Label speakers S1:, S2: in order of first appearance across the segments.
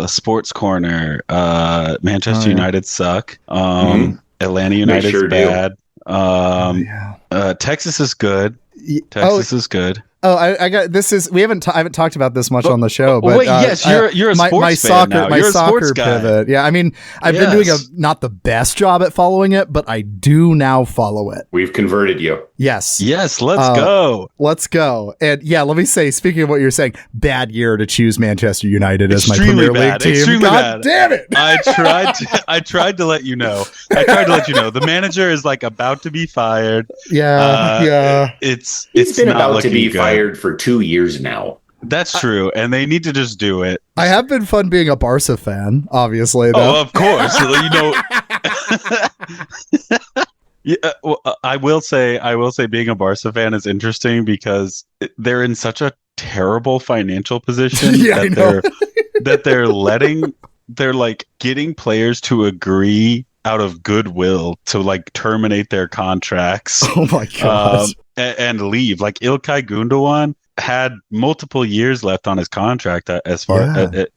S1: Sports Corner. Manchester United suck. Atlanta
S2: They
S1: United's
S2: sure
S1: bad. Texas is good. Texas is good.
S3: Oh, I got this. I haven't talked about this much on the show, but
S1: wait, yes, you're a sports fan now.
S3: My
S1: You're a
S3: soccer
S1: sports guy.
S3: pivot. Yeah, I mean, I've been doing not the best job at following it, but I do now follow it.
S2: We've converted you.
S3: Yes.
S1: Let's go.
S3: Let's go. And yeah, let me say, speaking of what you're saying, bad year to choose Manchester United as my Premier League team.
S1: Extremely
S3: God
S1: bad.
S3: damn it!
S1: I tried to let you know. The manager is like about to be fired.
S3: Yeah.
S1: It's
S2: been
S1: not
S2: about to be
S1: good.
S2: fired for 2 years now.
S1: That's true, and they need to just do it.
S3: I have been fun being a Barca fan, obviously. Though.
S1: Oh, of course. Yeah, well, I will say being a Barca fan is interesting because they're in such a terrible financial position that they're like getting players to agree out of goodwill to like terminate their contracts.
S3: Oh my gosh.
S1: And leave. Like Ilkay Gundogan had multiple years left on his contract as far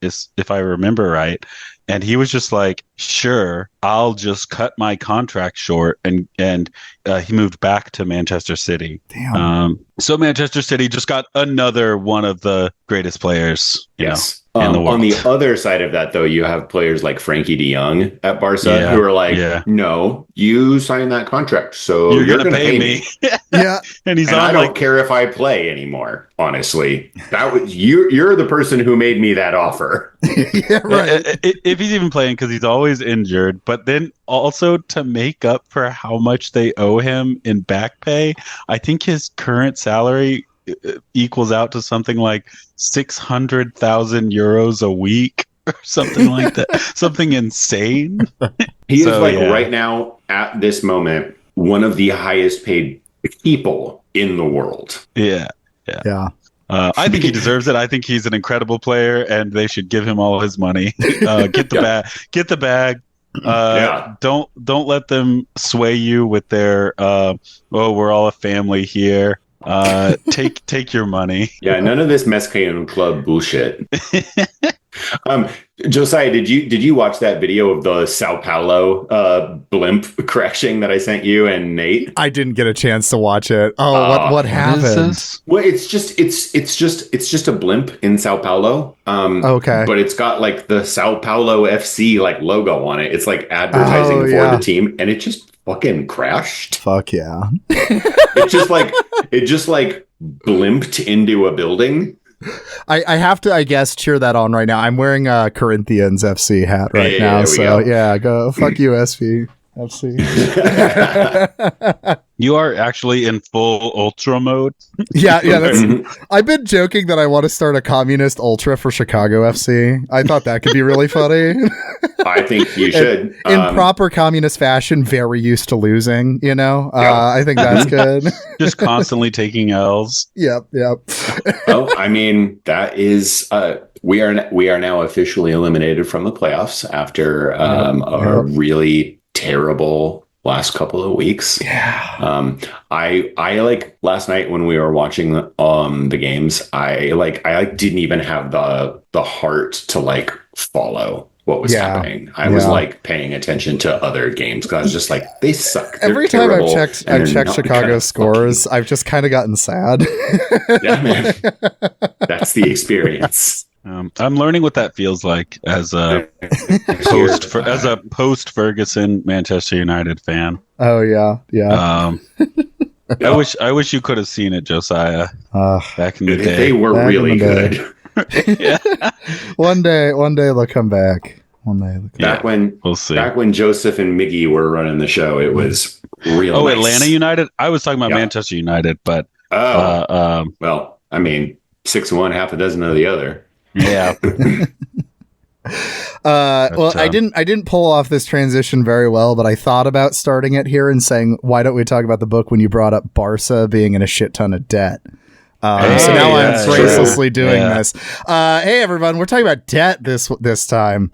S1: as if I remember right. And he was just like, sure, I'll just cut my contract short. And he moved back to Manchester City.
S3: Damn.
S1: So Manchester City just got another one of the greatest players.
S2: Yes.
S1: In the world.
S2: On the other side of that, though, you have players like Frankie de Jong at Barca who are like, no, you signed that contract, so you're going to pay me.
S3: Yeah.
S1: And
S2: I don't care if I play anymore, honestly. That was you're the person who made me that offer.
S3: Yeah, right.
S1: If he's even playing, because he's always injured, but then also to make up for how much they owe him in back pay, I think his current salary equals out to something like 600,000 euros a week or something like that. Something insane.
S2: He is right now at this moment one of the highest paid people in the world.
S3: Yeah.
S1: I think he deserves it. I think he's an incredible player, and they should give him all his money. Get the bag. Don't let them sway you with their we're all a family here. Take your money.
S2: Yeah, none of this Mexican club bullshit. Josiah, did you watch that video of the Sao Paulo blimp crashing that I sent you and Nate?
S3: I didn't get a chance to watch it. What happened?
S2: Well, it's just a blimp in Sao Paulo.
S3: Okay,
S2: but it's got like the Sao Paulo FC like logo on it. It's like advertising for the team, and it just fucking crashed.
S3: Fuck yeah!
S2: It just like blimped into a building.
S3: I have to, I guess, cheer that on right now. I'm wearing a Corinthians FC hat right now, so go fuck you, SV. FC.
S1: You are actually in full ultra mode.
S3: Yeah. I've been joking that I want to start a communist ultra for Chicago FC. I thought that could be really funny.
S2: I think you should.
S3: In proper communist fashion, very used to losing, I think that's good.
S1: Just constantly taking L's.
S3: Yep.
S2: Well, I mean, that is, we are now officially eliminated from the playoffs after a really terrible last couple of weeks.
S3: Yeah.
S2: I like last night when we were watching the games, I didn't even have the heart to like follow what was happening. I was like paying attention to other games because I was just like, they suck.
S3: Every time I've checked Chicago's scores, I've just kind of gotten sad.
S2: Yeah, man. That's the experience.
S1: I'm learning what that feels like as a post Ferguson Manchester United fan.
S3: Oh yeah.
S1: I wish you could have seen it, Josiah. Back in the day,
S2: they were really good.
S3: One day they'll come back.
S2: Back when Joseph and Miggy were running the show, it was real. Nice.
S1: Atlanta United. I was talking about Manchester United, but
S2: well, I mean, 6-1, half a dozen of the other.
S1: Yeah.
S3: I didn't pull off this transition very well, but I thought about starting it here and saying, why don't we talk about the book when you brought up Barca being in a shit ton of debt? So now I'm gracelessly doing this. Hey everyone, we're talking about debt this time.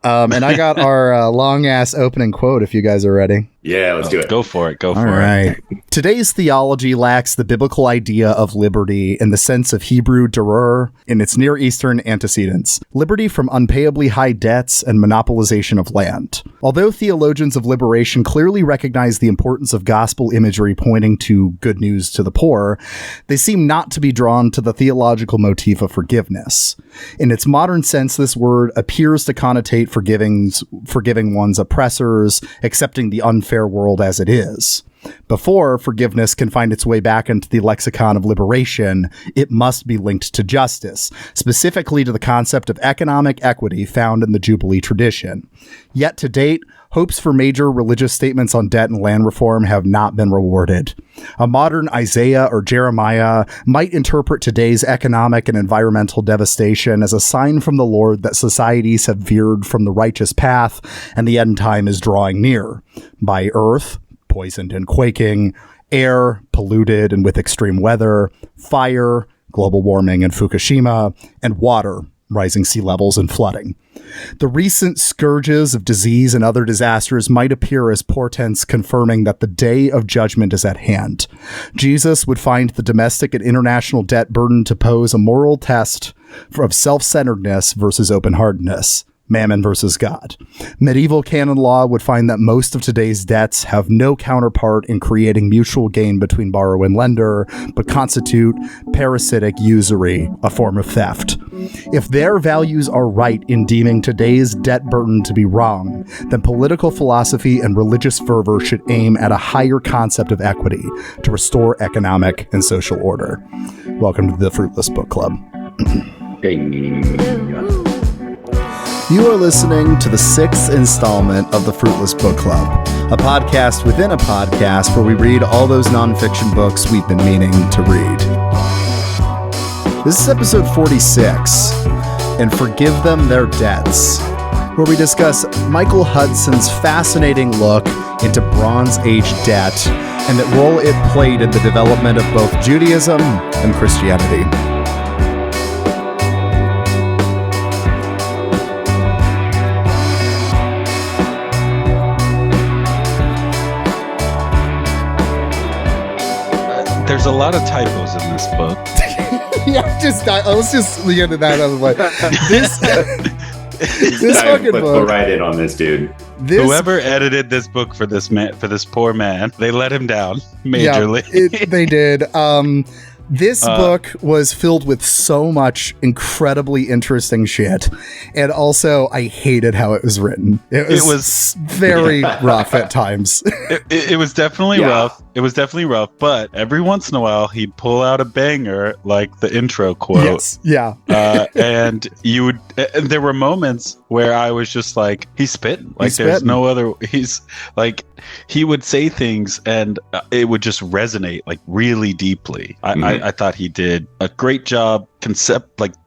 S3: And I got our long ass opening quote if you guys are ready.
S2: Yeah, let's do it.
S1: Go for it. Go for
S3: All right.
S1: it.
S3: Today's theology lacks the biblical idea of liberty in the sense of Hebrew derur in its Near Eastern antecedents. Liberty from unpayably high debts and monopolization of land. Although theologians of liberation clearly recognize the importance of gospel imagery pointing to good news to the poor, they seem not to be drawn to the theological motif of forgiveness. In its modern sense, this word appears to connotate forgiving one's oppressors, accepting the unfair world as it is. Before forgiveness can find its way back into the lexicon of liberation, it must be linked to justice, specifically to the concept of economic equity found in the Jubilee tradition. Yet to date, hopes for major religious statements on debt and land reform have not been rewarded. A modern Isaiah or Jeremiah might interpret today's economic and environmental devastation as a sign from the Lord that societies have veered from the righteous path and the end time is drawing near. By earth, poisoned and quaking, air, polluted and with extreme weather, fire, global warming and Fukushima, and water, rising sea levels and flooding. The recent scourges of disease and other disasters might appear as portents confirming that the day of judgment is at hand. Jesus would find the domestic and international debt burden to pose a moral test of self-centeredness versus open-heartedness. Mammon versus God. Medieval canon law would find that most of today's debts have no counterpart in creating mutual gain between borrower and lender, but constitute parasitic usury, a form of theft. If their values are right in deeming today's debt burden to be wrong, then political philosophy and religious fervor should aim at a higher concept of equity to restore economic and social order. Welcome to the Fruitless Book Club. You are listening to the 6th installment of the Fruitless Book Club, a podcast within a podcast where we read all those nonfiction books we've been meaning to read. This is episode 46, and Forgive Them Their Debts, where we discuss Michael Hudson's fascinating look into Bronze Age debt and the role it played in the development of both Judaism and Christianity.
S1: There's a lot of typos in this book.
S3: Yeah, let's just get into that out of the way. This fucking book.
S2: Go right in on this dude.
S1: Whoever edited this book for this poor man, they let him down majorly.
S3: Yeah, they did. This book was filled with so much incredibly interesting shit. And also, I hated how it was written. It was very rough at times.
S1: It was definitely rough. It was definitely rough. But every once in a while, he'd pull out a banger like the intro quote.
S3: Yes. Yeah.
S1: And there were moments where I was just like, he's spitting. Like, there's no other. He's like, he would say things and it would just resonate like really deeply. I thought he did a great job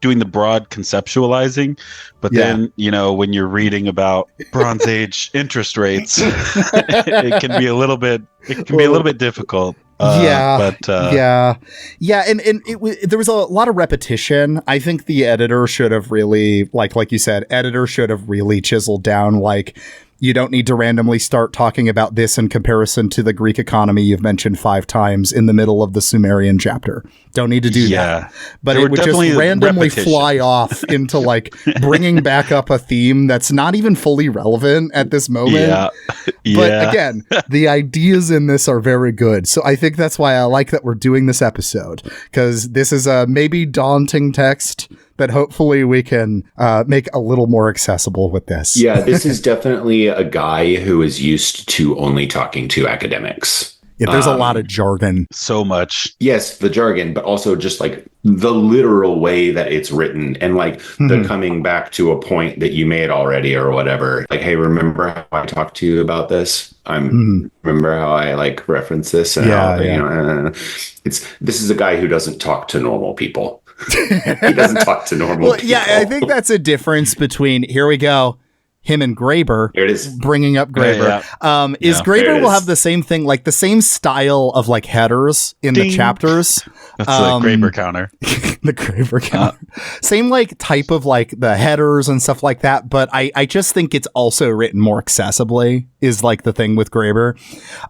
S1: doing the broad conceptualizing, but then, when you're reading about Bronze Age interest rates, it can be a little bit difficult.
S3: And there was a lot of repetition. I think the editor should have really, like you said, chiseled down, like, you don't need to randomly start talking about this in comparison to the Greek economy you've mentioned 5 times in the middle of the Sumerian chapter. Don't need to do that. But it would just randomly fly off into like bringing back up a theme that's not even fully relevant at this moment. But again, the ideas in this are very good. So I think that's why I like that we're doing this episode, because this is a maybe daunting text, but hopefully we can make a little more accessible with this.
S2: Yeah, this is definitely a guy who is used to only talking to academics.
S3: Yeah, there's a lot of jargon.
S1: So much.
S2: Yes, the jargon, but also just like the literal way that it's written and like the coming back to a point that you made already or whatever. Like, hey, remember how I talked to you about this? Remember how I like reference this? And this is a guy who doesn't talk to normal people. He doesn't talk to normal people.
S3: I think that's a difference between, here we go. him and Graeber.
S2: There it is.
S3: Bringing up Graeber. Is Graeber will have the same thing, like the same style of like headers in the chapters.
S1: That's the Graeber counter.
S3: The Graeber counter. Same like type of like the headers and stuff like that. But I just think it's also written more accessibly is like the thing with Graeber.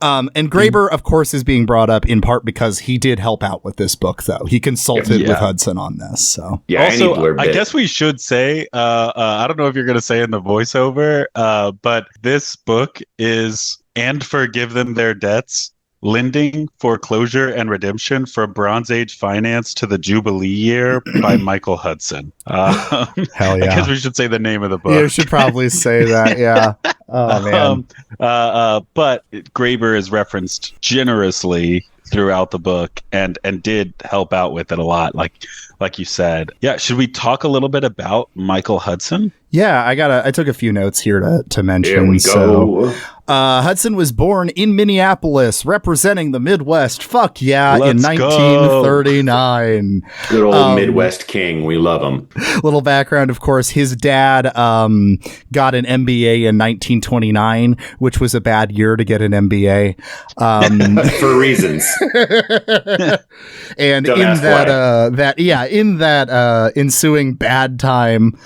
S3: And Graeber, of course, is being brought up in part because he did help out with this book, though. He consulted with Hudson on this. So
S1: also, I guess we should say, I don't know if you're going to say in the voiceover, but this book is "And Forgive Them Their Debts, Lending, Foreclosure, and Redemption from Bronze Age Finance to the Jubilee Year" by Michael Hudson.
S3: Hell yeah.
S1: I guess we should say the name of the book.
S3: You should probably say that, yeah. Oh, man.
S1: But Graeber is referenced generously throughout the book and did help out with it a lot, like you said. Yeah, should we talk a little bit about Michael Hudson?
S3: Yeah, I took a few notes here to mention.
S2: Here we go.
S3: Hudson was born in Minneapolis, representing the Midwest. Fuck yeah, in 1939.
S2: Good old Midwest king. We love him.
S3: Little background, of course. His dad got an MBA in 1929, which was a bad year to get an MBA.
S2: For reasons.
S3: And
S2: Don't
S3: in
S2: ask
S3: that ensuing bad time,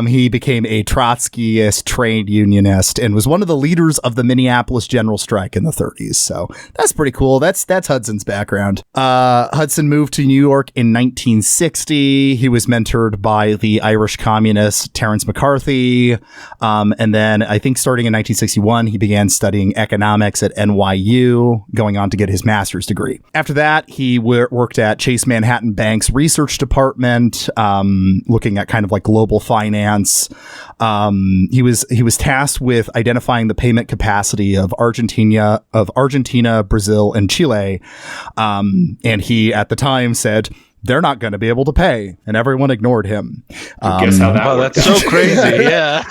S3: he became a Trotskyist trade unionist and was one of the leaders of the Minneapolis General Strike in the 30s. So that's pretty cool. That's Hudson's background. Hudson moved to New York in 1960. He was mentored by the Irish communist Terence McCarthy. And then I think starting in 1961, he began studying economics at NYU, going on to get his master's degree. After that, he worked at Chase Manhattan Bank's research department, looking at kind of like global finance. He was tasked with identifying the payment capacity of Argentina, Brazil, and Chile. And he at the time said, they're not going to be able to pay, and everyone ignored him.
S2: Guess how that worked.
S1: That's so crazy. Yeah.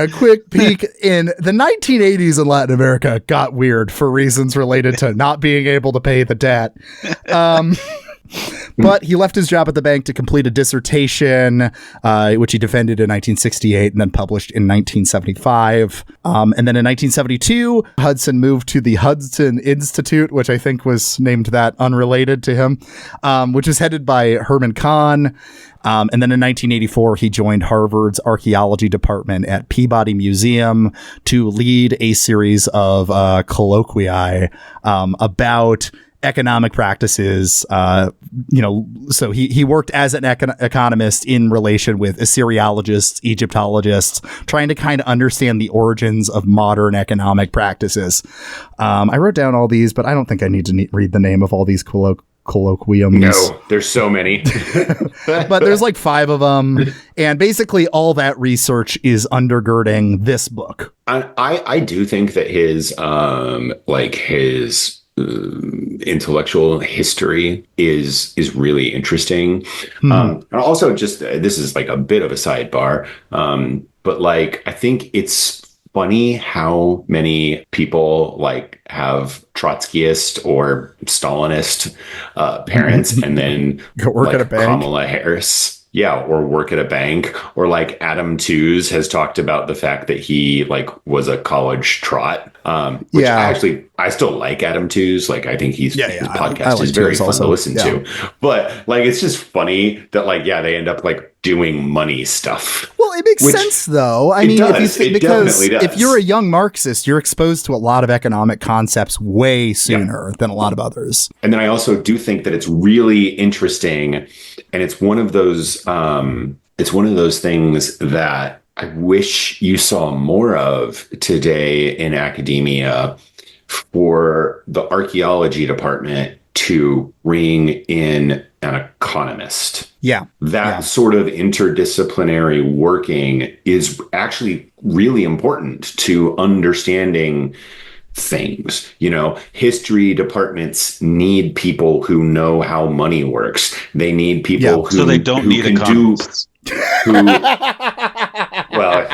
S3: Quick peek in the 1980s in Latin America got weird for reasons related to not being able to pay the debt. But he left his job at the bank to complete a dissertation, which he defended in 1968 and then published in 1975. And then in 1972, Hudson moved to the Hudson Institute, which I think was named that unrelated to him, which was headed by Herman Kahn. And then in 1984, he joined Harvard's archaeology department at Peabody Museum to lead a series of colloquii about economic practices. So he worked as an economist in relation with Assyriologists, Egyptologists, trying to kind of understand the origins of modern economic practices. I wrote down all these, but I don't think I need to read the name of all these colloquiums.
S2: No, there's so many.
S3: But there's like 5 of them. And basically all that research is undergirding this book.
S2: I do think that his intellectual history is really interesting. And also just this is like a bit of a sidebar, but like I think it's funny how many people like have Trotskyist or Stalinist parents and then
S3: work at a bank.
S2: Kamala Harris. Yeah, or work at a bank, or like Adam Tooze has talked about the fact that he like was a college trot. Which I still like Adam Tooze. Like I think his podcast is very fun to listen to. But like it's just funny that like they end up like doing money stuff.
S3: Well, it makes sense though. I mean, if you're a young Marxist, you're exposed to a lot of economic concepts way sooner than a lot of others.
S2: And then I also do think that it's really interesting, and it's one of those things that I wish you saw more of today in academia, for the archaeology department to bring in an economist.
S3: Yeah.
S2: That sort of interdisciplinary working is actually really important to understanding things. History departments need people who know how money works. They need people who,
S1: so they don't need economists.
S2: Well,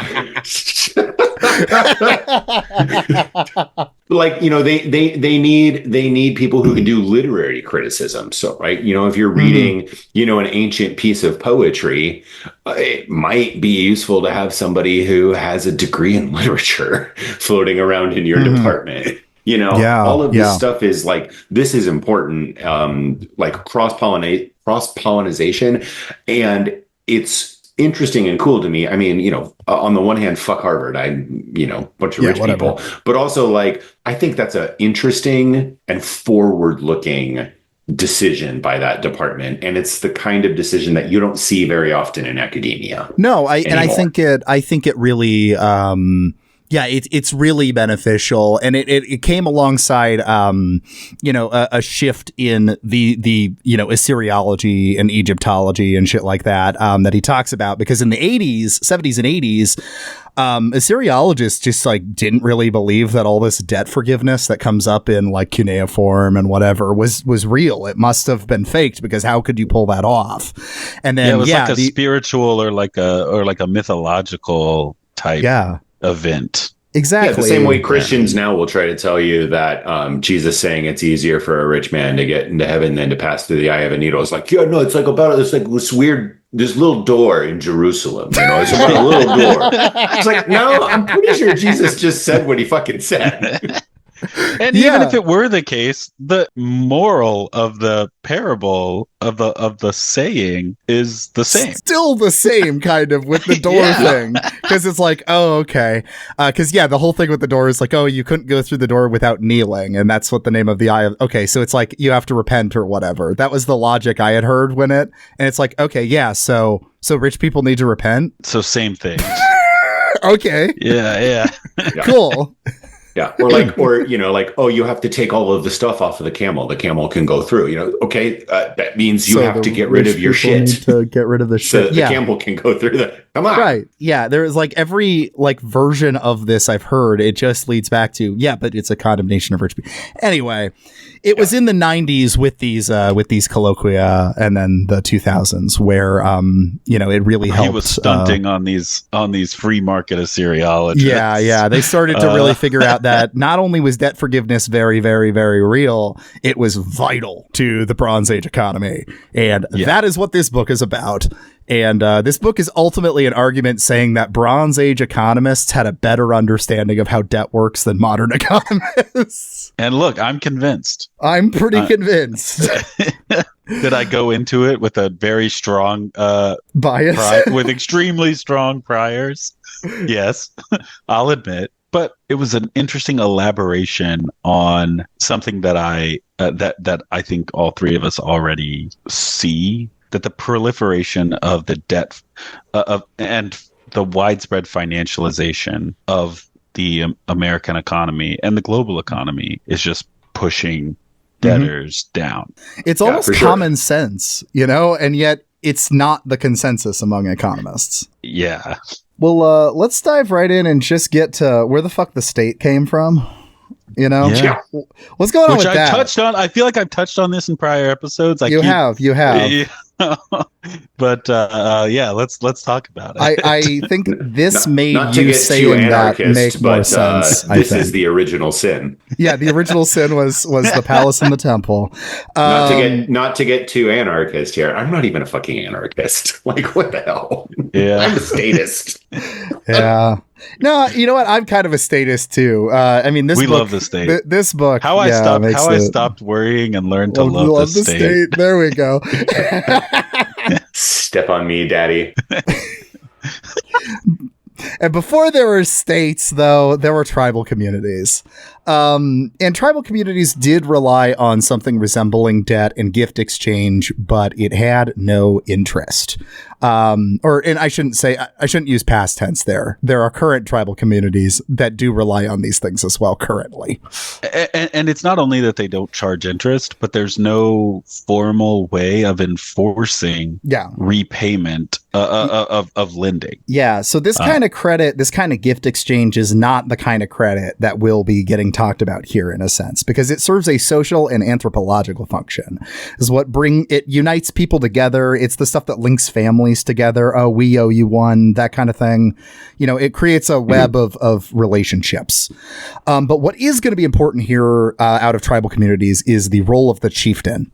S2: Like, you know, they need people who can do literary criticism. So, right, you know, if you're reading, you know, an ancient piece of poetry, it might be useful to have somebody who has a degree in literature floating around in your department. You know, all of this stuff is like, this is important, like cross-pollination, and it's interesting and cool to me. I mean, you know, on the one hand, fuck Harvard, you know, bunch of rich people, but also like, I think that's an interesting and forward-looking decision by that department, and it's the kind of decision that you don't see very often in academia.
S3: No, I think it really. It's really beneficial, and it came alongside, you know, a shift in the you know, Assyriology and Egyptology and shit like that, that he talks about, because in the 70s and 80s, Assyriologists just like didn't really believe that all this debt forgiveness that comes up in like cuneiform and whatever was real. It must have been faked, because how could you pull that off? And then
S1: it was like a spiritual or like a mythological type event.
S3: Exactly.
S2: Yeah, the same way Christians now will try to tell you that Jesus saying it's easier for a rich man to get into heaven than to pass through the eye of a needle. It's like, yeah, no, it's like about this weird, this little door in Jerusalem. You know, it's about a little door. It's like, no, I'm pretty sure Jesus just said what he fucking said.
S1: And even if it were the case, the moral of the parable of the saying is the same.
S3: Still the same, kind of, with the door thing. Because it's like, oh, okay. Because, the whole thing with the door is like, oh, you couldn't go through the door without kneeling. And that's what the name of the eye of. Okay, so it's like you have to repent or whatever. That was the logic I had heard when it. And it's like, okay, so rich people need to repent?
S1: So same thing.
S3: Okay.
S1: Yeah.
S3: Cool.
S2: Yeah. Or you know, like, oh, you have to take all of the stuff off of the camel. The camel can go through, you know, okay. That means you have to get rid of your shit.
S3: To get rid of the shit.
S2: So the camel can go through that. Come on.
S3: Right. Yeah. There is like every like version of this I've heard. It just leads back to, but it's a condemnation of rich people. Anyway, it was in the 90s with these colloquia, and then the 2000s where, you know, it really helped.
S1: He was stunting on these free market Assyriologists.
S3: Yeah. They started to really figure out that not only was debt forgiveness very, very, very real, it was vital to the Bronze Age economy. And that is what this book is about. And this book is ultimately an argument saying that Bronze Age economists had a better understanding of how debt works than modern economists.
S1: And look, I'm convinced.
S3: I'm pretty convinced.
S1: Did I go into it with a very strong
S3: bias?
S1: With extremely strong priors? Yes, I'll admit. But it was an interesting elaboration on something that I think all three of us already see. That the proliferation of the debt and the widespread financialization of the American economy and the global economy is just pushing debtors down.
S3: It's almost common sense, you know, and yet it's not the consensus among economists.
S1: Yeah.
S3: Well, let's dive right in and just get to where the fuck the state came from. You know, what's going on with that?
S1: Touched on. I feel like I've touched on this in prior episodes. You
S3: have.
S1: But let's talk about it.
S3: I think this made you saying that make more sense.
S2: This is the original sin.
S3: Yeah, the original sin was the palace and the temple.
S2: Not to get too anarchist here. I'm not even a fucking anarchist. Like, what the hell?
S1: Yeah,
S2: I'm a statist.
S3: Yeah. No, you know what? I'm kind of a statist too. I mean, we
S1: love the state.
S3: This book.
S1: I stopped worrying and learned to love the state.
S3: There we go.
S2: Step on me, daddy.
S3: And before there were states, though, there were tribal communities. And tribal communities did rely on something resembling debt and gift exchange, but it had no interest. And I shouldn't use past tense there. There are current tribal communities that do rely on these things as well currently.
S1: And it's not only that they don't charge interest, but there's no formal way of enforcing repayment of lending.
S3: Yeah. So this kind of credit, this kind of gift exchange is not the kind of credit that we'll be getting talked about here in a sense, because it serves a social and anthropological function. Is what it unites people together. It's the stuff that links families together. Oh, we owe you one, that kind of thing. It creates a web of relationships. But what is going to be important here out of tribal communities is the role of the chieftain.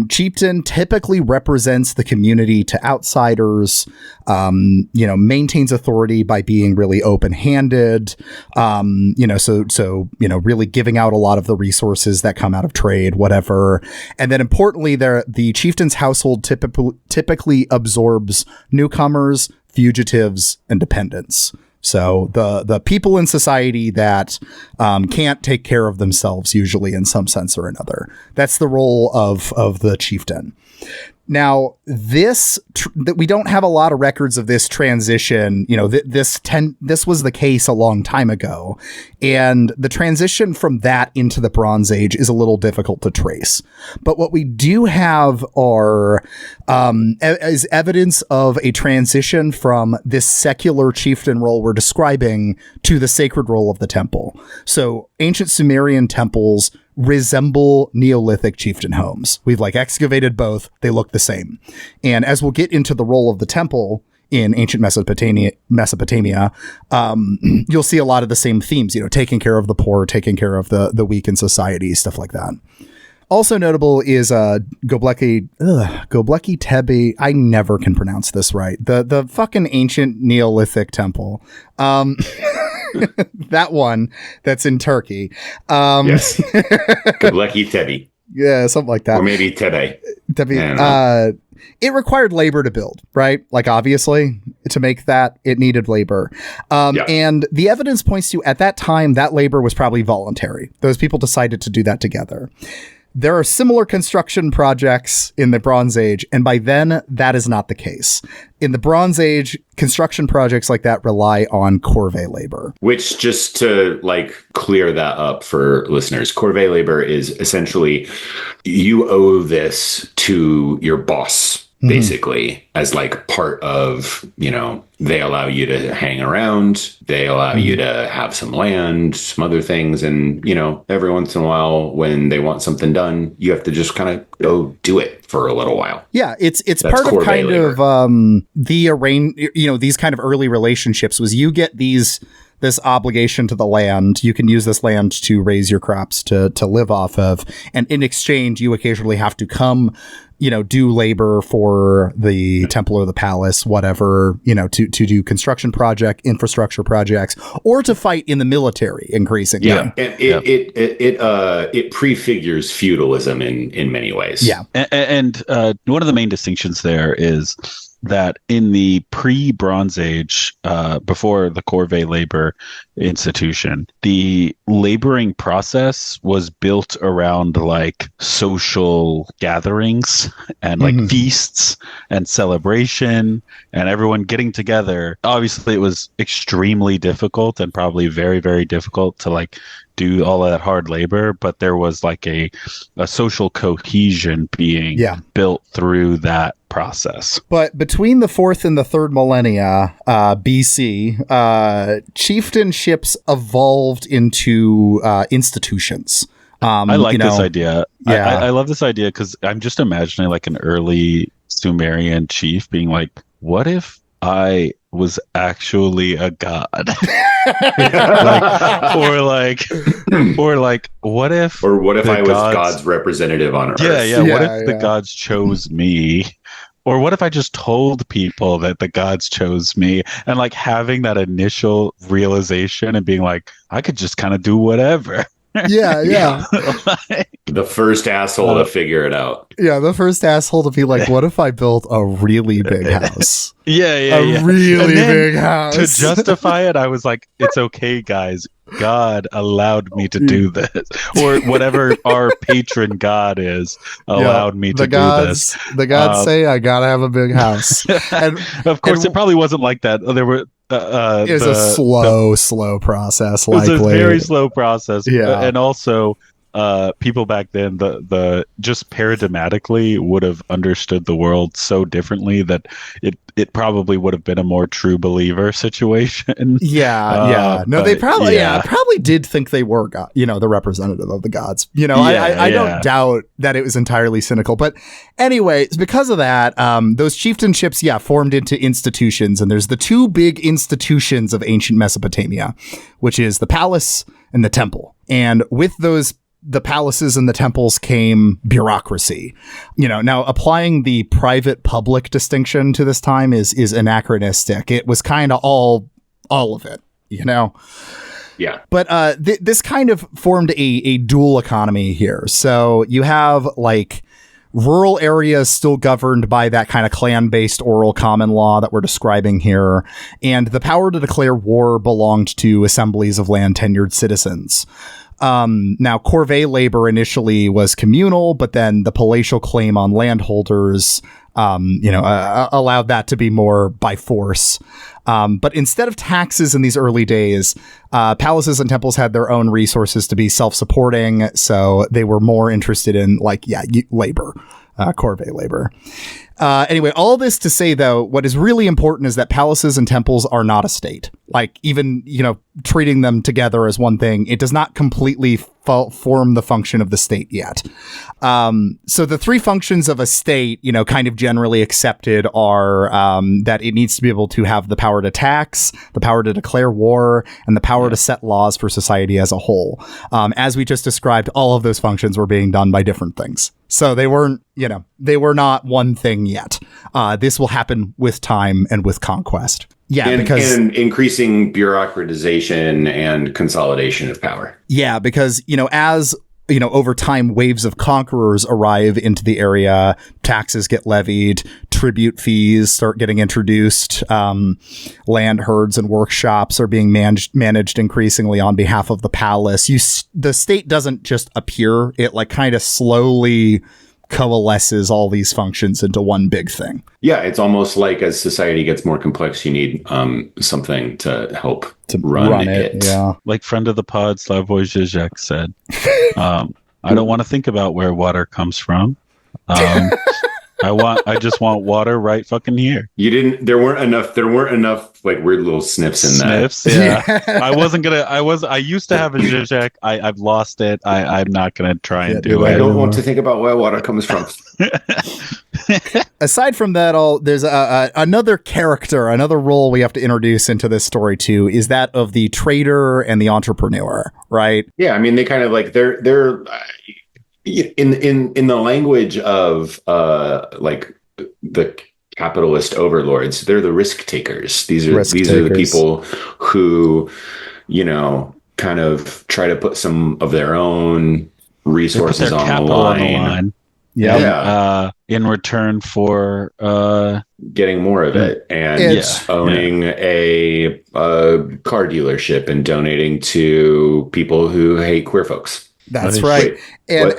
S3: Chieftain typically represents the community to outsiders, maintains authority by being really open-handed, really giving out a lot of the resources that come out of trade, whatever. And then importantly, the chieftain's household typically absorbs newcomers, fugitives, and dependents. So the people in society that can't take care of themselves, usually in some sense or another. That's the role of the chieftain. Now, that we don't have a lot of records of this transition. This was the case a long time ago, and the transition from that into the Bronze Age is a little difficult to trace. But what we do have is evidence of a transition from this secular chieftain role we're describing to the sacred role of the temple. So ancient Sumerian temples resemble Neolithic chieftain homes. We've excavated both. They look the same. And as we'll get into the role of the temple in ancient Mesopotamia, you'll see a lot of the same themes, taking care of the poor, taking care of the weak in society, stuff like that. Also notable is Göbekli Tepe. I never can pronounce this right. The fucking ancient Neolithic temple. That one that's in Turkey.
S2: Yes. Göbekli Tepe.
S3: Yeah, something like that.
S2: Or maybe Tebe.
S3: It required labor to build, right? Obviously, to make that, it needed labor. And the evidence points to, at that time, that labor was probably voluntary. Those people decided to do that together. There are similar construction projects in the Bronze Age, and by then, that is not the case. In the Bronze Age, construction projects like that rely on corvée labor.
S2: Which, just to clear that up for listeners, corvée labor is essentially you owe this to your boss, basically, as part of, they allow you to hang around, they allow you to have some land, some other things, and every once in a while when they want something done, you have to just kind of go do it for a little while.
S3: Yeah, it's part of kind labor. Of these kind of early relationships was you get this obligation to the land. You can use this land to raise your crops to live off of, and in exchange you occasionally have to come do labor for the temple or the palace, whatever, to do construction infrastructure projects, or to fight in the military increasingly.
S2: Yeah. It prefigures feudalism in many ways.
S3: Yeah.
S1: And one of the main distinctions there is that in the pre-Bronze Age, before the corvée labor institution, the laboring process was built around social gatherings and feasts and celebration and everyone getting together. Obviously, it was extremely difficult and probably very, very difficult to do all of that hard labor, but there was a social cohesion being built through that process.
S3: But between the 4th and the 3rd millennia BC, chieftainships evolved into institutions.
S1: I like this idea.
S3: Yeah.
S1: I love this idea because I'm just imagining an early Sumerian chief being what if I was actually a god? What if
S2: I was God's representative on Earth?
S1: Yeah. What if the gods chose me? Or what if I just told people that the gods chose me, and having that initial realization and being I could just kind of do whatever.
S3: Yeah.
S2: The first asshole to figure it out.
S3: Yeah, the first asshole to be what if I built a really big house?
S1: A
S3: really big house.
S1: To justify it, I was it's okay, guys. God allowed me to do this, or whatever our patron god is allowed me to do this.
S3: The gods say I gotta have a big house,
S1: and of course, it probably wasn't like that. There were
S3: it was a slow process.
S1: It was a very slow process.
S3: Yeah,
S1: and also people back then, the just paradigmatically would have understood the world so differently that it probably would have been a more true believer situation.
S3: Yeah. No, they probably probably did think they were God, the representative of the gods. I don't doubt that it was entirely cynical. But anyway, it's because of that, those chieftainships, formed into institutions. And there's the two big institutions of ancient Mesopotamia, which is the palace and the temple. And with the palaces and the temples came bureaucracy. Now applying the private public distinction to this time is anachronistic. It was kind of all of it,
S2: Yeah.
S3: But this kind of formed a dual economy here. So you have like rural areas still governed by that kind of clan-based oral common law that we're describing here. And the power to declare war belonged to assemblies of land-tenured citizens. Now, corvée labor initially was communal, but then the palatial claim on landholders, allowed that to be more by force. But instead of taxes in these early days, palaces and temples had their own resources to be self-supporting. So they were more interested in labor, corvée labor. Anyway, all this to say, though, what is really important is that palaces and temples are not a state. Like, even, treating them together as one thing, it does not completely form the function of the state yet. So the three functions of a state, kind of generally accepted are that it needs to be able to have the power to tax, the power to declare war, and the power to set laws for society as a whole. As we just described, all of those functions were being done by different things. So they weren't, they were not one thing yet. This will happen with time and with conquest. Yeah, because
S2: increasing bureaucratization and consolidation of power.
S3: Yeah, because, as over time, waves of conquerors arrive into the area, taxes get levied, tribute fees start getting introduced, land herds and workshops are being managed increasingly on behalf of the palace. The state doesn't just appear, it kind of slowly coalesces all these functions into one big thing.
S2: Yeah, it's almost like as society gets more complex, you need something to help to run it.
S3: Yeah,
S1: like friend of the pod Slavoj Žižek said, I don't want to think about where water comes from. I just want water right fucking here.
S2: There weren't enough like weird little sniffs in
S1: that. Yeah. I used to have a Žižek. I've lost it. I'm not going to try and do it.
S2: I don't want to think about where water comes from.
S3: Aside from that, there's another character, another role we have to introduce into this story too, is that of the trader and the entrepreneur, right?
S2: Yeah, I mean, they kind of they're in the language of the capitalist overlords, they're the risk takers. These are the people who, kind of try to put some of their own resources on the line.
S1: Yeah. In return for
S2: getting more of it and owning a car dealership and donating to people who hate queer folks.
S3: That's right. And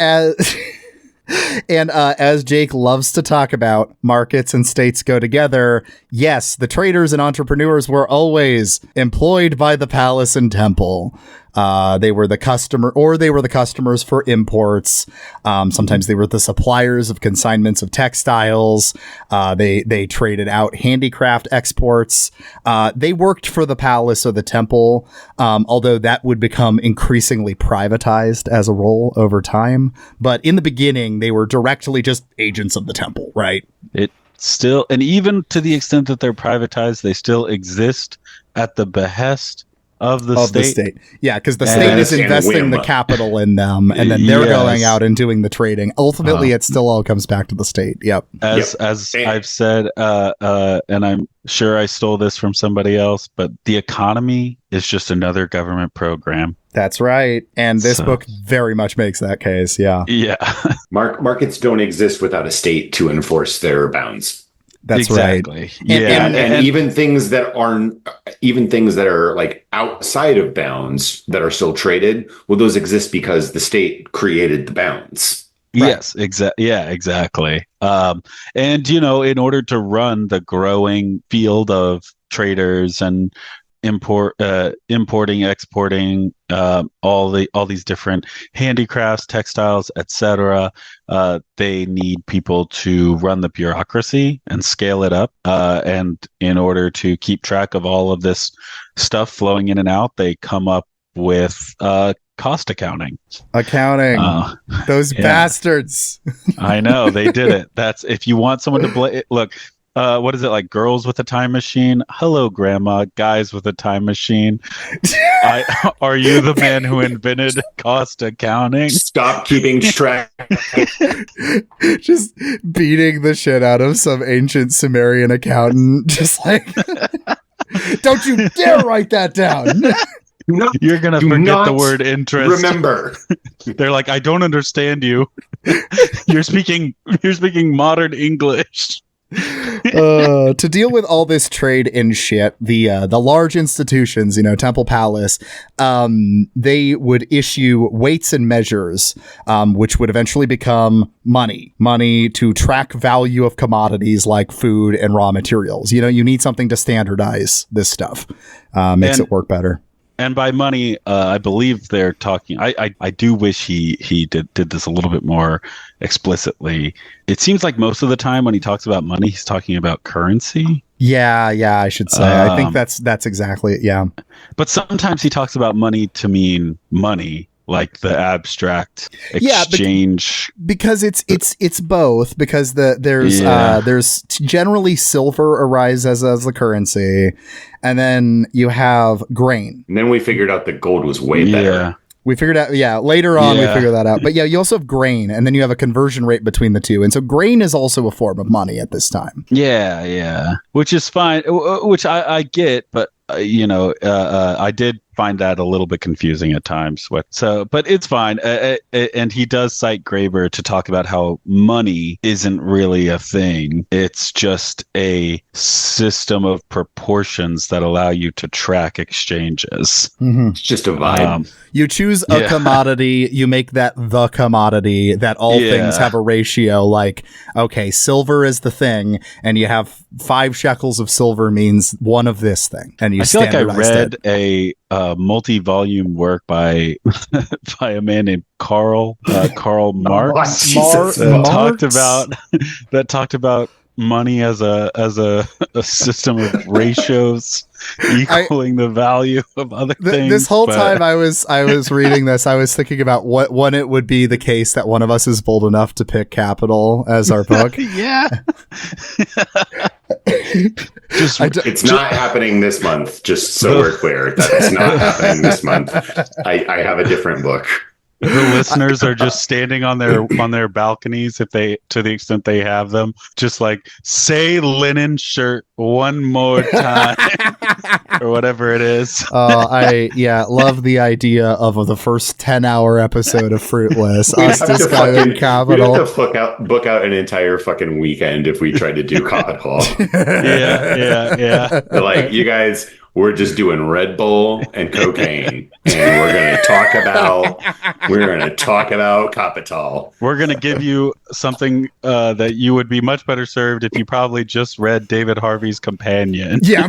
S3: as Jake loves to talk about, markets and states go together. Yes, the traders and entrepreneurs were always employed by the palace and temple. They were the customers for imports. Sometimes they were the suppliers of consignments of textiles. They traded out handicraft exports. They worked for the palace or the temple, although that would become increasingly privatized as a role over time. But in the beginning, they were directly just agents of the temple, right?
S1: It still, and even to the extent that they're privatized, they still exist at the behest of the state.
S3: Yeah, because the state is investing the capital in them, and then they're going out and doing the trading. Ultimately, it still all comes back to the state. Yep.
S1: As I've said, and I'm sure I stole this from somebody else, but the economy is just another government program.
S3: That's right. And this book very much makes that case. Yeah.
S1: Yeah.
S2: Markets don't exist without a state to enforce their bounds.
S3: That's
S1: exactly.
S3: Right.
S1: Yeah.
S2: And even things that are like outside of bounds that are still traded, well, those exist because the state created the bounds.
S1: Right. Yes, exactly. And, in order to run the growing field of traders and importing, exporting, all these different handicrafts, textiles, etc. They need people to run the bureaucracy and scale it up. And in order to keep track of all of this stuff flowing in and out, they come up with cost accounting.
S3: Those bastards.
S1: I know, they did it. That's, if you want someone to look, what is it, like girls with a time machine? Hello, grandma. Guys with a time machine. Are you the man who invented cost accounting?
S2: Stop keeping track.
S3: Just beating the shit out of some ancient Sumerian accountant. Just like, don't you dare write that down.
S1: You're going to forget the word interest.
S2: Remember.
S1: They're like, I don't understand you. You're speaking modern English.
S3: To deal with all this trade and shit, the large institutions, Temple Palace, they would issue weights and measures, which would eventually become money to track value of commodities like food and raw materials. You need something to standardize this stuff. Makes it work better.
S1: And by money, I believe they're talking. I do wish he did this a little bit more explicitly. It seems like most of the time when he talks about money, he's talking about currency. Yeah,
S3: I should say. I think that's exactly it. Yeah.
S1: But sometimes he talks about money to mean money, like the abstract exchange.
S3: Because it's both. Because there's generally silver arises as the currency, and then you have grain.
S2: And then we figured out that gold was way better.
S3: Yeah. We figured out, later on we figured that out. But you also have grain, and then you have a conversion rate between the two. And so grain is also a form of money at this time.
S1: Yeah. Which is fine, which I get, but I did find that a little bit confusing at times. But it's fine. And he does cite Graeber to talk about how money isn't really a thing. It's just a system of proportions that allow you to track exchanges.
S3: Mm-hmm.
S2: It's just a vibe.
S3: You choose a commodity, you make that the commodity, that all things have a ratio. Like, okay, silver is the thing, and you have 5 shekels of silver means one of this thing. And you
S1: I feel like I read
S3: it.
S1: a multi-volume work by a man named Karl Marx that talked about money as a system of ratios equaling the value of other things.
S3: This whole time I was reading this, I was thinking about when it would be the case that one of us is bold enough to pick capital as our book.
S1: Yeah.
S2: It's not happening this month, just so we're clear. That's not happening this month. I have a different book.
S1: The listeners are just standing on their balconies, if they, to the extent they have them, just like, say linen shirt one more time or whatever it is.
S3: I love the idea of the first 10-hour episode of Fruitless. Us discussing capital.
S2: We'd have to book out an entire fucking weekend if we tried to do capital.
S1: Yeah.
S2: Like, you guys, we're just doing Red Bull and cocaine, and we're going to talk about capital.
S1: We're going to give you something that you would be much better served if you probably just read David Harvey's Companion.
S3: Yeah.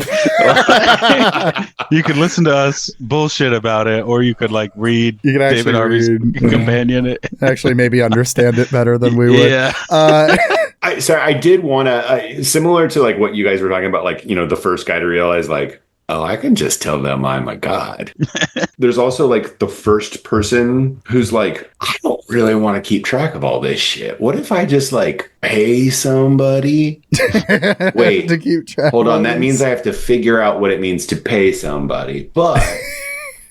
S1: You could listen to us bullshit about it, or you could read David Harvey's Companion.
S2: Actually, maybe understand it better than we would.
S1: Yeah.
S2: I did want to, similar to what you guys were talking about, the first guy to realize oh, I can just tell them I'm a god. There's also the first person who's I don't really want to keep track of all this shit. What if I just pay somebody? Wait,
S3: to keep track.
S2: Hold on. That means I have to figure out what it means to pay somebody. But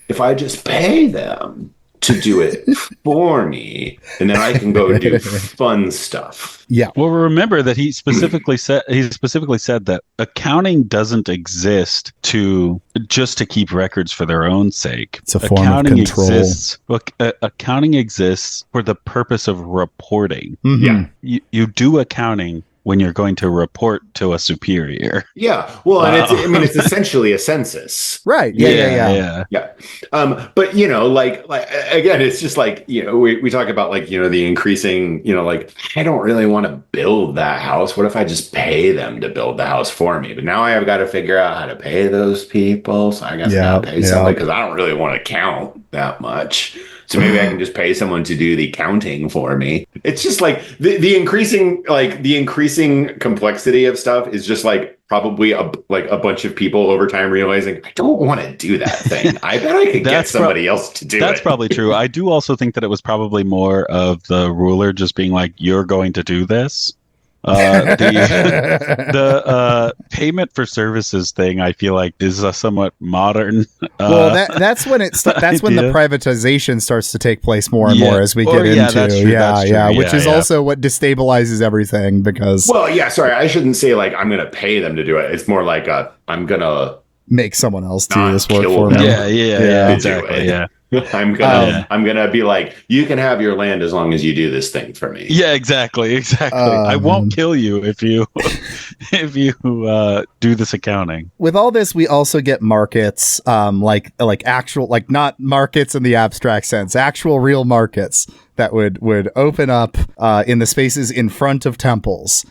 S2: if I just pay them to do it for me, and then I can go do fun stuff.
S3: Yeah.
S1: Well, remember that he specifically said that accounting doesn't exist to keep records for their own sake.
S3: It's a form of control.
S1: Accounting exists for the purpose of reporting.
S3: Mm-hmm.
S1: Yeah. You do accounting when you're going to report to a superior.
S2: Yeah. Well, and it's essentially a census.
S3: Right. Yeah.
S2: But like again, it's just like, we talk about like, the increasing, like, I don't really want to build that house. What if I just pay them to build the house for me? But now I have got to figure out how to pay those people. So I guess I'll pay somebody, because I don't really want to count that much. So maybe I can just pay someone to do the counting for me. It's just like the increasing complexity of stuff is just like probably a bunch of people over time realizing, I don't want to do that thing. I bet I could get somebody else to do it.
S1: That's probably true. I do also think that it was probably more of the ruler just being like, you're going to do this. The payment for services thing, I feel like, is a somewhat modern.
S3: Well, that's when the privatization starts to take place more and more as we get into.
S1: That's true.
S3: Which is also what destabilizes everything because.
S2: Well, sorry, I shouldn't say like I'm going to pay them to do it. It's more like I'm going to
S3: make someone else do this work for me.
S1: Yeah, exactly. Yeah.
S2: I'm gonna be like, you can have your land as long as you do this thing for me.
S1: Yeah, exactly. I won't kill you if you do this accounting.
S3: With all this, we also get markets, like actual, like not markets in the abstract sense, actual real markets that would open up in the spaces in front of temples,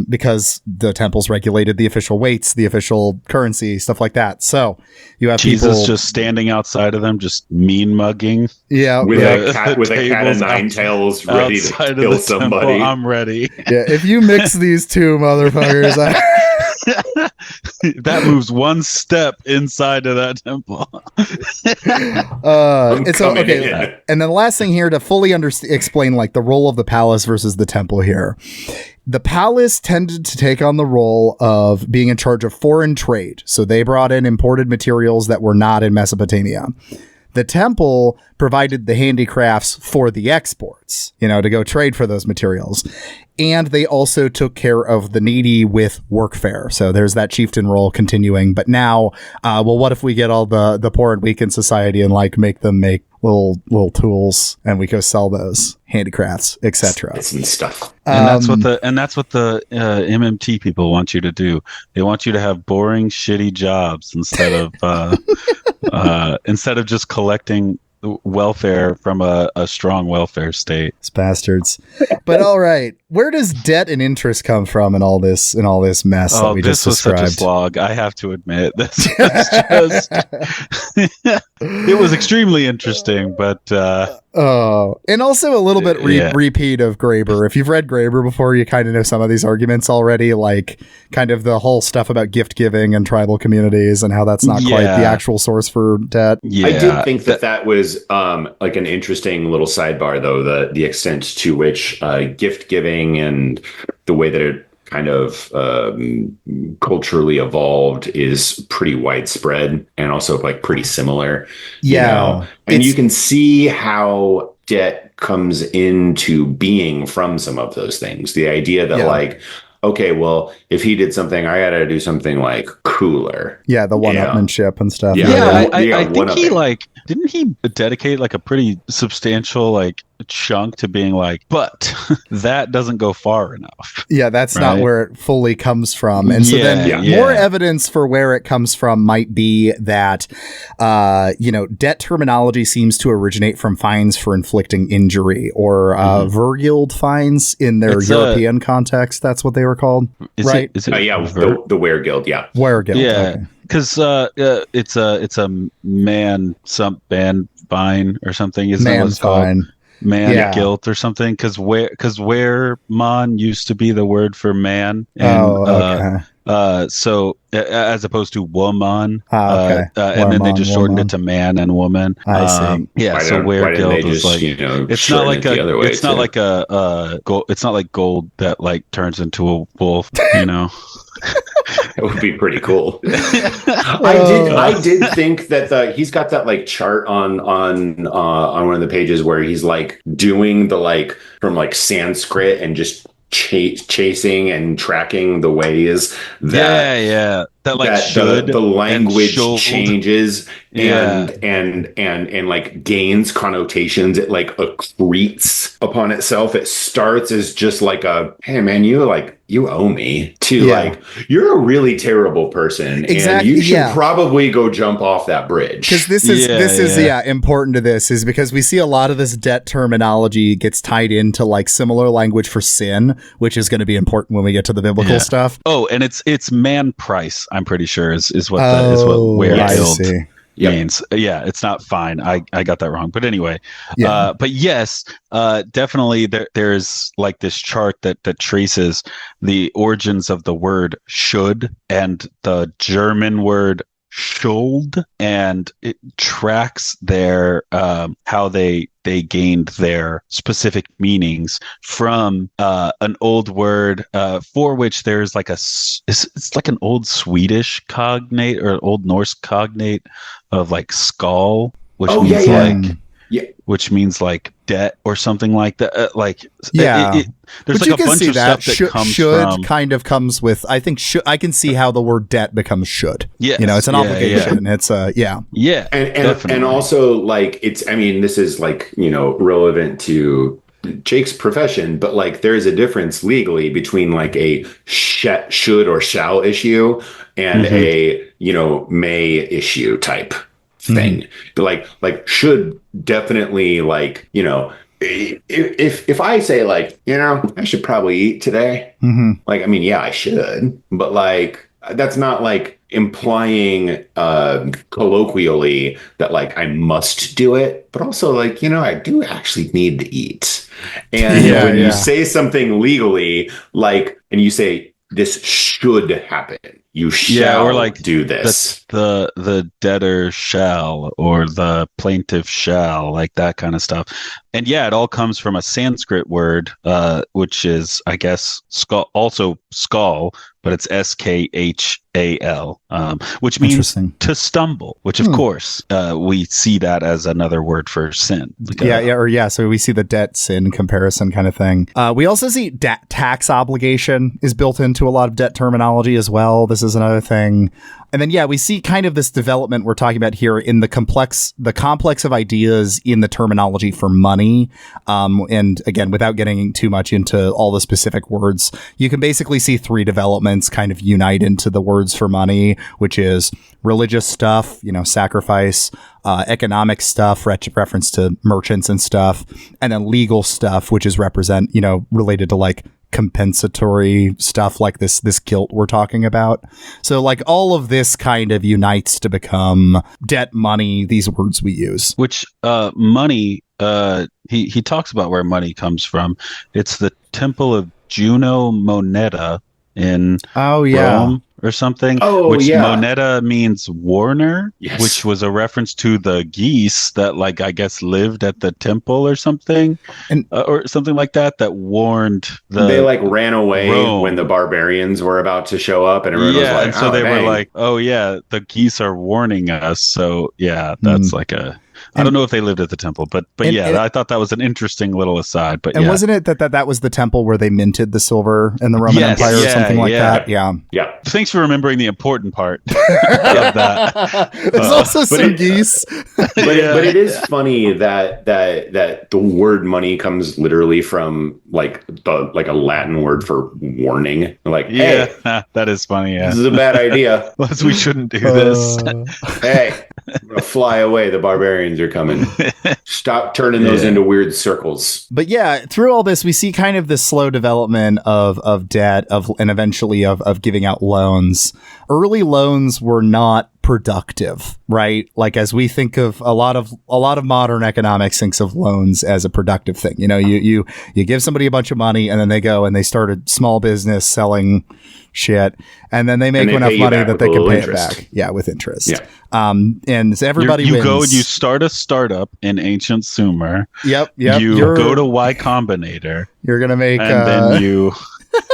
S3: because the temples regulated the official weights, the official currency, stuff like that. So you have
S1: Jesus just standing outside of them, just mean mugging.
S3: Yeah,
S2: with a cat of nine tails, ready to kill somebody.
S1: Temple, I'm ready.
S3: Yeah, if you mix these two motherfuckers.
S1: That moves one step inside of that temple.
S2: It's okay.
S3: In. And then the last thing here to fully explain like the role of the palace versus the temple here. The palace tended to take on the role of being in charge of foreign trade. So they brought in imported materials that were not in Mesopotamia. The temple provided the handicrafts for the exports, to go trade for those materials. And they also took care of the needy with workfare. So there's that chieftain role continuing. But now, what if we get all the poor and weak in society and like make them make little tools and we go sell those handicrafts, etc.
S2: and stuff.
S1: And that's what the MMT people want you to do. They want you to have boring, shitty jobs instead of just collecting welfare from a strong welfare state.
S3: It's bastards. But all right, where does debt and interest come from in all this mess that we just described?
S1: This was such a slog, I have to admit. This was just it was extremely interesting, but
S3: and also a little bit repeat of Graeber. If you've read Graeber before, you kind of know some of these arguments already, like kind of the whole stuff about gift giving and tribal communities and how that's not quite the actual source for debt.
S2: I did think that was like an interesting little sidebar, though, the extent to which gift giving and the way that it kind of culturally evolved is pretty widespread and also like pretty similar. And you can see how debt comes into being from some of those things. The idea that like, okay, well, if he did something, I got to do something like cooler.
S3: Yeah, the one-upmanship and stuff.
S1: I think he didn't he dedicate like a pretty substantial like chunk to being like, but that doesn't go far enough.
S3: Yeah, that's not where it fully comes from. And so more evidence for where it comes from might be that, debt terminology seems to originate from fines for inflicting injury or vergiled fines in their European context. That's what they were called, right?
S2: The weregild,
S3: Weregild,
S1: yeah. Because it's a man fine or something, isn't it?
S3: Fine.
S1: Guilt or something, because where mon used to be the word for man, and so as opposed to woman, and then they just shortened it to man and woman.
S3: I see.
S1: So where guild was like, it's not like it's not like gold that like turns into a wolf,
S2: It would be pretty cool. I did think that he's got that like chart on one of the pages where he's like doing the like from like Sanskrit and just chasing and tracking the ways that
S1: that like
S2: the language changes
S1: Yeah.
S2: and like gains connotations. It like accretes upon itself. It starts as just like hey man, you owe me, to like, you're a really terrible person, and you should probably go jump off that bridge.
S3: Because this is important to this, is because we see a lot of this debt terminology gets tied into like similar language for sin, which is going to be important when we get to the biblical stuff.
S1: Oh, and it's man price, I'm pretty sure is what where guild means. Yeah, it's not fine. I got that wrong. But anyway, but yes, definitely there's like this chart that traces the origins of the word should and the German word schuld, and it tracks their how they gained their specific meanings from an old word for which there's like it's like an old Swedish cognate or old Norse cognate of like skull, which means which means like debt or something like that. There's like a bunch of stuff that comes from.
S3: Kind of comes with. I think I can see how the word debt becomes should.
S1: Yes.
S3: It's an obligation. It's
S2: and also like it's. I mean, this is like relevant to Jake's profession, but like there is a difference legally between like a should or shall issue and a may issue type thing. Like should definitely like if I say like I should probably eat today, like I mean I should, but like that's not like implying colloquially that like I must do it, but also like I do actually need to eat. And when you say something legally, like, and you say this should happen, you shall
S1: or like
S2: do this.
S1: The debtor shall, or the plaintiff shall, like that kind of stuff. And it all comes from a Sanskrit word, which is, I guess, also skull, but it's SKHAL, which means to stumble, which of course we see that as another word for sin.
S3: So we see the debt sin comparison kind of thing. We also see tax obligation is built into a lot of debt terminology as well. This is another thing. And then, we see kind of this development we're talking about here in the complex of ideas in the terminology for money. And again, without getting too much into all the specific words, you can basically see three developments kind of unite into the words for money, which is religious stuff, sacrifice, economic stuff, reference to merchants and stuff, and then legal stuff, which is related to like compensatory stuff like this guilt we're talking about. So like all of this kind of unites to become debt, money, these words we use.
S1: Which money, he talks about where money comes from. It's the temple of Juno Moneta in Rome or something. Moneta means Warner, which was a reference to the geese that like I guess lived at the temple or something, and or something like that warned
S2: they like ran away when the barbarians were about to show up, and everyone was like,
S1: and so they were like, the geese are warning us. So that's like a. I don't know if they lived at the temple, but I thought that was an interesting little aside. But
S3: wasn't it that was the temple where they minted the silver in the Roman Empire or something like that? Yeah.
S2: Thanks
S1: for remembering the important part of that.
S3: There's also some geese.
S2: But it is funny that the word money comes literally from like a Latin word for warning. Like, hey,
S1: that is funny. Yeah,
S2: this is a bad idea.
S1: We shouldn't do this.
S2: Hey, I'm gonna fly away. The barbarians are coming. Stop turning those into weird circles.
S3: But through all this, we see kind of the slow development of debt and eventually of giving out loans. Early loans were not productive, right? Like as we think of a lot of modern economics thinks of loans as a productive thing. You give somebody a bunch of money and then they go and they start a small business selling shit, and then they make enough money that they can pay it back. Yeah, with interest. Yeah. And so everybody
S1: you
S3: wins.
S1: go and you start a startup in ancient Sumer.
S3: Yep.
S1: You go to Y Combinator.
S3: You're gonna make
S1: and then you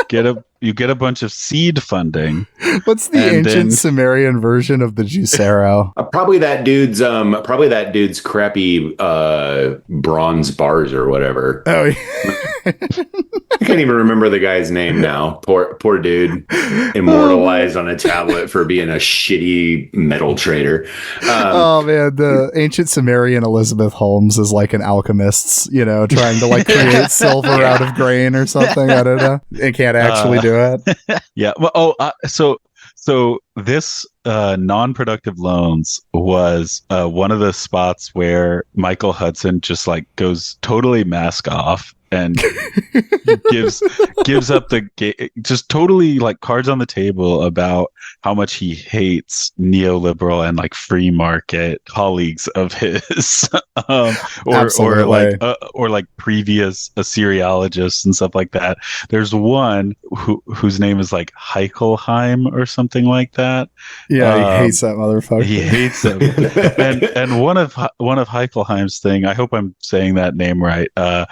S1: get a you get a bunch of seed funding.
S3: What's the ancient Sumerian version of the Juicero?
S2: Probably that dude's crappy bronze bars or whatever.
S3: Oh, yeah.
S2: I can't even remember the guy's name now. Poor dude, immortalized on a tablet for being a shitty metal trader.
S3: Oh man, the ancient Sumerian Elizabeth Holmes is like an alchemist, trying to like create silver out of grain or something. I don't know. It can't actually do it.
S1: Yeah. Well, so this non-productive loans was one of the spots where Michael Hudson just like goes totally mask off and gives up just totally like cards on the table about how much he hates neoliberal and like free market colleagues of his, or like previous Assyriologists and stuff like that. There's one whose name is like Heichelheim or something like that.
S3: Yeah, he hates that motherfucker.
S1: He hates him. and one of Heichelheim's thing, I hope I'm saying that name right.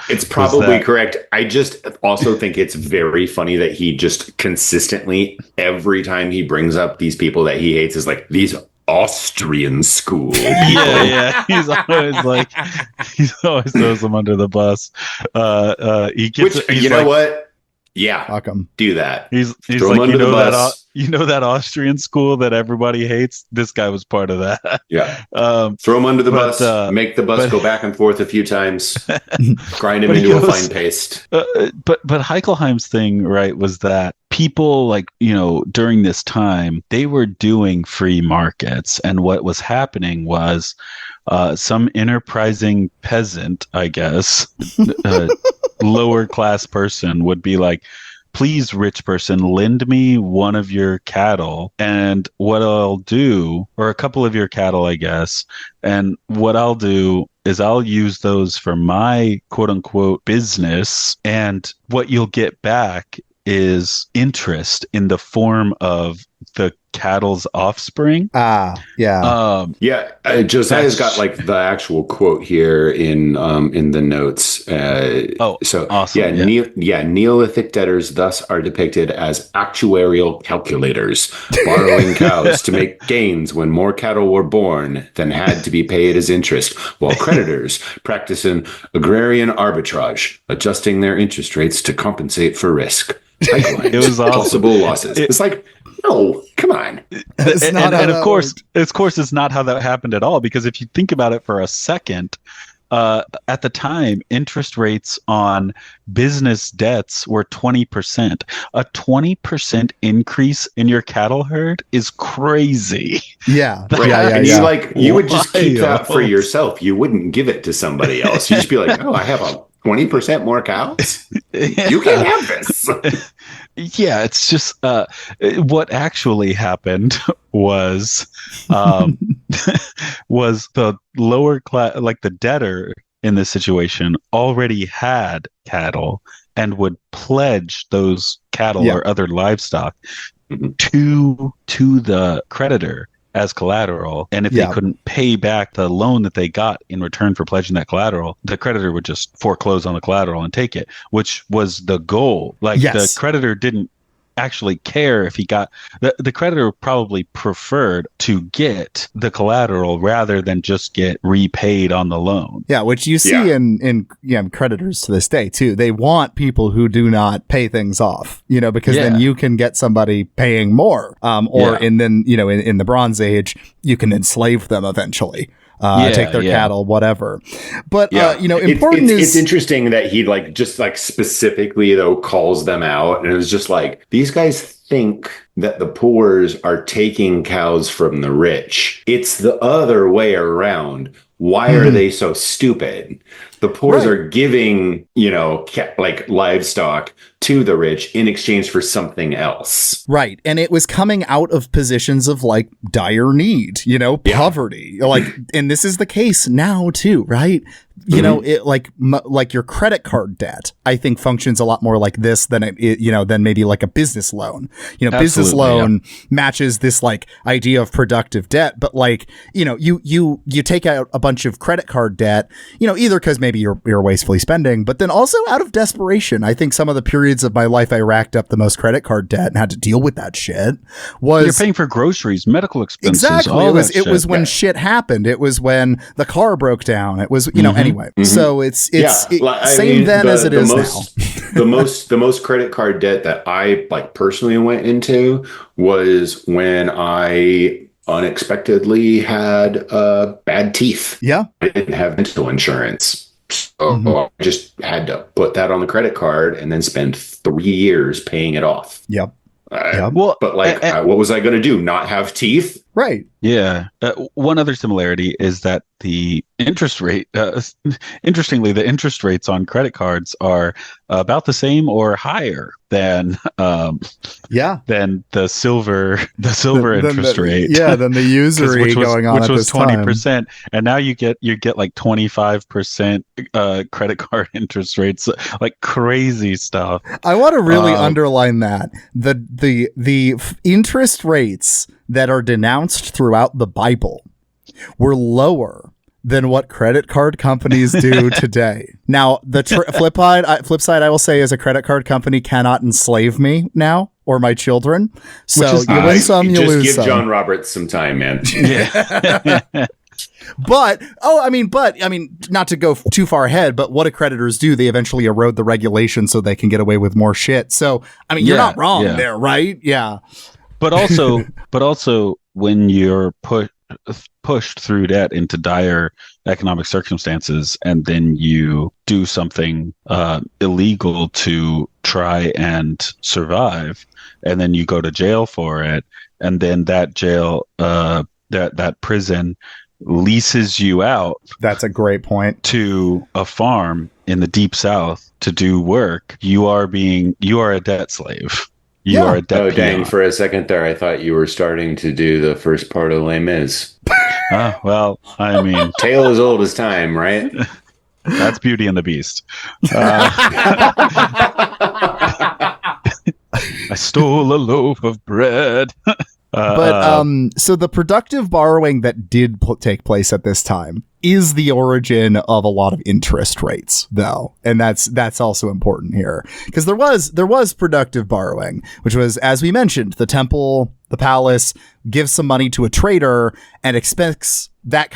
S2: It's probably correct. I just also think it's very funny that he just consistently, every time he brings up these people that he hates, is like, these Austrian school people.
S1: Yeah. He's always throws them under the bus.
S2: What? Yeah,
S3: fuck him.
S2: Do that.
S1: He's like, that Austrian school that everybody hates. This guy was part of that.
S2: Yeah. Throw him under the bus. Make the bus go back and forth a few times. Grind him into a fine paste.
S1: But Heichelheim's thing, right, was that people like, during this time, they were doing free markets, and what was happening was some enterprising peasant, I guess, lower class person would be like, please, rich person, lend me one of your cattle, and what I'll do, or a couple of your cattle, I guess, and what I'll do is I'll use those for my quote unquote business, and what you'll get back is interest in the form of the cattle's offspring.
S2: Josiah's got like the actual quote here in the notes.
S1: Awesome.
S2: Neolithic debtors thus are depicted as actuarial calculators, borrowing cows to make gains when more cattle were born than had to be paid as interest, while creditors practice an agrarian arbitrage, adjusting their interest rates to compensate for risk. It was awesome. Possible losses. It's like, no, come on.
S1: And of course, it's not how that happened at all, because if you think about it for a second, at the time, interest rates on business debts were 20%. A 20% increase in your cattle herd is crazy.
S3: Yeah.
S2: You would just keep that for yourself. You wouldn't give it to somebody else. You'd just be like, oh, I have a 20% more cows? You can't have this.
S1: Yeah, it's just what actually happened was was the lower class, like the debtor in this situation, already had cattle and would pledge those cattle or other livestock to the creditor as collateral, and if they couldn't pay back the loan that they got in return for pledging that collateral, the creditor would just foreclose on the collateral and take it, which was the goal. Like the creditor didn't actually care if he got the creditor probably preferred to get the collateral rather than just get repaid on the loan.
S3: Yeah, which you see in creditors to this day too. They want people who do not pay things off, because then you can get somebody paying more, in the Bronze Age you can enslave them eventually. Take their cattle, whatever. But important
S2: it's interesting that he just specifically though calls them out, and it was just like, these guys think that the poors are taking cows from the rich. It's the other way around. Why are they so stupid? The poors are giving, livestock to the rich in exchange for something else.
S3: Right. And it was coming out of positions of dire need, poverty. And this is the case now too, right? you know, it like your credit card debt, I think functions a lot more like this than than maybe like a business loan. You know, business loan matches this like idea of productive debt, but like, you know, you take out a bunch of credit card debt, you know, either because maybe you're wastefully spending, but then also out of desperation. I think some of the periods of my life I racked up the most credit card debt and had to deal with that shit was
S1: you're paying for groceries, medical expenses.
S3: Exactly. It was when shit happened. It was when the car broke down. It was, you know, anyway. So it's same then as it is now.
S2: the most credit card debt that I like personally went into was when I unexpectedly had bad teeth.
S3: Yeah.
S2: I didn't have dental insurance. So I just had to put that on the credit card and then spend 3 years paying it off.
S3: Yep.
S2: Well, but like, what was I going to do? Not have teeth?
S3: Right.
S1: Yeah. One other similarity is that the interest rate, interestingly, the interest rates on credit cards are about the same or higher than the silver interest rate.
S3: Yeah, than the usury going on, which was
S1: 20%, and now you get like 25% credit card interest rates, like crazy stuff.
S3: I want to really underline that the interest rates that are denounced throughout the Bible were lower than what credit card companies do today. Now, the flip side, I will say, is a credit card company cannot enslave me now or my children. So you win some, you lose some.
S2: Just give John Roberts some time, man.
S1: Yeah.
S3: But not to go too far ahead, but what do creditors do? They eventually erode the regulation so they can get away with more shit. So, I mean, you're not wrong there, right? Yeah.
S1: But also when you're pushed through debt into dire economic circumstances, and then you do something illegal to try and survive, and then you go to jail for it, and then that jail, that prison leases you out.
S3: That's a great point.
S1: To a farm in the deep South to do work. You are a debt slave. You are a debt peon.
S2: Dang, for a second there, I thought you were starting to do the first part of Les Mis.
S1: Well, I mean...
S2: Tale as old as time, right?
S1: That's Beauty and the Beast. I stole a loaf of bread.
S3: So the productive borrowing that did take place at this time is the origin of a lot of interest rates, though, and that's also important here, because there was productive borrowing, which was, as we mentioned, the palace gives some money to a trader and expects that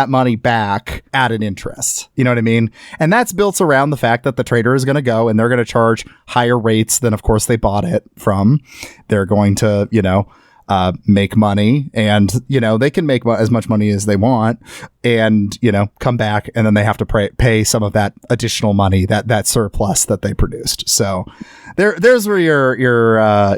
S3: money back at an interest. You know what I mean? And that's built around the fact that the trader is going to go and they're going to charge higher rates than, of course, they bought it from. They're going to, make money, and they can make as much money as they want, and come back, and then they have to pay some of that additional money, that surplus that they produced. So there's where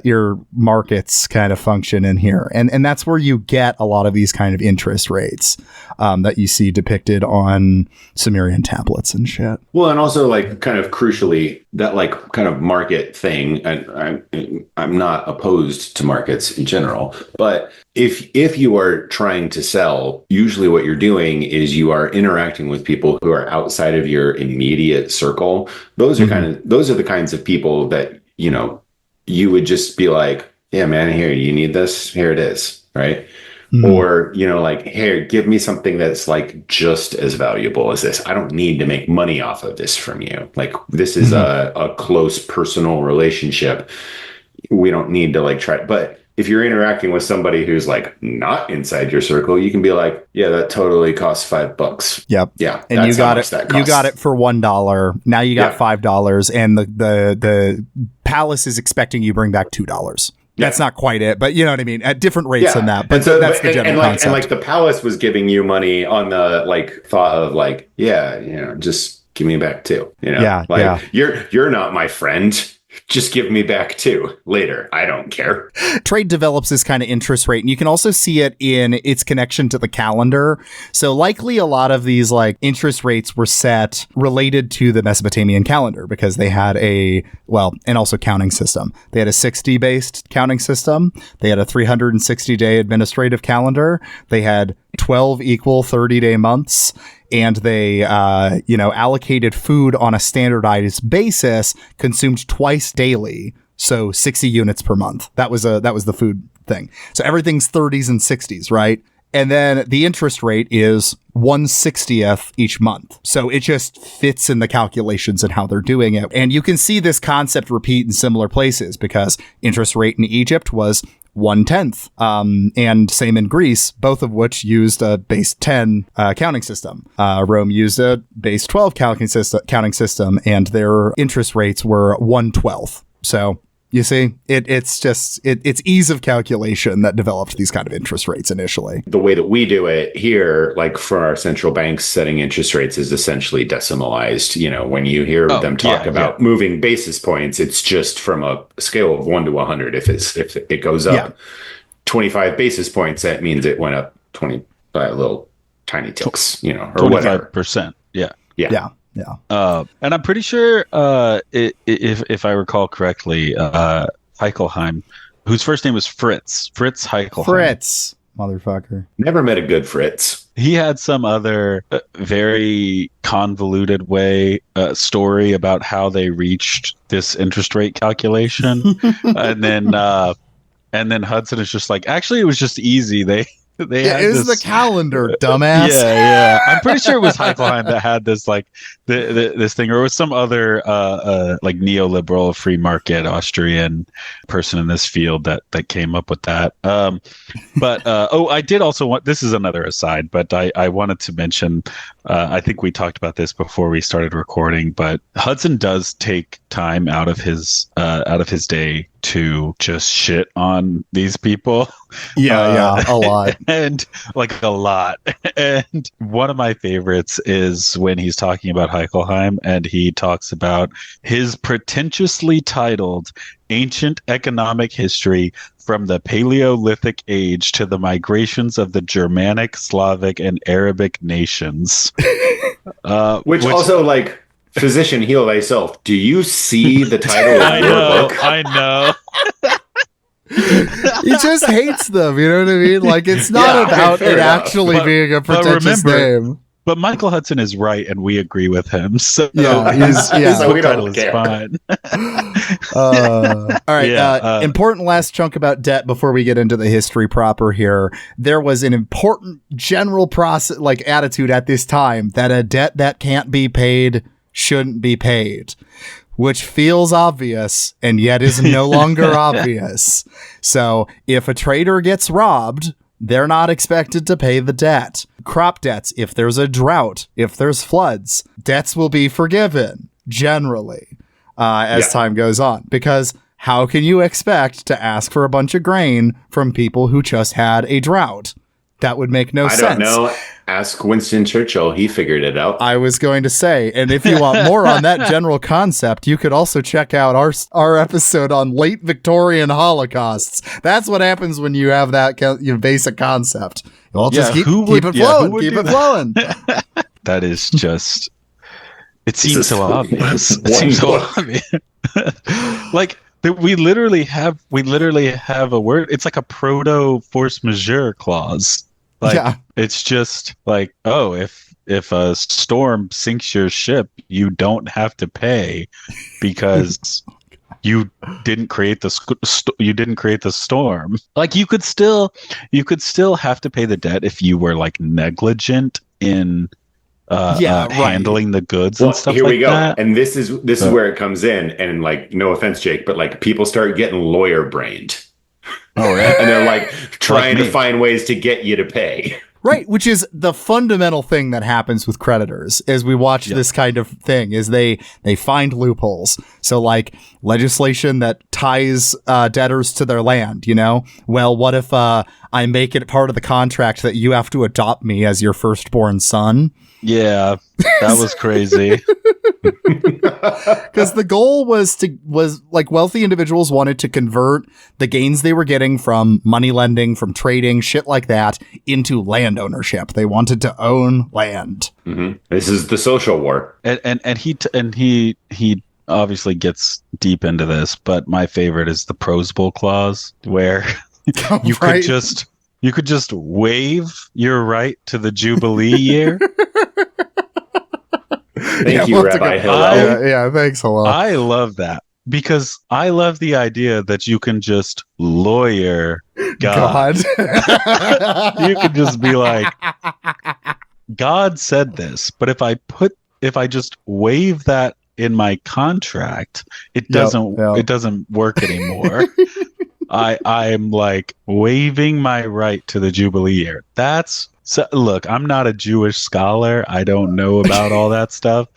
S3: your markets kind of function in here, and that's where you get a lot of these kind of interest rates that you see depicted on Sumerian tablets and shit.
S2: Well, and also, like, kind of crucially, that like kind of market thing, and I'm not opposed to markets in general. But if you are trying to sell, usually what you're doing is you are interacting with people who are outside of your immediate circle. Those are the kinds of people that, you would just be like, yeah, man, here, you need this, here it is, right? Or, like, here, give me something that's like just as valuable as this. I don't need to make money off of this from you. Like, this is a close personal relationship. We don't need to like try, but if you're interacting with somebody who's like not inside your circle, you can be like, yeah, that totally costs $5. Yep. Yeah.
S3: And you got it. You got it for $1. Now you got $5, and the palace is expecting you bring back $2. That's not quite it, but you know what I mean? At different rates than that. But that's the general concept.
S2: And like the palace was giving you money on the like thought of like, just give me back too. You're not my friend. Just give me back too later. I don't care.
S3: Trade develops this kind of interest rate, and you can also see it in its connection to the calendar. So likely a lot of these like interest rates were set related to the Mesopotamian calendar, because they had and also counting system. They had a 60-based counting system. They had a 360-day administrative calendar. They had 12 equal 30-day months, and they, allocated food on a standardized basis, consumed twice daily, so 60 units per month. That was the food thing. So everything's 30s and 60s, right? And then the interest rate is 1/60th each month. So it just fits in the calculations and how they're doing it. And you can see this concept repeat in similar places, because interest rate in Egypt was 1/10, and same in Greece, both of which used a base 10 counting system. Rome used a base 12 counting system, and their interest rates were 1/12. So you see, it's ease of calculation that developed these kind of interest rates initially.
S2: The way that we do it here, like for our central banks setting interest rates, is essentially decimalized. When you hear them talk about moving basis points, it's just from a scale of 1 to 100. If it goes up 25 basis points, that means it went up 20 by a little tiny ticks, or
S1: 25%. Yeah. And I'm pretty sure, if I recall correctly, Heichelheim, whose first name was Fritz Heichelheim.
S3: Fritz, motherfucker.
S2: Never met a good Fritz.
S1: He had some other very convoluted story about how they reached this interest rate calculation, and then Hudson is just like, actually, it was just easy. It
S3: is the calendar, dumbass.
S1: Yeah. I'm pretty sure it was Heichelheim that had this this thing, or it was some other neoliberal free market Austrian person in this field that came up with that. But I did also want, this is another aside, but I wanted to mention, I think we talked about this before we started recording, but Hudson does take time out of his day to just shit on these people.
S3: A lot.
S1: And a lot. And one of my favorites is when he's talking about Heichelheim, and he talks about his pretentiously titled Ancient Economic History from the Paleolithic Age to the Migrations of the Germanic, Slavic, and Arabic Nations.
S2: Which also, physician, heal thyself. Do you see the title of your book?
S1: I know.
S3: He just hates them, you know what I mean? It's not about it actually being a pretentious name.
S1: But Michael Hudson is right, and we agree with him. So
S2: so we don't care.
S1: Fine.
S3: All right. Important last chunk about debt before we get into the history proper here. There was an important general process, attitude at this time, that a debt that can't be paid shouldn't be paid, which feels obvious and yet is no longer obvious. So if a trader gets robbed, they're not expected to pay the debt. Crop debts, if there's a drought, if there's floods, debts will be forgiven, generally, as time goes on. Because how can you expect to ask for a bunch of grain from people who just had a drought? That would make no sense. I don't
S2: know. Ask Winston Churchill. He figured it out.
S3: I was going to say, and if you want more on that general concept, you could also check out our episode on late Victorian Holocausts. That's what happens when you have that basic concept. Well, just keep it flowing. Keep it flowing.
S1: That is just... It seems so obvious. It seems so obvious. We literally have a word. It's like a proto force majeure clause. It's just if a storm sinks your ship, you don't have to pay because you didn't create the storm. You could still have to pay the debt if you were negligent in handling the goods and stuff.
S2: Here we go.
S1: That.
S2: And this is where it comes in. And no offense, Jake, but people start getting lawyer brained.
S1: Oh, right.
S2: And they're trying to find ways to get you to pay.
S3: Right, which is the fundamental thing that happens with creditors as we watch this kind of thing, is they find loopholes. So legislation that ties debtors to their land, Well, what if I make it part of the contract that you have to adopt me as your firstborn son?
S1: Yeah, that was crazy.
S3: Because the goal was wealthy individuals wanted to convert the gains they were getting from money lending, from trading, shit like that, into land ownership. They wanted to own land.
S2: Mm-hmm. This is the social war,
S1: and he obviously gets deep into this, but my favorite is the Prosable clause, where you could just You could just waive your right to the Jubilee Year.
S2: Thank you, Rabbi Hillel.
S3: Yeah, thanks a lot.
S1: I love that because I love the idea that you can just lawyer God. You could just be like, God said this, but if I just waive that in my contract, it doesn't work anymore. I'm like waiving my right to the Jubilee Year. Look, I'm not a Jewish scholar. I don't know about all that stuff.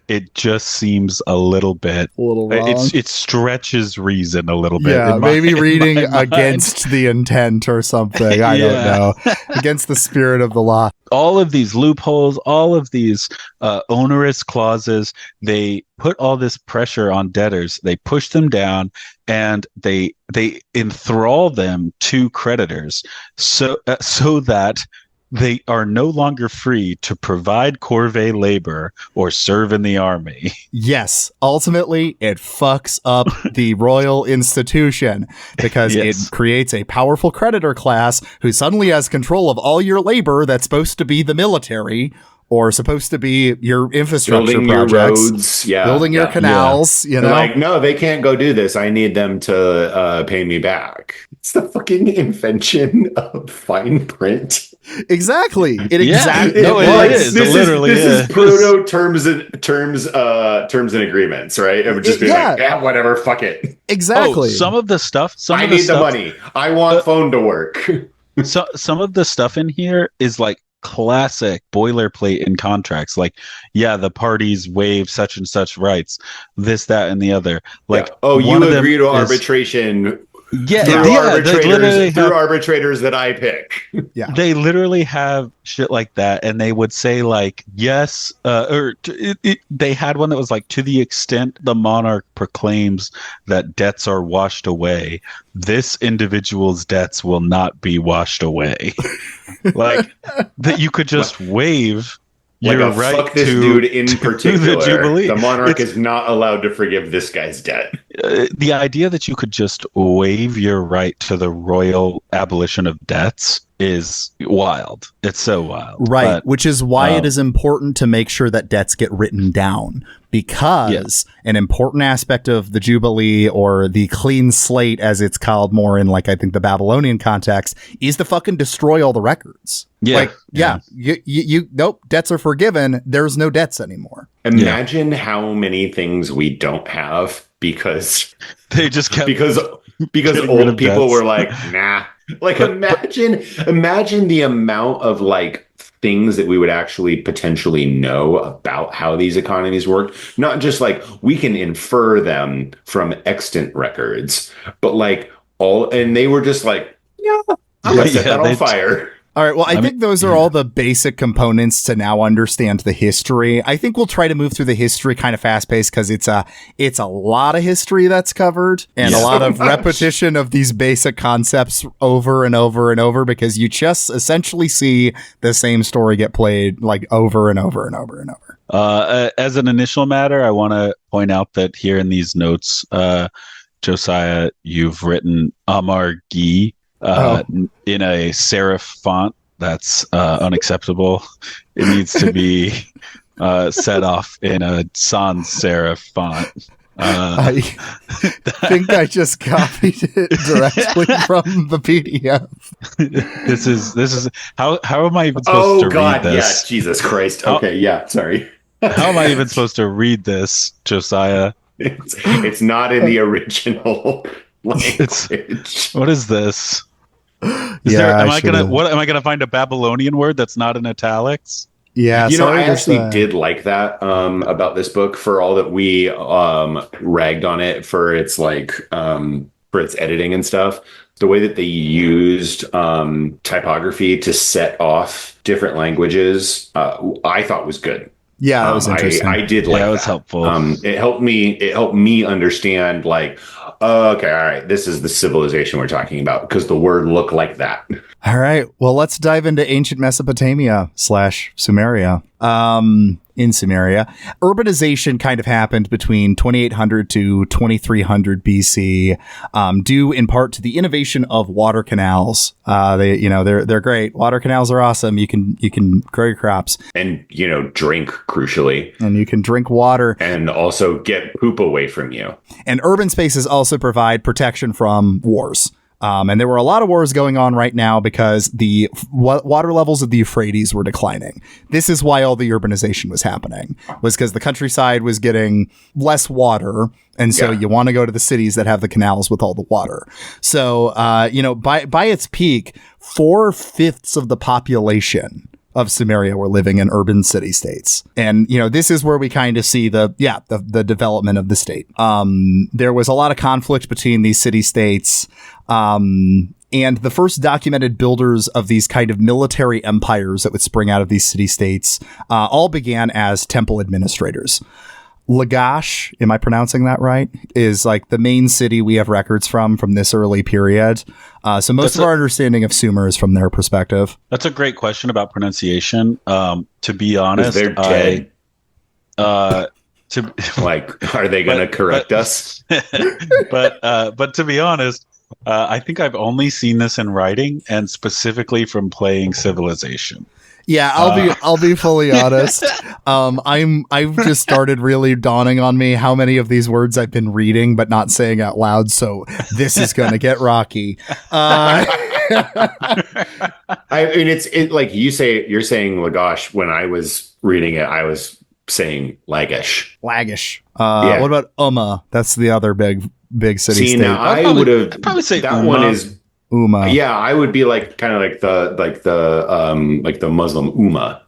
S1: It just seems a little
S3: wrong.
S1: It stretches reason a little bit.
S3: Yeah, maybe reading against the intent or something. I don't know. Against the spirit of the law.
S1: All of these loopholes, all of these onerous clauses, they put all this pressure on debtors. They push them down, and they enthrall them to creditors, so that they are no longer free to provide corvée labor or serve in the army.
S3: Yes. Ultimately, it fucks up the royal institution because it creates a powerful creditor class who suddenly has control of all your labor that's supposed to be the military or supposed to be your infrastructure
S2: building
S3: projects,
S2: your roads,
S3: building your canals. You know,
S2: like, no, they can't go do this. I need them to pay me back. It's the fucking invention of fine print.
S3: Exactly. It
S1: is.
S2: This is proto terms and agreements, right? It would just be like, whatever, fuck it.
S3: Exactly.
S1: Some of the stuff.
S2: I need the money. I want phone to work.
S1: So some of the stuff in here is like classic boilerplate in contracts, like the parties waive such and such rights, this, that, and the other. Like,
S2: you agree to arbitration. Through arbitrators that I pick.
S3: Yeah,
S1: they literally have shit like that, and they would say like, yes, they had one that was like, to the extent the monarch proclaims that debts are washed away, this individual's debts will not be washed away. Like that, you could just waive. You're right.
S2: Fuck this dude in particular. The Jubilee. The monarch is not allowed to forgive this guy's debt.
S1: The idea that you could just waive your right to the royal abolition of debts is wild. It's so wild.
S3: Right, but, which is why it is important to make sure that debts get written down, because an important aspect of the Jubilee, or the clean slate as it's called more in like I think the Babylonian context, is to fucking destroy all the records. Nope, debts are forgiven. There's no debts anymore.
S2: Imagine how many things we don't have because
S1: they just kept
S2: because old people were like, nah. Like imagine the amount of like things that we would actually potentially know about how these economies work. Not just like we can infer them from extant records, but like and they were just like, I'm gonna set that on fire.
S3: All right. Well, I think those are all the basic components to now understand the history. I think we'll try to move through the history kind of fast paced because it's a lot of history that's covered and a lot of repetition of these basic concepts over and over and over, because you just essentially see the same story get played like over and over and over and over.
S1: As an initial matter, I want to point out that here in these notes, Josiah, you've written Amar Gi in a serif font. That's unacceptable. It needs to be set off in a sans serif font.
S3: I think I just copied it directly from the PDF.
S1: This is how am I even supposed to read this?
S2: Yeah, Jesus Christ. Okay, sorry.
S1: How am I even supposed to read this, Josiah?
S2: It's not in the original language.
S1: What is this? Am I gonna find a Babylonian word that's not in italics?
S3: Yeah,
S2: I actually did like that about this book, for all that we ragged on it for its for its editing and stuff. The way that they used typography to set off different languages, I thought was good.
S3: Yeah, that was interesting.
S2: I did like that.
S1: That was helpful.
S2: It helped me understand, like, Okay, all right. This is the civilization we're talking about because the word looked like that.
S3: All right. Well, let's dive into ancient Mesopotamia / Sumeria. In Sumeria, urbanization kind of happened between 2800 to 2300 BC, due in part to the innovation of water canals. They're great. Water canals are awesome. You can grow your crops
S2: and drink, crucially,
S3: and you can drink water
S2: and also get poop away from you.
S3: And urban spaces also provide protection from wars. And there were a lot of wars going on right now because the water levels of the Euphrates were declining. This is why all the urbanization was happening, was because the countryside was getting less water. And so you want to go to the cities that have the canals with all the water. So, by its peak, 4/5 of the population of Sumeria were living in urban city states. And, this is where we kind of see the development of the state. There was a lot of conflict between these city states. And the first documented builders of these kind of military empires that would spring out of these city states all began as temple administrators. Lagash, am I pronouncing that right, is like the main city we have records from this early period. So most of our understanding of Sumer is from their perspective.
S1: That's a great question about pronunciation. To be honest,
S2: they're dead. Are they going to correct us?
S1: But to be honest, I think I've only seen this in writing and specifically from playing Civilization.
S3: Yeah, I'll be fully honest. I've just started really dawning on me how many of these words I've been reading but not saying out loud. So this is going to get rocky.
S2: I mean, it's like you're saying Lagash. When I was reading it, I was saying Lagish.
S3: Lagish. What about Umma? That's the other big city state.
S2: Now I would have
S1: probably say
S2: that
S1: Umma.
S2: one is.
S3: Umma.
S2: Yeah, I would be like kind of like the Muslim Ummah.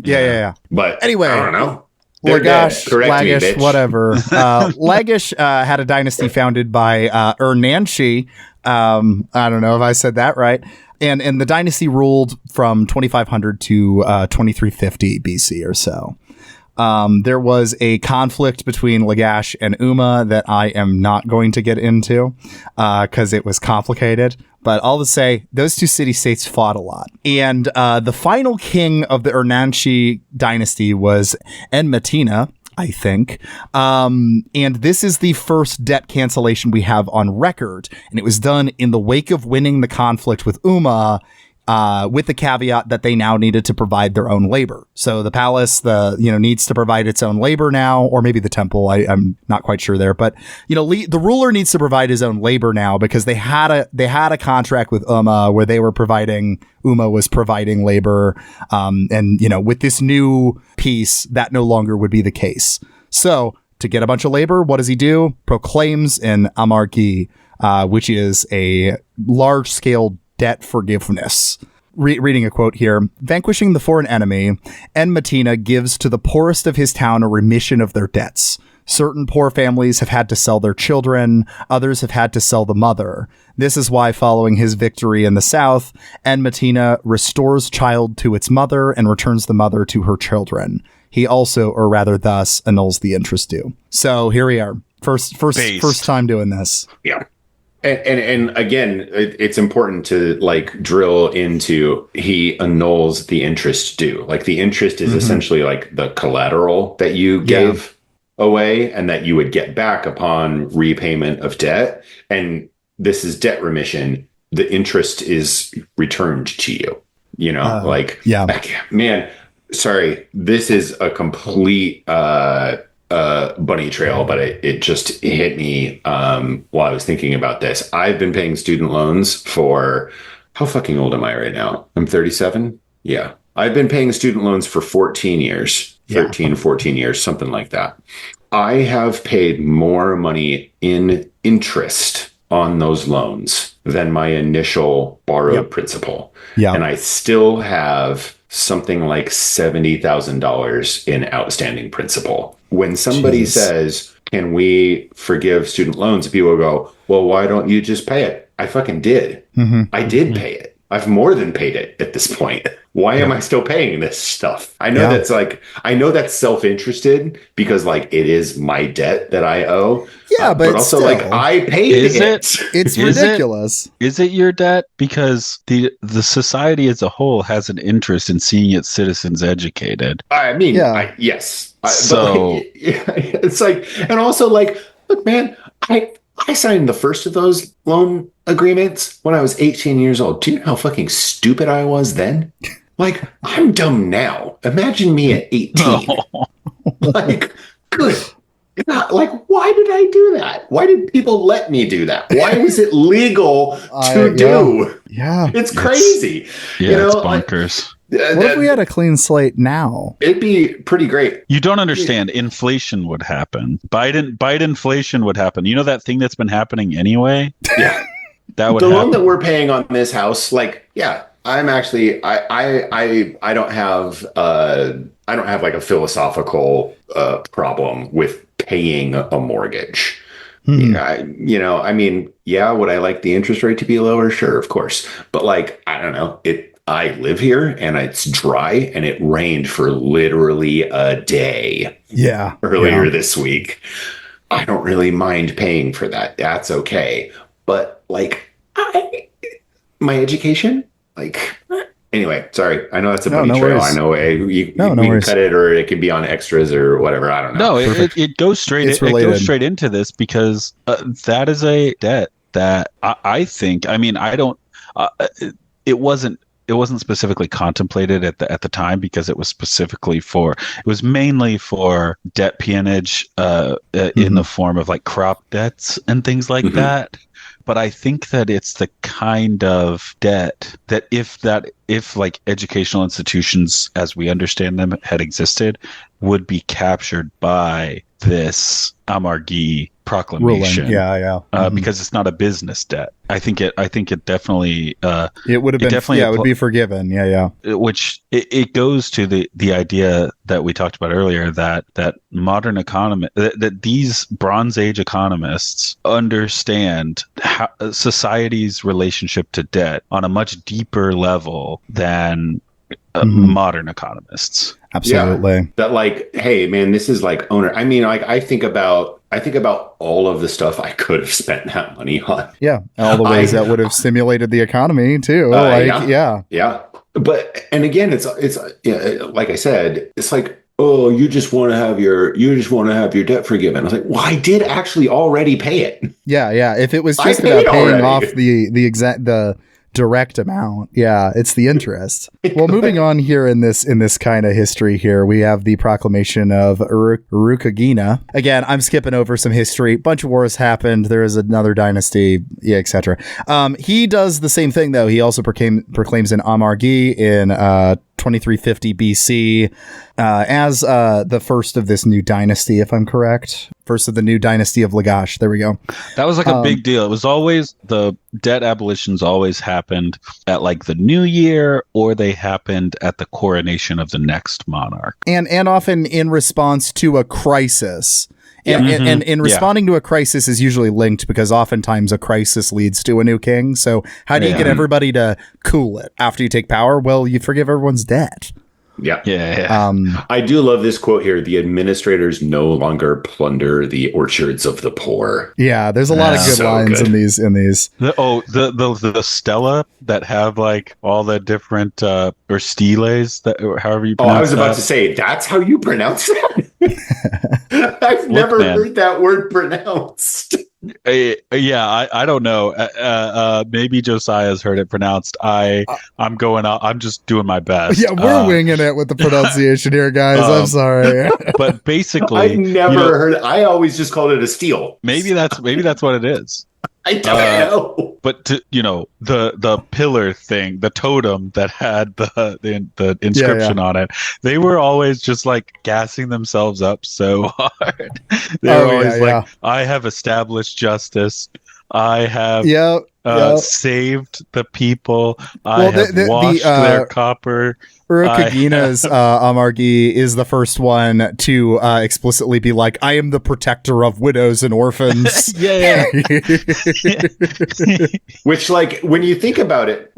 S3: Yeah.
S2: But
S3: anyway,
S2: I don't know.
S3: Lagash, whatever. Lagish had a dynasty founded by Ernanshi. I don't know if I said that right. And the dynasty ruled from 2500 to 2350 BC or so. There was a conflict between Lagash and Umma that I am not going to get into because it was complicated. But I'll just say those two city-states fought a lot. And the final king of the Ernanshi dynasty was Enmetina, I think. And this is the first debt cancellation we have on record. And it was done in the wake of winning the conflict with Umma, with the caveat that they now needed to provide their own labor. So the palace, needs to provide its own labor now, or maybe the temple. I'm not quite sure there, but the ruler needs to provide his own labor now because they had a contract with Umma where Umma was providing labor. And with this new piece, that no longer would be the case. So to get a bunch of labor, what does he do? Proclaims an amarki, which is a large scale debt forgiveness. Reading a quote here. Vanquishing the foreign enemy, Enmetina gives to the poorest of his town a remission of their debts. Certain poor families have had to sell their children. Others have had to sell the mother. This is why, following his victory in the south, Enmetina restores child to its mother and returns the mother to her children. He also, or rather thus, annuls the interest due. So here we are. First time doing this.
S2: Yeah. And again, it's important to drill into he annuls the interest due. Like the interest is essentially like the collateral that you gave away and that you would get back upon repayment of debt. And this is debt remission. The interest is returned to you. Man, sorry, this is a complete bunny trail, but it just hit me while I was thinking about this. I've been paying student loans for how fucking old am I right now? I'm 37. Yeah. I've been paying student loans for 14 years, 14 years, something like that. I have paid more money in interest on those loans than my initial borrowed principal. Yeah. And I still have something like $70,000 in outstanding principal. When somebody says, can we forgive student loans? People go, well, why don't you just pay it? I fucking did. I did pay it. I've more than paid it at this point. Why am I still paying this stuff? I know that's self-interested because like it is my debt that I owe.
S3: Yeah, but
S2: also
S3: still,
S2: like I paid it.
S3: It's ridiculous.
S1: Is it your debt? Because the society as a whole has an interest in seeing its citizens educated.
S2: I mean, yes. So it's like, and also like, look, man, I signed the first of those loan agreements when I was 18 years old. Do you know how fucking stupid I was then? Like, I'm dumb now. Imagine me at 18. No. Like, good God. Like, why did I do that? Why did people let me do that? Why was it legal to do?
S3: Yeah.
S2: It's crazy.
S1: It's bonkers.
S3: What if we had a clean slate now?
S2: It'd be pretty great.
S1: You don't understand. inflation would happen. Biden inflation would happen. You know that thing that's been happening anyway?
S2: Yeah.
S1: That would
S2: the
S1: happen.
S2: loan that we're paying on this house, like, yeah, I'm actually I don't have like a philosophical problem with paying a mortgage. Yeah, I mean, yeah, would I like the interest rate to be lower? Sure, of course. But like, I don't know. I live here and it's dry and it rained for literally a day.
S3: Yeah.
S2: Earlier this week. I don't really mind paying for that. That's okay. But like my education, like anyway, sorry. I know that's a bunny trail. I know we can cut it or it can be on extras or whatever. I don't know.
S1: No, it goes straight. It goes straight into this because that is a debt that I think. I mean, I don't. It wasn't specifically contemplated at the time because it was mainly for debt peonage in the form of like crop debts and things like that. But I think that it's the kind of debt that if like educational institutions as we understand them had existed would be captured by this Amargee proclamation.
S3: Yeah.
S1: Because it's not a business debt. I think it definitely
S3: it would have been it would be forgiven. Yeah.
S1: Which it goes to the idea that we talked about earlier that modern economy that these Bronze Age economists understand how society's relationship to debt on a much deeper level than modern economists.
S3: Absolutely.
S2: Yeah, that like, hey man, this is like owner. I mean, like I think about all of the stuff I could have spent that money on.
S3: Yeah. All the ways that would have stimulated the economy too.
S2: Yeah. But, and again, it's like I said, it's like, oh, you just want to have your debt forgiven. I was like, well, I did actually already pay it.
S3: Yeah. If it was just about paying off the direct amount. Yeah, it's the interest. Well, moving on here in this kind of history here, we have the proclamation of Rukagina. Again, I'm skipping over some history. Bunch of wars happened. There is another dynasty, etc. He does the same thing though. He also proclaims an Amargee in 2350 BC as the first of this new dynasty, if I'm correct. First of the new dynasty of Lagash. There we go.
S1: That was like a big deal. It was always the debt abolitions always happened at like the new year, or they happened at the coronation of the next monarch.
S3: And often in response to a crisis. And in responding to a crisis is usually linked because oftentimes a crisis leads to a new king. So how do you get everybody to cool it after you take power? Well, you forgive everyone's debt.
S2: Yeah. I do love this quote here. The administrators no longer plunder the orchards of the poor.
S3: Yeah, there's a lot of good lines in these.
S1: The stela that have like all the different or steles that or however you pronounce
S2: I was about to say that's how you pronounce that. I've never heard that word pronounced.
S1: I don't know. Maybe Josiah's heard it pronounced. I'm going out. I'm just doing my best.
S3: Yeah, we're winging it with the pronunciation here, guys. I'm sorry.
S1: But basically,
S2: I've never heard it. I always just called it a steal.
S1: Maybe that's what it is.
S2: I don't know.
S1: But the pillar thing, the totem that had the inscription on it, they were always just like gassing themselves up so hard. They were always like, I have established justice. I have saved the people. I have washed their copper.
S3: Urukagina's Amargi is the first one to explicitly be like, I am the protector of widows and orphans.
S2: Which, like, when you think about it,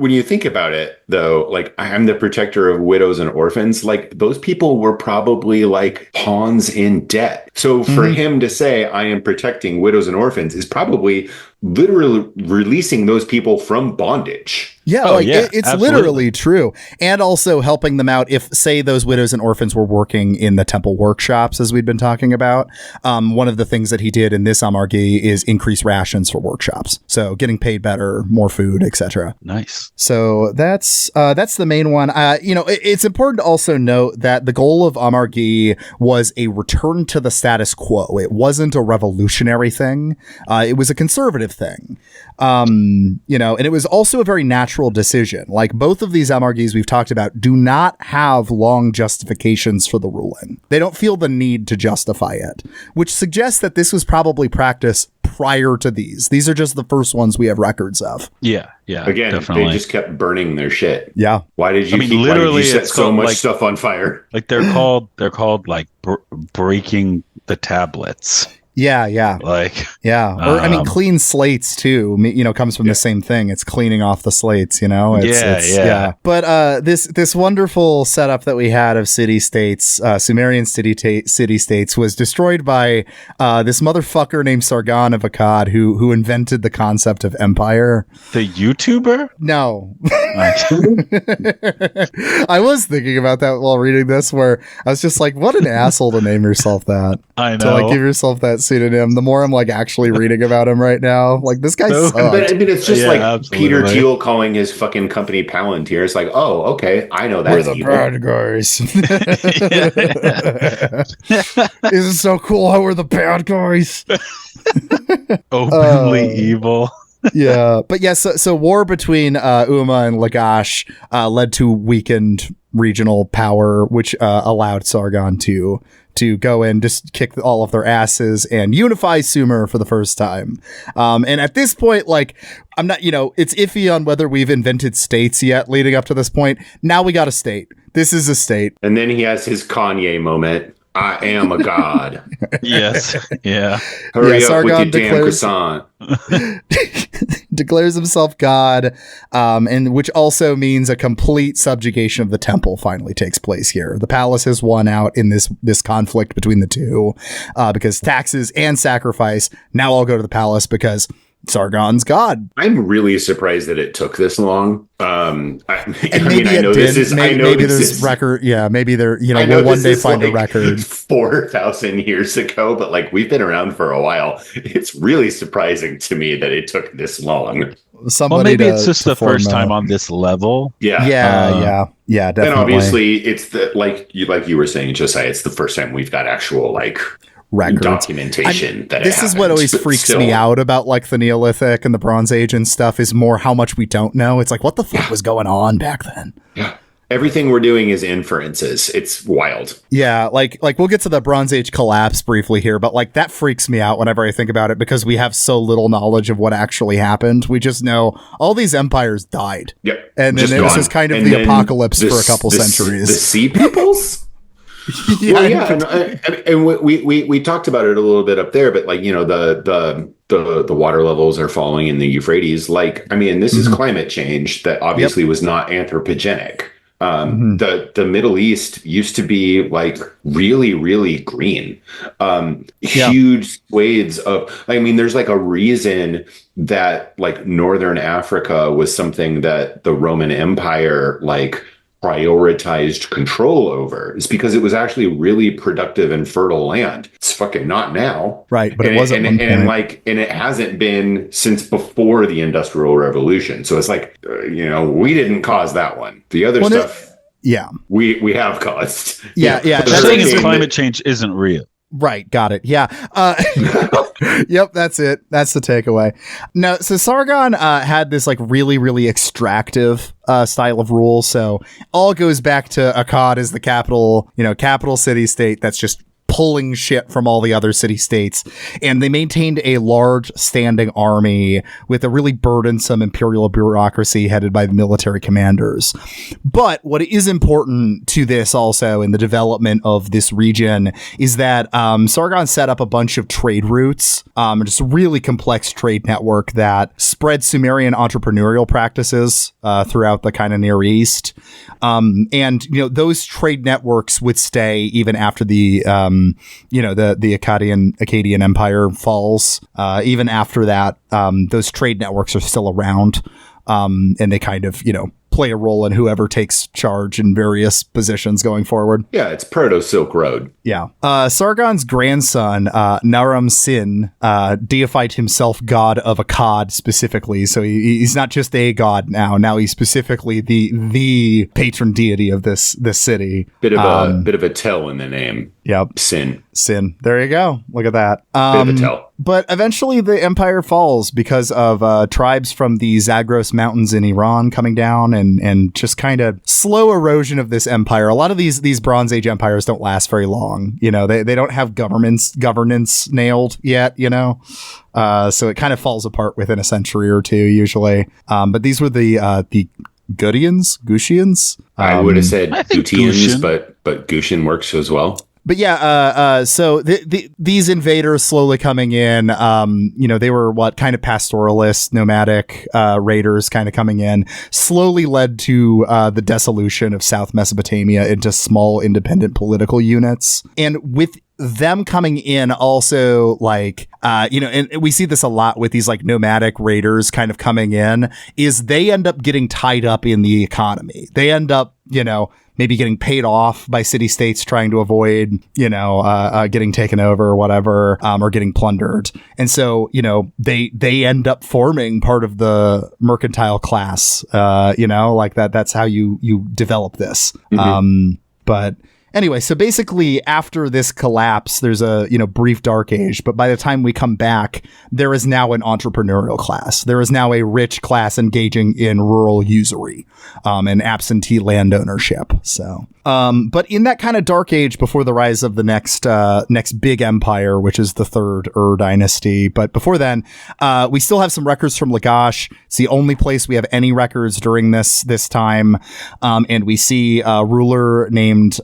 S2: though, like, I am the protector of widows and orphans, like, those people were probably like pawns in debt. So for him to say, I am protecting widows and orphans is probably literally releasing those people from bondage.
S3: Yeah, it's literally true. And also helping them out if, say, those widows and orphans were working in the temple workshops, as we'd been talking about. One of the things that he did in this Amargi is increase rations for workshops. So getting paid better, more food, etc.
S1: Nice.
S3: So that's the main one. It's important to also note that the goal of Amargi was a return to the status quo. It wasn't a revolutionary thing. It was a conservative thing. And it was also a very natural decision. Like both of these Amargis we've talked about do not have long justifications for the ruling. They don't feel the need to justify it, which suggests that this was probably practiced prior to these. These are just the first ones we have records of.
S1: Yeah.
S2: Again,
S1: definitely.
S2: They just kept burning their shit.
S3: Yeah.
S2: Why did you set so much stuff on fire?
S1: Like they're called like breaking the tablets.
S3: Yeah. Or clean slates too. Comes from the same thing. It's cleaning off the slates. But this wonderful setup that we had of city states, Sumerian city states, was destroyed by this motherfucker named Sargon of Akkad, who invented the concept of empire.
S1: The YouTuber?
S3: No. I was thinking about that while reading this, where I was just like, what an asshole to name yourself that.
S1: I know.
S3: To like give yourself that pseudonym. The more I'm like actually reading about him right now, like this guy sucked.
S2: But I mean, it's just like
S1: absolutely.
S2: Peter Thiel calling his fucking company Palantir. It's like, oh, okay, I know that's
S3: We're the bad guys. Isn't so cool how we're the bad guys?
S1: Openly evil.
S3: So war between Umma and Lagash led to weakened regional power, which allowed Sargon to go in, just kick all of their asses and unify Sumer for the first time. And at this point, like, I'm not, it's iffy on whether we've invented states yet leading up to this point. Now we got a state. This is a state.
S2: And then he has his Kanye moment. I am a god.
S1: Yes. Yeah.
S2: Hurry up with your damn croissant.
S3: Declares himself god, and which also means a complete subjugation of the temple finally takes place here. The palace has won out in this conflict between the two, because taxes and sacrifice now all go to the palace because Sargon's god.
S2: I'm really surprised that it took this long. I
S3: know this is maybe there's record. Yeah, maybe there. We'll one day find a record
S2: 4,000 years ago, but like we've been around for a while. It's really surprising to me that it took this long.
S1: Maybe it's just the first time on this level.
S2: Yeah,
S3: definitely.
S2: And obviously, it's like you were saying, Josiah. It's the first time we've got actual
S3: records,
S2: documentation.
S3: This is what always freaks me out about like the Neolithic and the Bronze Age and stuff, is more how much we don't know. It's like, what the fuck was going on back then?
S2: Yeah. Everything we're doing is inferences. It's wild.
S3: Yeah, like we'll get to the Bronze Age collapse briefly here, but like that freaks me out whenever I think about it, because we have so little knowledge of what actually happened. We just know all these empires died.
S2: Yep.
S3: And then it was just kind of the apocalypse for a couple centuries.
S2: The sea peoples? And we talked about it a little bit up there, but like, the water levels are falling in the Euphrates. Like, I mean, this is climate change that obviously was not anthropogenic. The Middle East used to be like really, really green. Huge swathes of, I mean, there's like a reason that like Northern Africa was something that the Roman Empire like prioritized control over. It's because it was actually really productive and fertile land. It's fucking not now.
S3: Right. But it wasn't.
S2: And it hasn't been since before the Industrial Revolution. So it's like, we didn't cause that one. The other stuff. We have caused.
S3: Yeah.
S1: The thing is, climate change isn't real.
S3: Right. Got it. Yeah. Yep. That's it. That's the takeaway. No. So Sargon had this like really, really extractive style of rule. So all goes back to Akkad as the capital city state that's just pulling shit from all the other city-states. And they maintained a large standing army with a really burdensome imperial bureaucracy headed by the military commanders. But what is important to this also in the development of this region is that Sargon set up a bunch of trade routes, just a really complex trade network that spread Sumerian entrepreneurial practices throughout the kind of Near East. And, those trade networks would stay even after the Akkadian Empire falls. Even after that, those trade networks are still around. And they kind of, play a role in whoever takes charge in various positions going forward.
S2: Yeah, it's Proto-Silk Road.
S3: Yeah. Sargon's grandson, Naram Sin, deified himself god of Akkad specifically. So he's not just a god now. Now he's specifically the patron deity of this city.
S2: Bit of a tell in the name.
S3: Yep. Sin. There you go. Look at that.
S2: Bit of a tell.
S3: But eventually the empire falls because of tribes from the Zagros Mountains in Iran coming down and just kind of slow erosion of this empire. A lot of these Bronze Age empires don't last very long. They don't have governance nailed yet, so it kind of falls apart within a century or two usually. But these were the Gutians.
S2: I would have said Gutians, but Gutian works as well.
S3: But yeah, so these invaders slowly coming in, they were kind of pastoralist, nomadic raiders kind of coming in, slowly led to the dissolution of South Mesopotamia into small independent political units. And with them coming in also and we see this a lot with these nomadic raiders kind of coming in, is they end up getting tied up in the economy. They end up, maybe getting paid off by city-states trying to avoid, getting taken over or whatever, or getting plundered. And so, they end up forming part of the mercantile class, that's how you develop this. Mm-hmm. But anyway, so basically after this collapse, there's a, brief dark age, but by the time we come back, there is now an entrepreneurial class. There is now a rich class engaging in rural usury, and absentee land ownership. So, but in that kind of dark age before the rise of the next big empire, which is the third Dynasty. But before then, we still have some records from Lagash. It's the only place we have any records during this time. And we see a ruler named,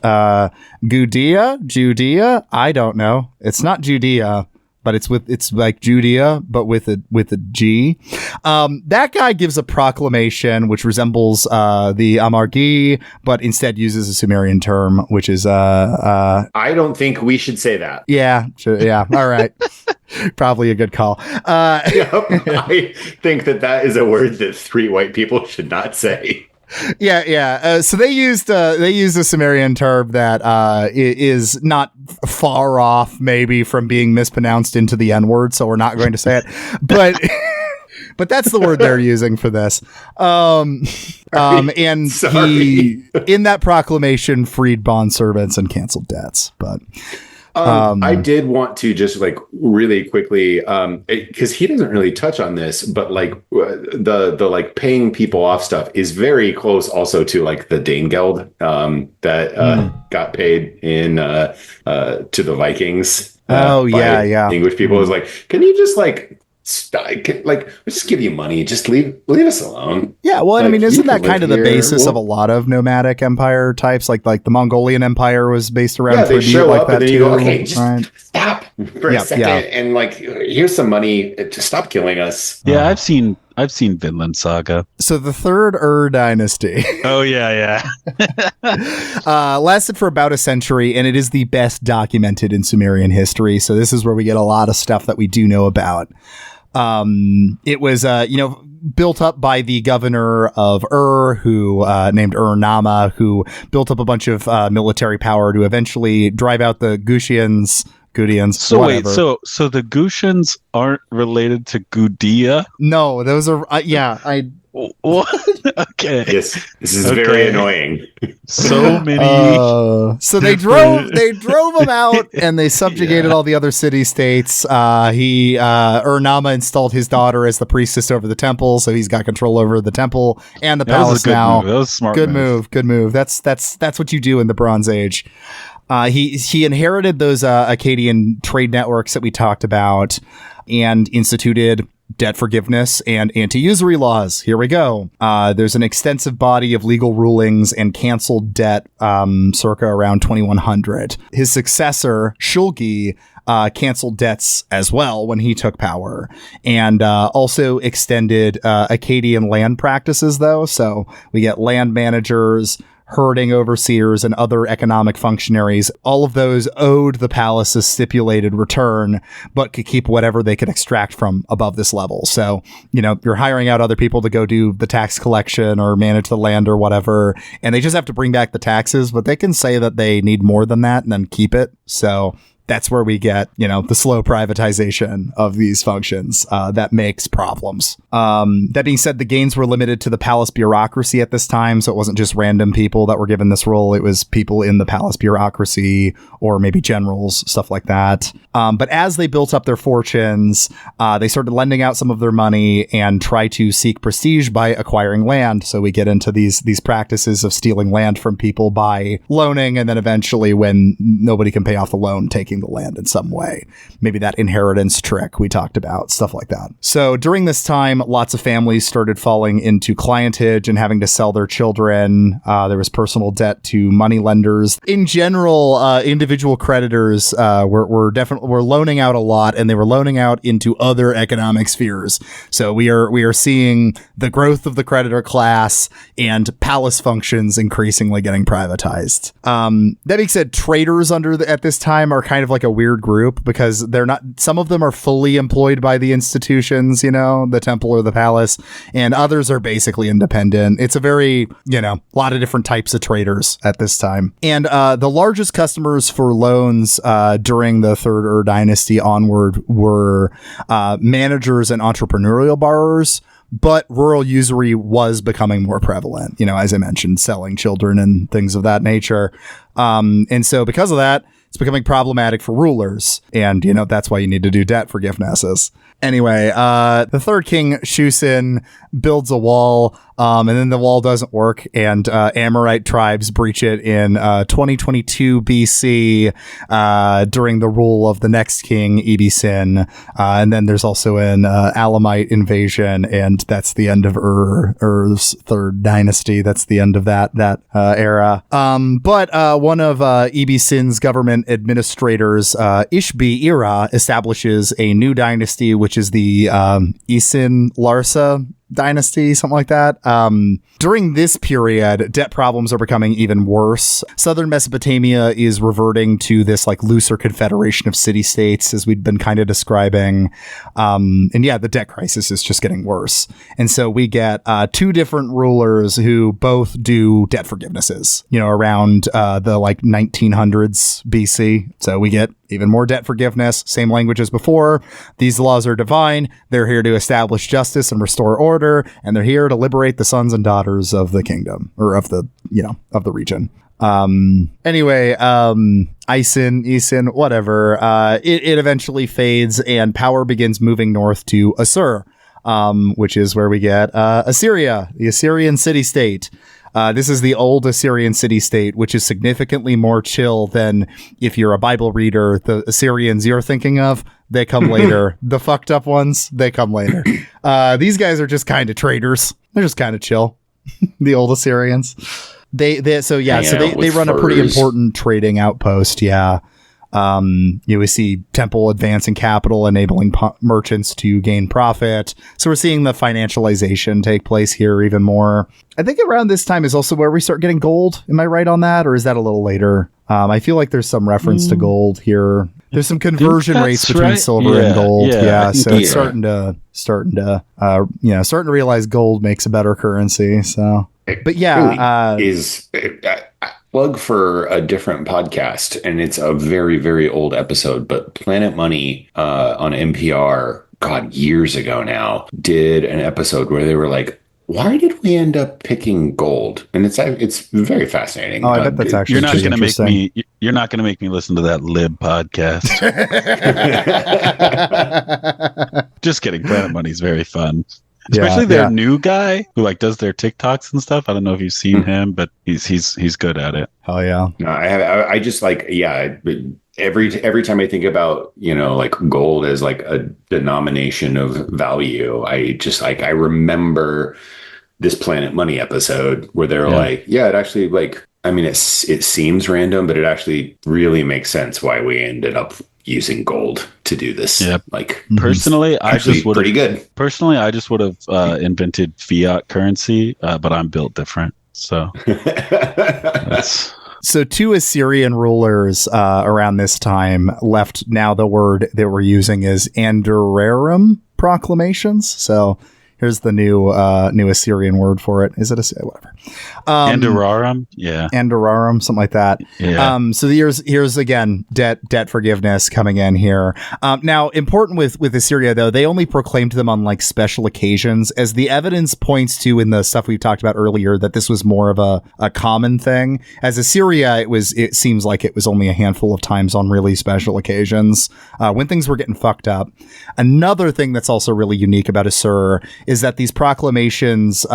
S3: Judea. I don't know. It's not Judea, but it's like Judea, but with a G. That guy gives a proclamation which resembles the Amargi, but instead uses a Sumerian term, which is
S2: I don't think we should say that.
S3: Yeah. All right. Probably a good call.
S2: Yep, I think that is a word that 3 white people should not say.
S3: Yeah. So they used a Sumerian term that is not far off, maybe, from being mispronounced into the N-word. So we're not going to say it, but but that's the word they're using for this. And he, in that proclamation, freed bond servants and canceled debts. But
S2: I did want to just really quickly, because he doesn't really touch on this, but the paying people off stuff is very close also to the Danegeld that got paid in to the Vikings.
S3: Yeah.
S2: English people is can you just we just give you money, just leave us alone.
S3: Yeah, well, isn't that kind of the basis of a lot of nomadic empire types? Like the Mongolian Empire was based around
S2: they show up
S3: that
S2: and then
S3: too.
S2: you go, okay, just stop for a second and here's some money to stop killing us.
S1: Yeah, I've seen Vinland Saga.
S3: So the third Dynasty.
S1: Oh yeah.
S3: Lasted for about a century, and it is the best documented in Sumerian history. So this is where we get a lot of stuff that we do know about. It was, built up by the governor of who named Nama, who built up a bunch of military power to eventually drive out the Gutians.
S1: So
S3: whatever.
S1: Wait, so the Gutians aren't related to Gudea?
S3: No, those are
S1: What? Okay.
S2: Yes, this is very annoying.
S1: So many.
S3: So they drove them out and they subjugated all the other city states. Nama installed his daughter as the priestess over the temple, so he's got control over the temple and the palace now.
S1: Move. That was a smart
S3: Good move. That's what you do in the Bronze Age. He inherited those Acadian trade networks that we talked about and instituted debt forgiveness and anti-usury laws. Here we go. There's an extensive body of legal rulings and canceled debt circa around 2100. His successor, Schulgi, canceled debts as well when he took power, and also extended Acadian land practices, though. So we get land managers, herding overseers, and other economic functionaries. All of those owed the palace a stipulated return, but could keep whatever they could extract from above this level. So, you're hiring out other people to go do the tax collection or manage the land or whatever, and they just have to bring back the taxes, but they can say that they need more than that and then keep it. So that's where we get, the slow privatization of these functions that makes problems. That being said, the gains were limited to the palace bureaucracy at this time, so it wasn't just random people that were given this role. It was people in the palace bureaucracy or maybe generals, stuff like that. But as they built up their fortunes, they started lending out some of their money and try to seek prestige by acquiring land. So we get into these practices of stealing land from people by loaning, and then eventually, when nobody can pay off the loan, taking the land in some way. Maybe that inheritance trick we talked about, stuff like that. So during this time, lots of families started falling into clientage and having to sell their children. There was personal debt to money lenders. In general, individual creditors were loaning out a lot, and they were loaning out into other economic spheres. So we are seeing the growth of the creditor class and palace functions increasingly getting privatized. That being said, traders at this time are kind of like a weird group, because some of them are fully employed by the institutions, the temple or the palace, and others are basically independent. It's a very, lot of different types of traders at this time. And the largest customers for loans during the Third Ur dynasty onward were managers and entrepreneurial borrowers. But rural usury was becoming more prevalent, as I mentioned, selling children and things of that nature. And so because of that, it's becoming problematic for rulers. And, that's why you need to do debt forgivenesses. Anyway, the third king, Shusin, builds a wall, and then the wall doesn't work, and Amorite tribes breach it in 2022 BC during the rule of the next king, Ibisin. And then there's also an Alamite invasion, and that's the end of Ur's third dynasty. That's the end of that era. But one of Ibisin's government administrators, Ishbi Ira, establishes a new dynasty, which is the Isin Larsa dynasty, something like that. During this period, debt problems are becoming even worse. Southern Mesopotamia is reverting to this looser confederation of city-states, as we'd been kind of describing. And yeah, the debt crisis is just getting worse. And so we get two different rulers who both do debt forgivenesses, around the 1900s BC. So we get even more debt forgiveness, same language as before. These laws are divine. They're here to establish justice and restore order, and they're here to liberate the sons and daughters of the kingdom, or of the region. Anyway, Isin, whatever. It eventually fades, and power begins moving north to Assur, which is where we get Assyria, the Assyrian city-state. This is the old Assyrian city-state, which is significantly more chill than, if you're a Bible reader, the Assyrians you're thinking of. They come later. The fucked up ones, they come later. These guys are just kind of traders. They're just kind of chill. The old Assyrians. They run a pretty important trading outpost. Yeah. We see temple advancing capital, enabling merchants to gain profit. So we're seeing the financialization take place here even more. I think around this time is also where we start getting gold. Am I right on that? Or is that a little later? I feel like there's some reference to gold here. There's some conversion rates between silver and gold. Yeah. So it's starting to realize gold makes a better currency. So, but yeah,
S2: really is plug for a different podcast, and it's a very, very old episode, but Planet Money on NPR, God, years ago now, did an episode where they were like, why did we end up picking gold? And it's very fascinating.
S3: Oh, I bet that's actually
S1: you're not going to make me listen to that lib podcast. Just kidding. Planet Money's very fun. Especially their new guy who like does their TikToks and stuff. I don't know if you've seen him, but he's good at it.
S3: Hell yeah.
S2: No, I just like, every time I think about, like gold as like a denomination of value, I just like, I remember this Planet Money episode where they're like, it actually like, I mean, it seems random, but it actually really makes sense why we ended up using gold to do this.
S1: Yeah.
S2: Like
S1: personally, I just would
S2: pretty good.
S1: Personally, I just would have invented fiat currency, but I'm built different. So that's.
S3: So 2 Assyrian rulers around this time left. Now the word that we're using is Andurarum proclamations. So here's the new Assyrian word for it. Is it whatever?
S1: Andurarum? Yeah.
S3: Andurarum, something like that.
S1: Yeah.
S3: So here's again debt forgiveness coming in here. Now, important with Assyria though, they only proclaimed them on like special occasions, as the evidence points to in the stuff we talked about earlier that this was more of a common thing. As Assyria, it seems like it was only a handful of times on really special occasions when things were getting fucked up. Another thing that's also really unique about Assur is that these proclamations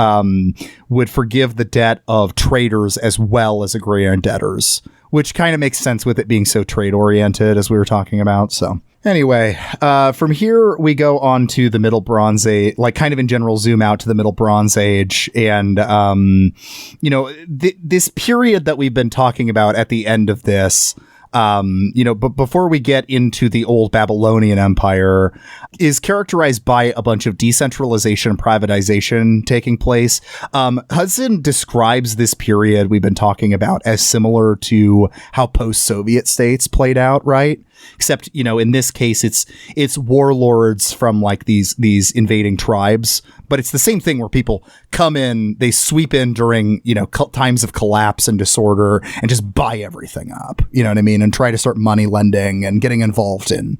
S3: would forgive the debt of traders as well as agrarian debtors, which kind of makes sense with it being so trade oriented, as we were talking about. So anyway, from here we go on to the Middle Bronze Age, like kind of in general zoom out to the Middle Bronze Age. And, this period that we've been talking about at the end of this, but before we get into the old Babylonian Empire, is characterized by a bunch of decentralization and privatization taking place. Hudson describes this period we've been talking about as similar to how post-Soviet states played out, right? Except, in this case, it's warlords from like these invading tribes, but it's the same thing where people come in, they sweep in during, times of collapse and disorder and just buy everything up, you know what I mean? And try to start money lending and getting involved in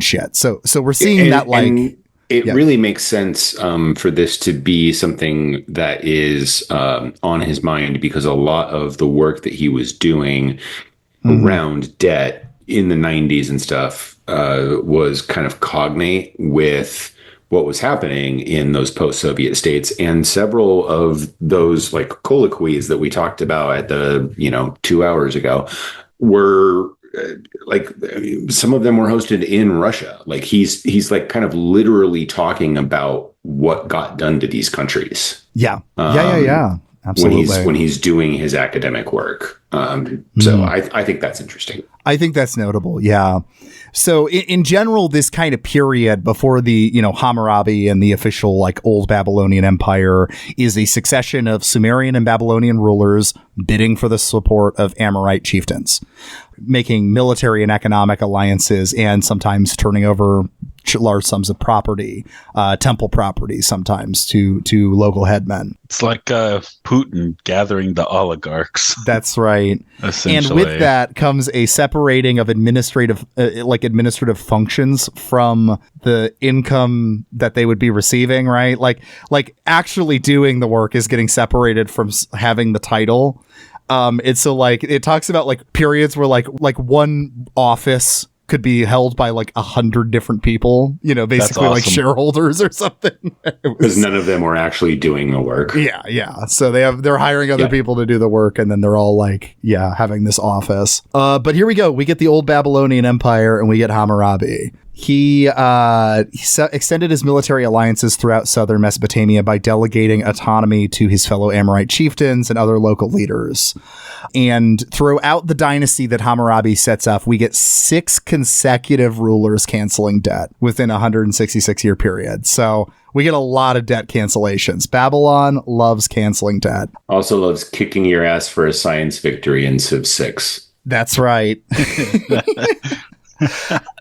S3: shit. So we're seeing that like...
S2: It really makes sense for this to be something that is on his mind, because a lot of the work that he was doing around debt in the 90s and stuff was kind of cognate with what was happening in those post-Soviet states. And several of those like colloquies that we talked about at the 2 hours ago were like, some of them were hosted in Russia. Like he's like kind of literally talking about what got done to these countries.
S3: Yeah. Absolutely.
S2: When he's doing his academic work. So I think that's interesting.
S3: I think that's notable. Yeah. So in general, this kind of period before the, Hammurabi and the official like old Babylonian Empire is a succession of Sumerian and Babylonian rulers bidding for the support of Amorite chieftains, making military and economic alliances, and sometimes turning over large sums of property, temple property, sometimes to local headmen.
S1: It's like Putin gathering the oligarchs.
S3: That's right.
S1: Essentially.
S3: And with that comes a separating of administrative functions from the income that they would be receiving, right? Like actually doing the work is getting separated from having the title. It's so like it talks about like periods where like one office could be held by like 100 different people, basically awesome. Like shareholders or something.
S2: Because none of them were actually doing the work.
S3: Yeah. So they're hiring other people to do the work, and then they're all like, having this office. But here we go. We get the old Babylonian Empire, and we get Hammurabi. He extended his military alliances throughout southern Mesopotamia by delegating autonomy to his fellow Amorite chieftains and other local leaders. And throughout the dynasty that Hammurabi sets up, we get 6 consecutive rulers canceling debt within a 166-year period. So we get a lot of debt cancellations. Babylon loves canceling debt.
S2: Also loves kicking your ass for a science victory in Civ 6.
S3: That's right.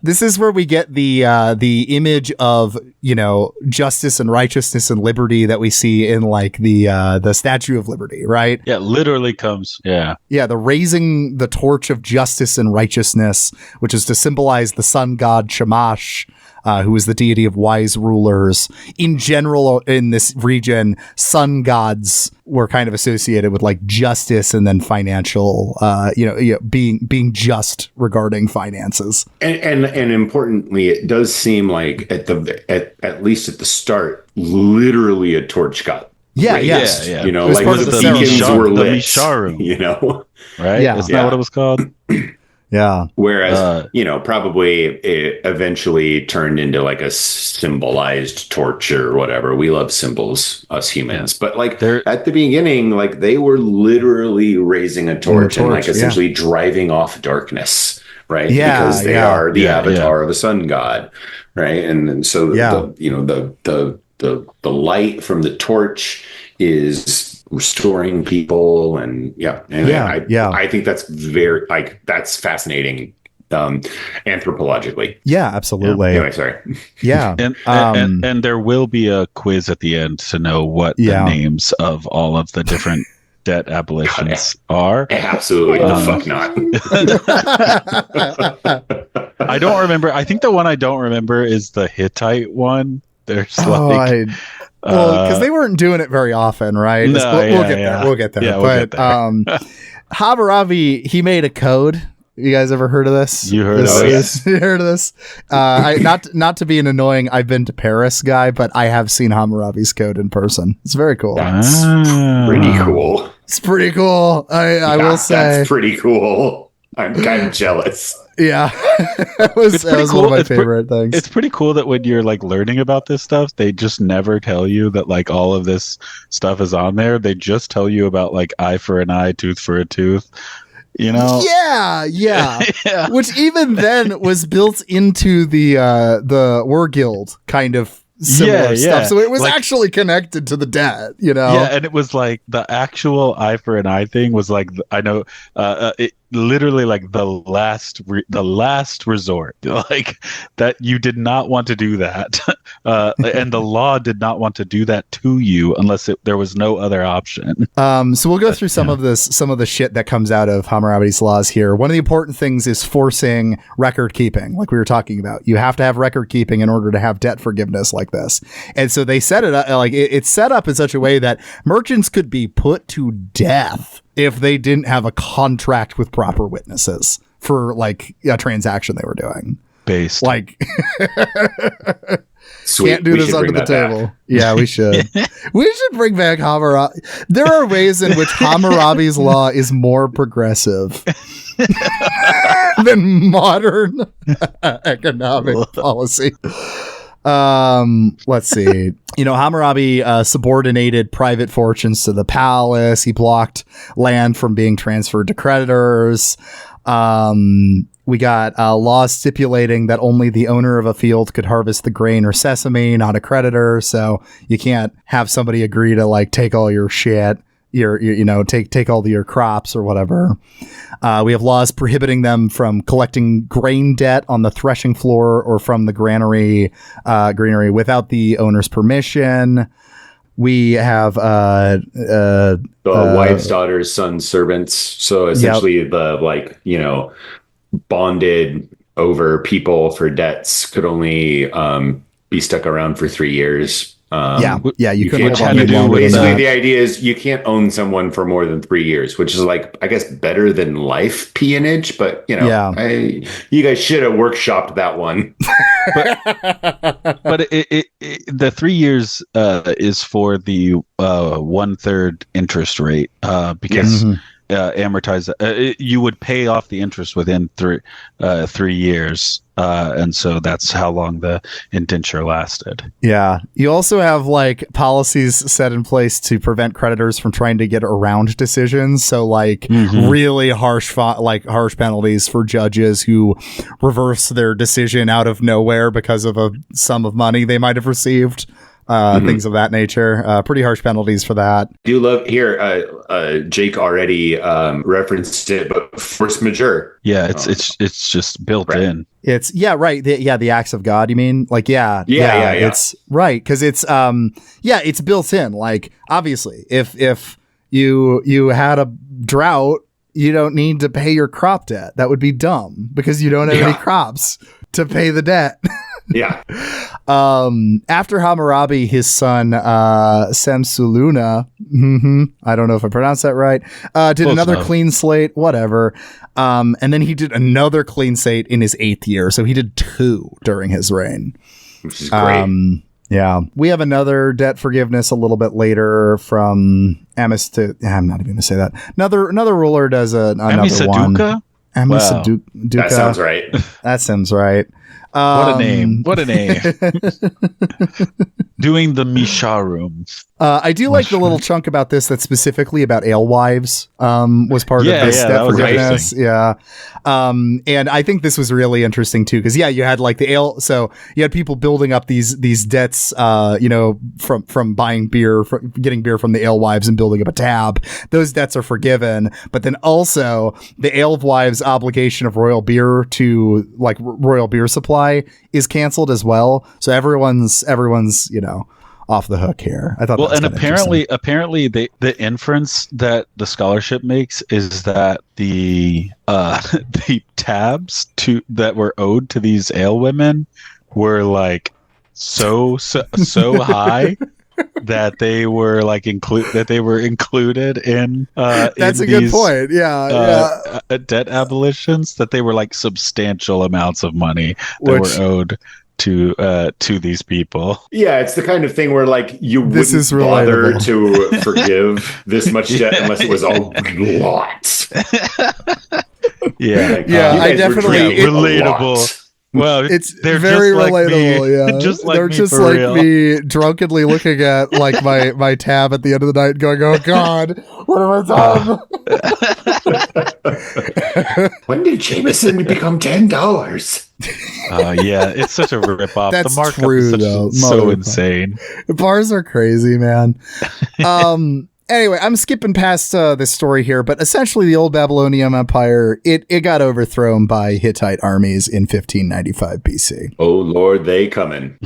S3: This is where we get the image of, justice and righteousness and liberty that we see in like the Statue of Liberty, right?
S1: Yeah, literally comes. Yeah.
S3: Yeah, the raising the torch of justice and righteousness, which is to symbolize the sun god Shamash, who was the deity of wise rulers. In general, in this region, sun gods were kind of associated with like justice and then financial, being just regarding finances.
S2: And importantly, it does seem like at least at the start, literally a torch got raised.
S1: Yeah.
S2: You know, like the beacons were lit. The Misharu, you know,
S1: right? Yeah, isn't that what it was called?
S3: Yeah.
S2: Whereas, probably it eventually turned into like a symbolized torch or whatever. We love symbols, us humans. But like at the beginning, like they were literally raising a torch and like essentially driving off darkness, right?
S3: Yeah.
S2: Because they are the avatar of the sun god, right? And so the light from the torch is restoring people, and I think that's that's fascinating anthropologically.
S3: Yeah, absolutely.
S2: Anyway, sorry.
S3: Yeah.
S1: And there will be a quiz at the end to know what the names of all of the different debt abolitions are.
S2: Absolutely. The fuck
S1: not. I don't remember. I think the one I don't remember is the Hittite one. There's
S3: because they weren't doing it very often, right? We'll get there. But Hammurabi, he made a code. You guys ever heard of this?
S1: You heard of this?
S3: You heard of this? Not to be an annoying I've been to Paris guy, but I have seen Hammurabi's code in person. It's very cool.
S2: That's pretty cool.
S3: It's pretty cool. I will say.
S2: That's pretty cool. I'm kind of jealous.
S3: Yeah. That was one of my favorite things.
S1: It's pretty cool that when you're like learning about this stuff, they just never tell you that like all of this stuff is on there. They just tell you about like eye for an eye, tooth for a tooth. You know?
S3: Yeah. Which even then was built into the War Guild kind of similar stuff. So it was like, actually connected to the debt, you know?
S1: Yeah, and it was like the actual eye for an eye thing was like, I know, it literally like the last resort, like that you did not want to do that. And the law did not want to do that to you unless there was no other option.
S3: So we'll go through some of the shit that comes out of Hammurabi's laws here. One of the important things is forcing record keeping, like we were talking about. You have to have record keeping in order to have debt forgiveness like this. And so they set it up like it's set up in such a way that merchants could be put to death if they didn't have a contract with proper witnesses for like a transaction they were doing.
S1: Based.
S3: Like
S2: Sweet.
S3: Can't do this under the table. Back. Yeah, we should. We should bring back Hammurabi. There are ways in which Hammurabi's law is more progressive than modern economic policy. Let's see. Hammurabi subordinated private fortunes to the palace. He blocked land from being transferred to creditors. We got laws stipulating that only the owner of a field could harvest the grain or sesame, not a creditor. So you can't have somebody agree to like take all your shit, take all your crops or whatever. We have laws prohibiting them from collecting grain debt on the threshing floor or from the granary without the owner's permission. We have
S2: the wives, daughters, sons, servants. So essentially the bonded over people for debts could only be stuck around for 3 years.
S3: You couldn't
S2: hold on. Basically, the idea is you can't own someone for more than 3 years, which is like, I guess, better than life peonage. But you guys should have workshopped that one.
S1: but the 3 years is for the 1/3 interest rate because. Mm-hmm. You would pay off the interest within 3 years, and so that's how long the indenture lasted.
S3: Yeah, you also have like policies set in place to prevent creditors from trying to get around decisions. So like really harsh penalties for judges who reverse their decision out of nowhere because of a sum of money they might have received. Things of that nature. Pretty harsh penalties for that.
S2: Do love here. Jake already referenced it, but force majeure.
S1: Yeah, it's just built in.
S3: It's right. The acts of God. You mean like yeah. It's right because it's it's built in. Like obviously, if you had a drought, you don't need to pay your crop debt. That would be dumb because you don't have any crops to pay the debt.
S2: Yeah.
S3: After Hammurabi, his son Samsuluna, I don't know if I pronounced that right, did another clean slate, whatever. And then he did another clean slate in his 8th year. So he did 2 during his reign.
S2: Which is great.
S3: Yeah. We have another debt forgiveness a little bit later from Amistuka. I'm not even going to say that. Another ruler does another one. Amistuka?
S2: That sounds right.
S3: That sounds right.
S1: What a name. What a name. Doing the Misha room.
S3: I do like the little chunk about this that's specifically about alewives was part of this debt forgiveness. Yeah. And I think this was really interesting too, because you had like the ale. So you had people building up these debts, from buying beer, getting beer from the alewives and building up a tab. Those debts are forgiven. But then also the alewives' obligation of royal beer to like royal beer supply is canceled as well. So everyone's off the hook here. I thought.
S1: Well, and apparently the inference that the scholarship makes is that the tabs that were owed to these ale women were like so high that they were like included in
S3: that's
S1: in
S3: a good point.
S1: Debt abolitions, that they were like substantial amounts of money that were owed to these people.
S2: Yeah, it's the kind of thing where like you wouldn't bother to forgive this much debt unless it was a lot.
S3: I definitely
S1: relatable. Well,
S3: it's very relatable. They're just like me drunkenly looking at like my tab at the end of the night going, oh God, what have I done?
S2: When did Jameson become $10?
S1: It's such a ripoff.
S3: That's
S1: the markup
S3: true,
S1: is so insane.
S3: The bars are crazy, man. Anyway, I'm skipping past this story here, but essentially the old Babylonian Empire, it got overthrown by Hittite armies in 1595 BC.
S2: Oh, Lord, they coming.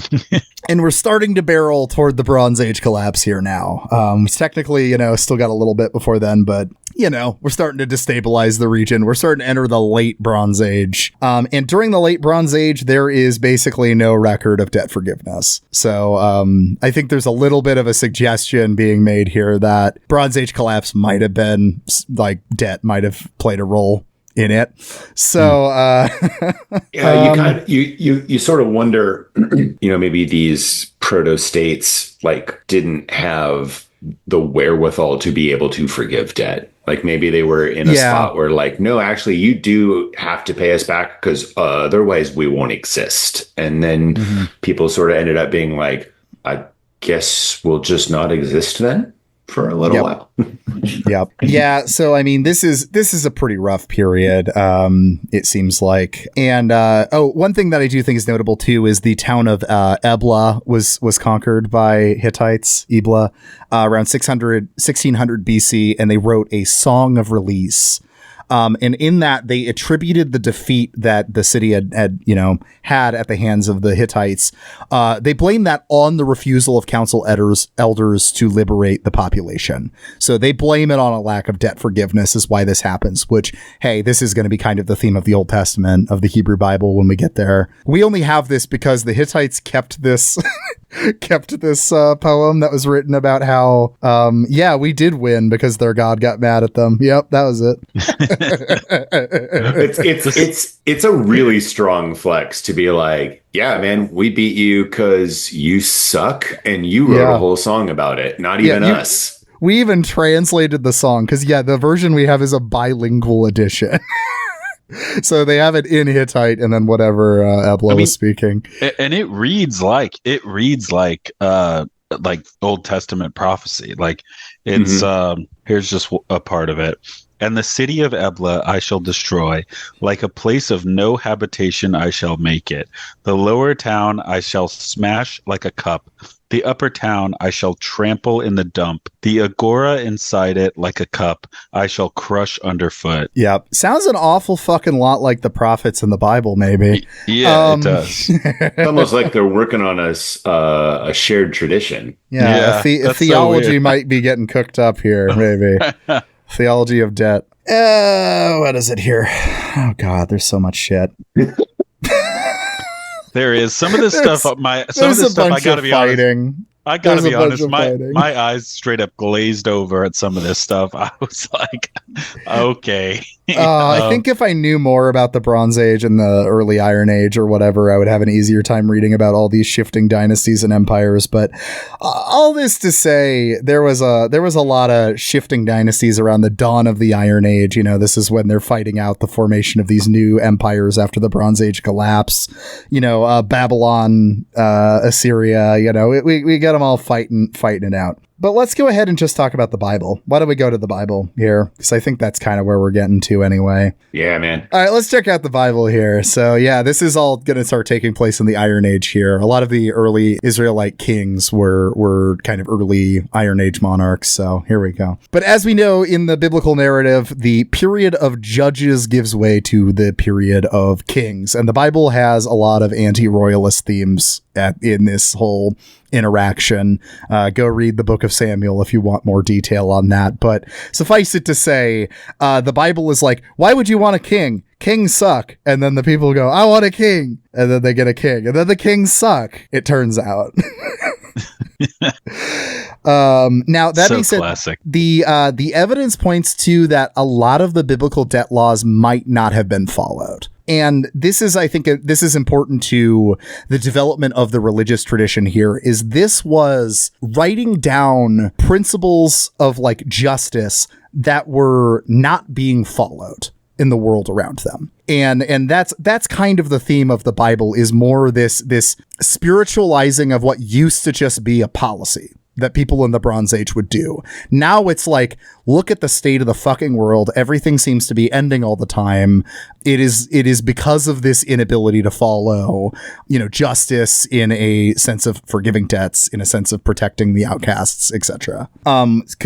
S3: And we're starting to barrel toward the Bronze Age collapse here now. Technically, still got a little bit before then, but, we're starting to destabilize the region. We're starting to enter the late Bronze Age. And during the late Bronze Age, there is basically no record of debt forgiveness. So I think there's a little bit of a suggestion being made here that Bronze Age collapse might have been, like, debt might have played a role in it. So
S2: you sort of wonder, maybe these proto states like didn't have the wherewithal to be able to forgive debt. Like maybe they were in a spot where like, no, actually you do have to pay us back because otherwise we won't exist. And then people sort of ended up being like, I guess we'll just not exist then for a little while.
S3: Yep. Yeah. So, I mean, this is a pretty rough period. It seems like. And, one thing that I do think is notable too, is the town of, Ebla was conquered by Hittites, Ebla, around 1600 BC. And they wrote a song of release. And in that, they attributed the defeat that the city had at the hands of the Hittites. They blamed that on the refusal of council elders to liberate the population. So they blame it on a lack of debt forgiveness is why this happens, which, hey, this is going to be kind of the theme of the Old Testament, of the Hebrew Bible when we get there. We only have this because the Hittites kept this poem that was written about how, we did win because their God got mad at them. Yep, that was it.
S2: It's a really strong flex to be like, yeah, man, we beat you because you suck and you wrote a whole song about it. Not even us.
S3: We even translated the song because the version we have is a bilingual edition. So they have it in Hittite and then whatever Ebla was speaking.
S1: And it reads like Old Testament prophecy. Like it's here's just a part of it. And the city of Ebla I shall destroy, like a place of no habitation I shall make it. The lower town I shall smash like a cup. The upper town I shall trample in the dump. The agora inside it like a cup I shall crush underfoot.
S3: Yep. Sounds an awful fucking lot like the prophets in the Bible, maybe.
S1: Yeah, it does.
S2: It's almost like they're working on a shared tradition.
S3: Yeah, theology might be getting cooked up here, maybe. Theology of debt. What is it here? Oh God, there's so much shit.
S1: There is some of this stuff. I gotta be honest. I gotta be honest. My eyes straight up glazed over at some of this stuff. I was like, okay.
S3: I think if I knew more about the Bronze Age and the early Iron Age or whatever, I would have an easier time reading about all these shifting dynasties and empires. But all this to say, there was a lot of shifting dynasties around the dawn of the Iron Age. You know, this is when they're fighting out the formation of these new empires after the Bronze Age collapse. You know, Babylon, Assyria. You know, we got them all fighting it out. But let's go ahead and just talk about the Bible. Why don't we go to the Bible here? Because I think that's kind of where we're getting to anyway.
S2: Yeah, man.
S3: All right, let's check out the Bible here. So yeah, this is all going to start taking place in the Iron Age here. A lot of the early Israelite kings were kind of early Iron Age monarchs. So here we go. But as we know in the biblical narrative, the period of judges gives way to the period of kings. And the Bible has a lot of anti-royalist themes in this whole interaction. Go read the book of Samuel if you want more detail on that. But suffice it to say, the Bible is like, why would you want a king? Kings suck. And then the people go, I want a king. And then they get a king. And then the kings suck, it turns out. Now that being said,
S1: classic.
S3: The evidence points to that a lot of the biblical debt laws might not have been followed. And this is, I think, this is important to the development of the religious tradition here, is this was writing down principles of like justice that were not being followed in the world around them. And that's kind of the theme of the Bible, is more this spiritualizing of what used to just be a policy that people in the Bronze Age would do. Now it's like, look at the state of the fucking world. Everything seems to be ending all the time. It is because of this inability to follow, you know, justice in a sense of forgiving debts, in a sense of protecting the outcasts, etc.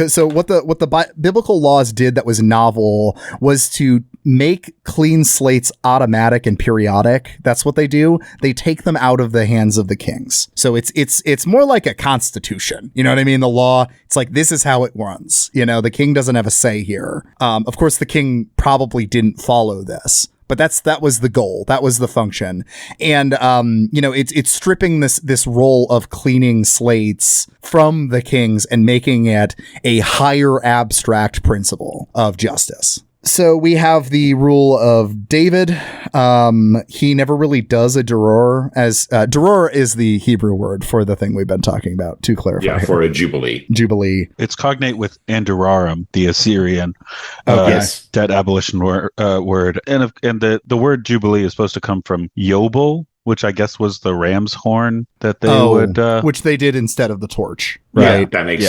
S3: So what the biblical laws did that was novel was to make clean slates automatic and periodic. That's what they do. They take them out of the hands of the kings. So it's more like a constitution. You know what I mean? The law, it's like, this is how it runs. You know, the king doesn't have a say here. Of course, the king probably didn't follow this, but that was the goal. That was the function. And, you know, it's stripping this role of cleaning slates from the kings and making it a higher abstract principle of justice. So we have the rule of David. He never really does a Duror, as Duror is the Hebrew word for the thing we've been talking about, to clarify.
S2: Yeah, for a Jubilee.
S3: Jubilee.
S1: It's cognate with Andurarum, the Assyrian
S3: yes.
S1: debt abolition word. And the word Jubilee is supposed to come from Yobel, which I guess was the ram's horn that they would...
S3: which they did instead of the torch, right?
S2: Yeah, that makes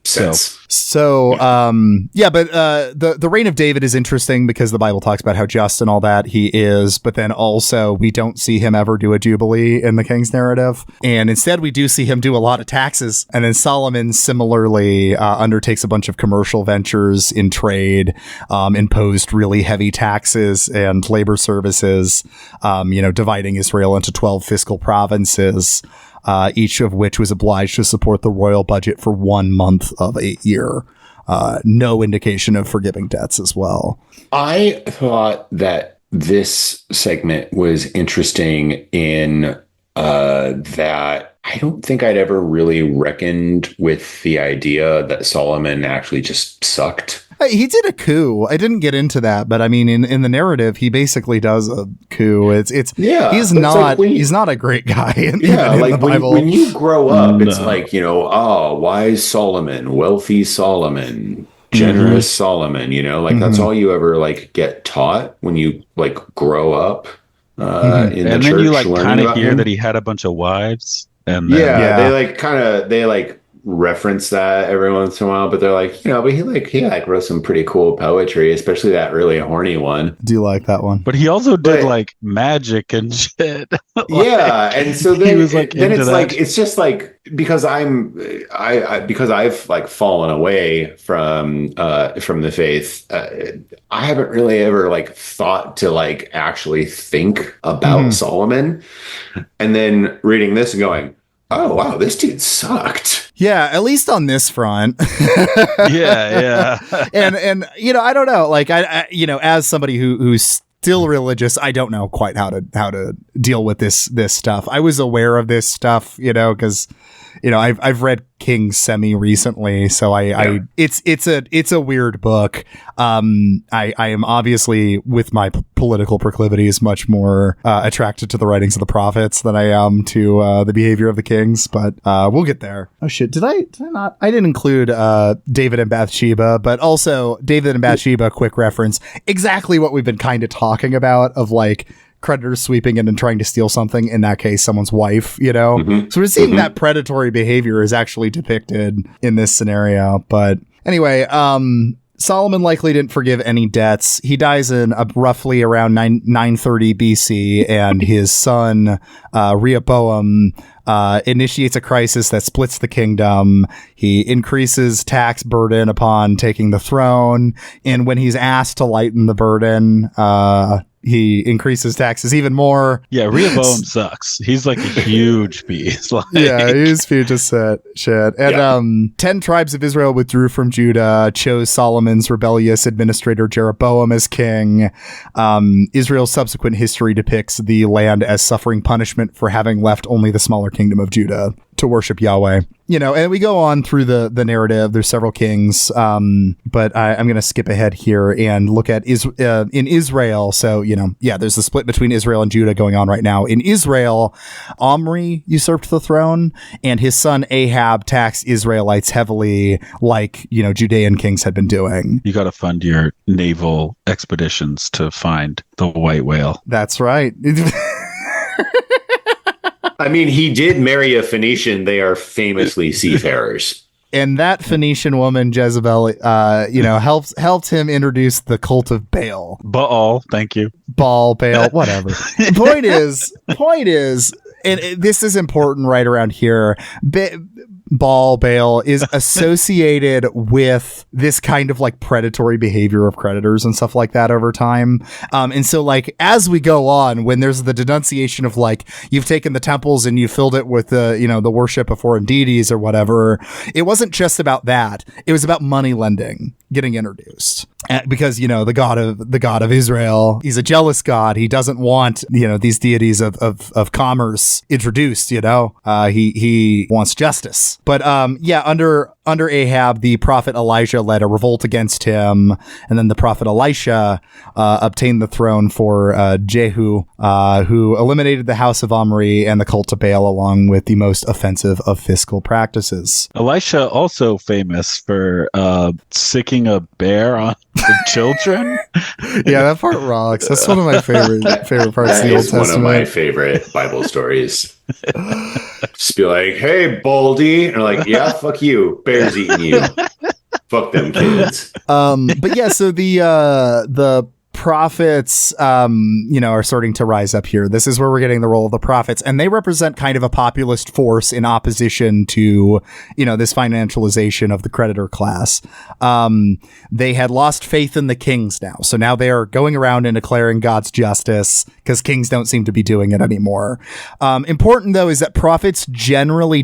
S2: sense.
S3: So, but the reign of David is interesting because the Bible talks about how just and all that he is, but then also we don't see him ever do a jubilee in the king's narrative, and instead we do see him do a lot of taxes. And then Solomon similarly undertakes a bunch of commercial ventures in trade, imposed really heavy taxes and labor services, dividing Israel into 12 fiscal provinces. Each of which was obliged to support the royal budget for 1 month of a year. No indication of forgiving debts as well.
S2: I thought that this segment was interesting in that I don't think I'd ever really reckoned with the idea that Solomon actually just sucked.
S3: He did a coup. I didn't get into that, but I mean, in the narrative, he basically does a coup. He's not a great guy in the Bible.
S2: When you grow up, it's like, wise Solomon, wealthy Solomon, generous Solomon, that's all you ever get taught when you grow up in the church.
S1: And then you kind of hear that he had a bunch of wives. And then,
S2: they reference that every once in a while, but they're like, but he wrote some pretty cool poetry, especially that really horny one.
S3: Do you like that one?
S1: But he also did magic and shit.
S2: And so then it's just because I've fallen away from the faith. I haven't really ever thought to actually think about Solomon, and then reading this and going, oh wow, this dude sucked.
S3: Yeah, at least on this front.
S1: yeah.
S3: And I don't know, I as somebody who's still religious. I don't know quite how to deal with this stuff. I was aware of this stuff, because I've read King semi recently, so it's a weird book. I am obviously, with my political proclivities, much more attracted to the writings of the prophets than I am to the behavior of the kings, but we'll get there. Oh shit, did I not? I didn't include David and Bathsheba, but also David and Bathsheba, quick reference, exactly what we've been kind of talking about, of like creditors sweeping in and trying to steal something, in that case someone's wife, so we're seeing that predatory behavior is actually depicted in this scenario. But anyway, Solomon likely didn't forgive any debts. He dies in roughly around 930 BC, and his son Rehoboam initiates a crisis that splits the kingdom. He increases tax burden upon taking the throne, and when he's asked to lighten the burden, he increases taxes even more.
S1: Yeah, Rehoboam sucks. He's like a huge beast.
S3: Yeah, he's huge as shit. And 10 tribes of Israel withdrew from Judah, chose Solomon's rebellious administrator Jeroboam as king. Israel's subsequent history depicts the land as suffering punishment for having left only the smaller kingdom of Judah to worship Yahweh. And we go on through the narrative. There's several kings, but I'm going to skip ahead here and look at in Israel. So, there's the split between Israel and Judah going on right now. In Israel, Omri usurped the throne, and his son Ahab taxed Israelites heavily, like, Judean kings had been doing.
S1: You got to fund your naval expeditions to find the white whale.
S3: That's right.
S2: I mean, he did marry a Phoenician. They are famously seafarers.
S3: And that Phoenician woman, Jezebel, helped him introduce the cult of Baal.
S1: Baal, thank you.
S3: Baal, whatever. Point is, and this is important right around here. Baal is associated with this kind of like predatory behavior of creditors and stuff like that over time. And so like, as we go on, when there's the denunciation of like, you've taken the temples and you filled it with the worship of foreign deities or whatever, it wasn't just about that. It was about money lending getting introduced. Because, the God of Israel, he's a jealous God. He doesn't want, these deities of commerce introduced, he wants justice. But, under Ahab, the prophet Elijah led a revolt against him. And then the prophet Elisha, obtained the throne for, Jehu, who eliminated the house of Omri and the cult of Baal, along with the most offensive of fiscal practices.
S1: Elisha also famous for, sicking a bear on the children.
S3: Yeah, that part rocks. That's one of my favorite parts of the Old Testament.
S2: One of my favorite Bible stories. Just be like, "Hey, Baldy," and they're like, "Yeah, fuck you. Bear's eating you. Fuck them kids."
S3: But yeah, so the prophets, are starting to rise up here. This is where we're getting the role of the prophets, and they represent kind of a populist force in opposition to, this financialization of the creditor class. They had lost faith in the kings now. So now they are going around and declaring God's justice because kings don't seem to be doing it anymore. Important though, is that prophets generally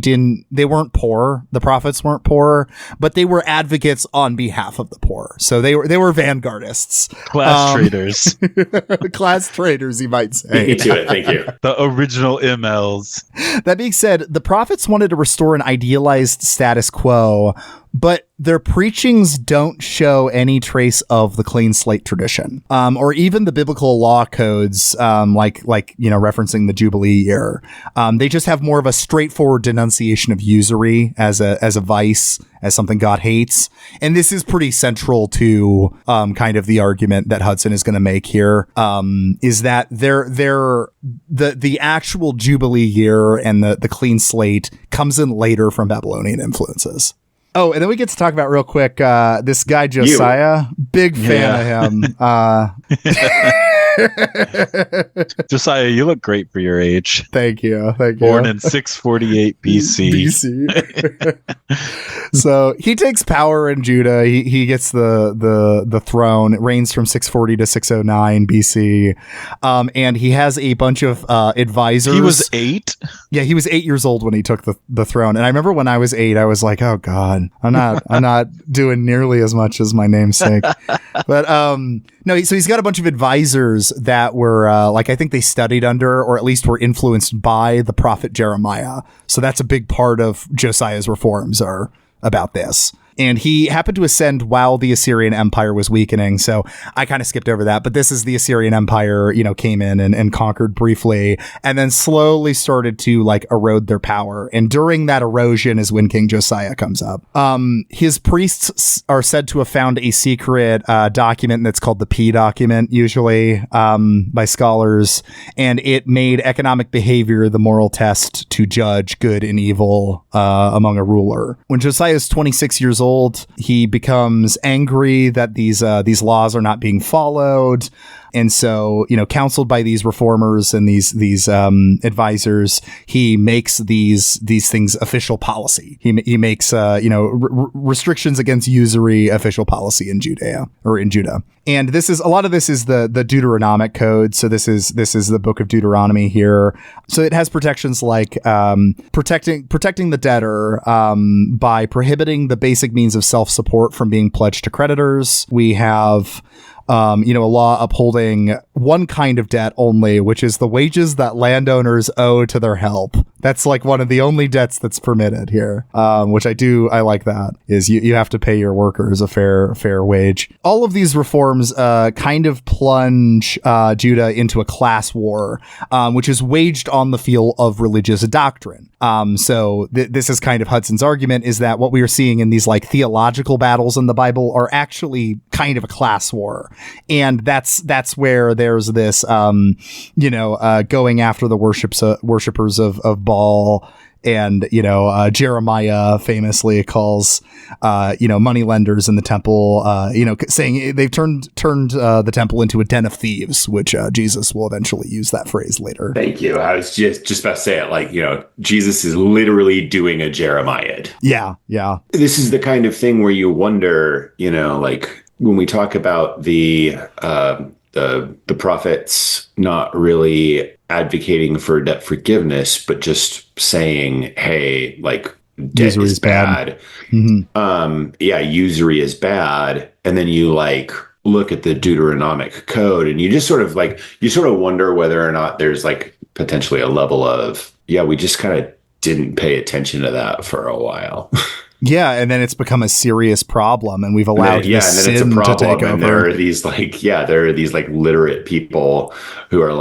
S3: they weren't poor. The prophets weren't poor, but they were advocates on behalf of the poor. So they were vanguardists.
S1: Class traders.
S3: Class traders, you might say.
S2: Me to it, thank you.
S1: The original MLs.
S3: That being said, the prophets wanted to restore an idealized status quo, but their preachings don't show any trace of the clean slate tradition, or even the biblical law codes, like referencing the Jubilee Year. They just have more of a straightforward denunciation of usury as a vice, as something God hates. And this is pretty central to kind of the argument that Hudson is going to make here, is that the actual Jubilee Year and the clean slate comes in later from Babylonian influences. Oh, and then we get to talk about real quick, this guy, Josiah. Big fan of him.
S1: Josiah, you look great for your age.
S3: Thank you.
S1: Born in 648 BC.
S3: So he takes power in Judah. He gets the throne. It reigns from 640 to 609 BC. And he has a bunch of advisors.
S1: He was 8?
S3: Yeah, he was 8 years old when he took the throne. And I remember when I was 8, I was like, oh God, I'm not doing nearly as much as my namesake. But No, so he's got a bunch of advisors that were I think they studied under, or at least were influenced by, the prophet Jeremiah. So that's a big part of Josiah's reforms are about this. And he happened to ascend while the Assyrian Empire was weakening. So I kind of skipped over that. But this is the Assyrian Empire, came in and conquered briefly and then slowly started to erode their power. And during that erosion is when King Josiah comes up. His priests are said to have found a secret document that's called the P document, usually by scholars. And it made economic behavior the moral test to judge good and evil among a ruler. When Josiah is 26 years old, he becomes angry that these laws are not being followed. And so, counseled by these reformers and these advisors, he makes these things official policy. He makes restrictions against usury official policy in Judah. And a lot of this is the Deuteronomic code. So this is the book of Deuteronomy here. So it has protections like protecting the debtor by prohibiting the basic means of self-support from being pledged to creditors. We have a law upholding one kind of debt only, which is the wages that landowners owe to their help. That's one of the only debts that's permitted here, which I like that, is you have to pay your workers a fair wage. All of these reforms kind of plunge Judah into a class war, which is waged on the field of religious doctrine. So this is kind of Hudson's argument, is that what we are seeing in these theological battles in the Bible are actually kind of a class war. And that's where there's this, going after the worshippers of Baal. And, Jeremiah famously calls, money lenders in the temple, saying they've turned the temple into a den of thieves, which Jesus will eventually use that phrase later.
S2: Thank you. I was just about to say it, Jesus is literally doing a Jeremiah.
S3: Yeah. Yeah.
S2: This is the kind of thing where you wonder, when we talk about the prophets not really advocating for debt forgiveness, but just saying, hey, debt usury is bad. Mm-hmm. Usury is bad. And then you look at the Deuteronomic code and you just sort of wonder whether or not there's potentially a level of, we just kind of didn't pay attention to that for a while.
S3: Yeah, and then it's become a serious problem, and we've allowed this sin
S2: it's a problem,
S3: to take over.
S2: And there are these literate people who are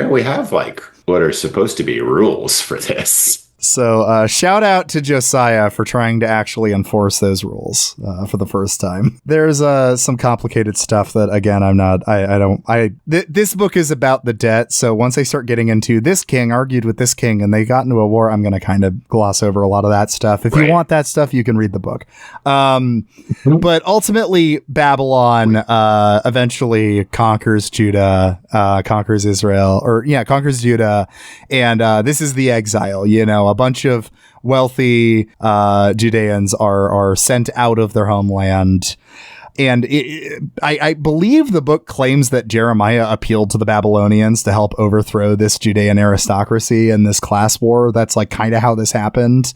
S2: we have what are supposed to be rules for this.
S3: So shout out to Josiah for trying to actually enforce those rules for the first time. There's some complicated stuff that, again, this book is about the debt. So once I start getting into this king argued with this king and they got into a war, I'm going to kind of gloss over a lot of that stuff. If you want that stuff, you can read the book. But ultimately, Babylon eventually conquers Judah, conquers Israel, conquers Judah. And this is the exile, a bunch of wealthy Judeans are sent out of their homeland. And I believe the book claims that Jeremiah appealed to the Babylonians to help overthrow this Judean aristocracy and this class war. That's kind of how this happened.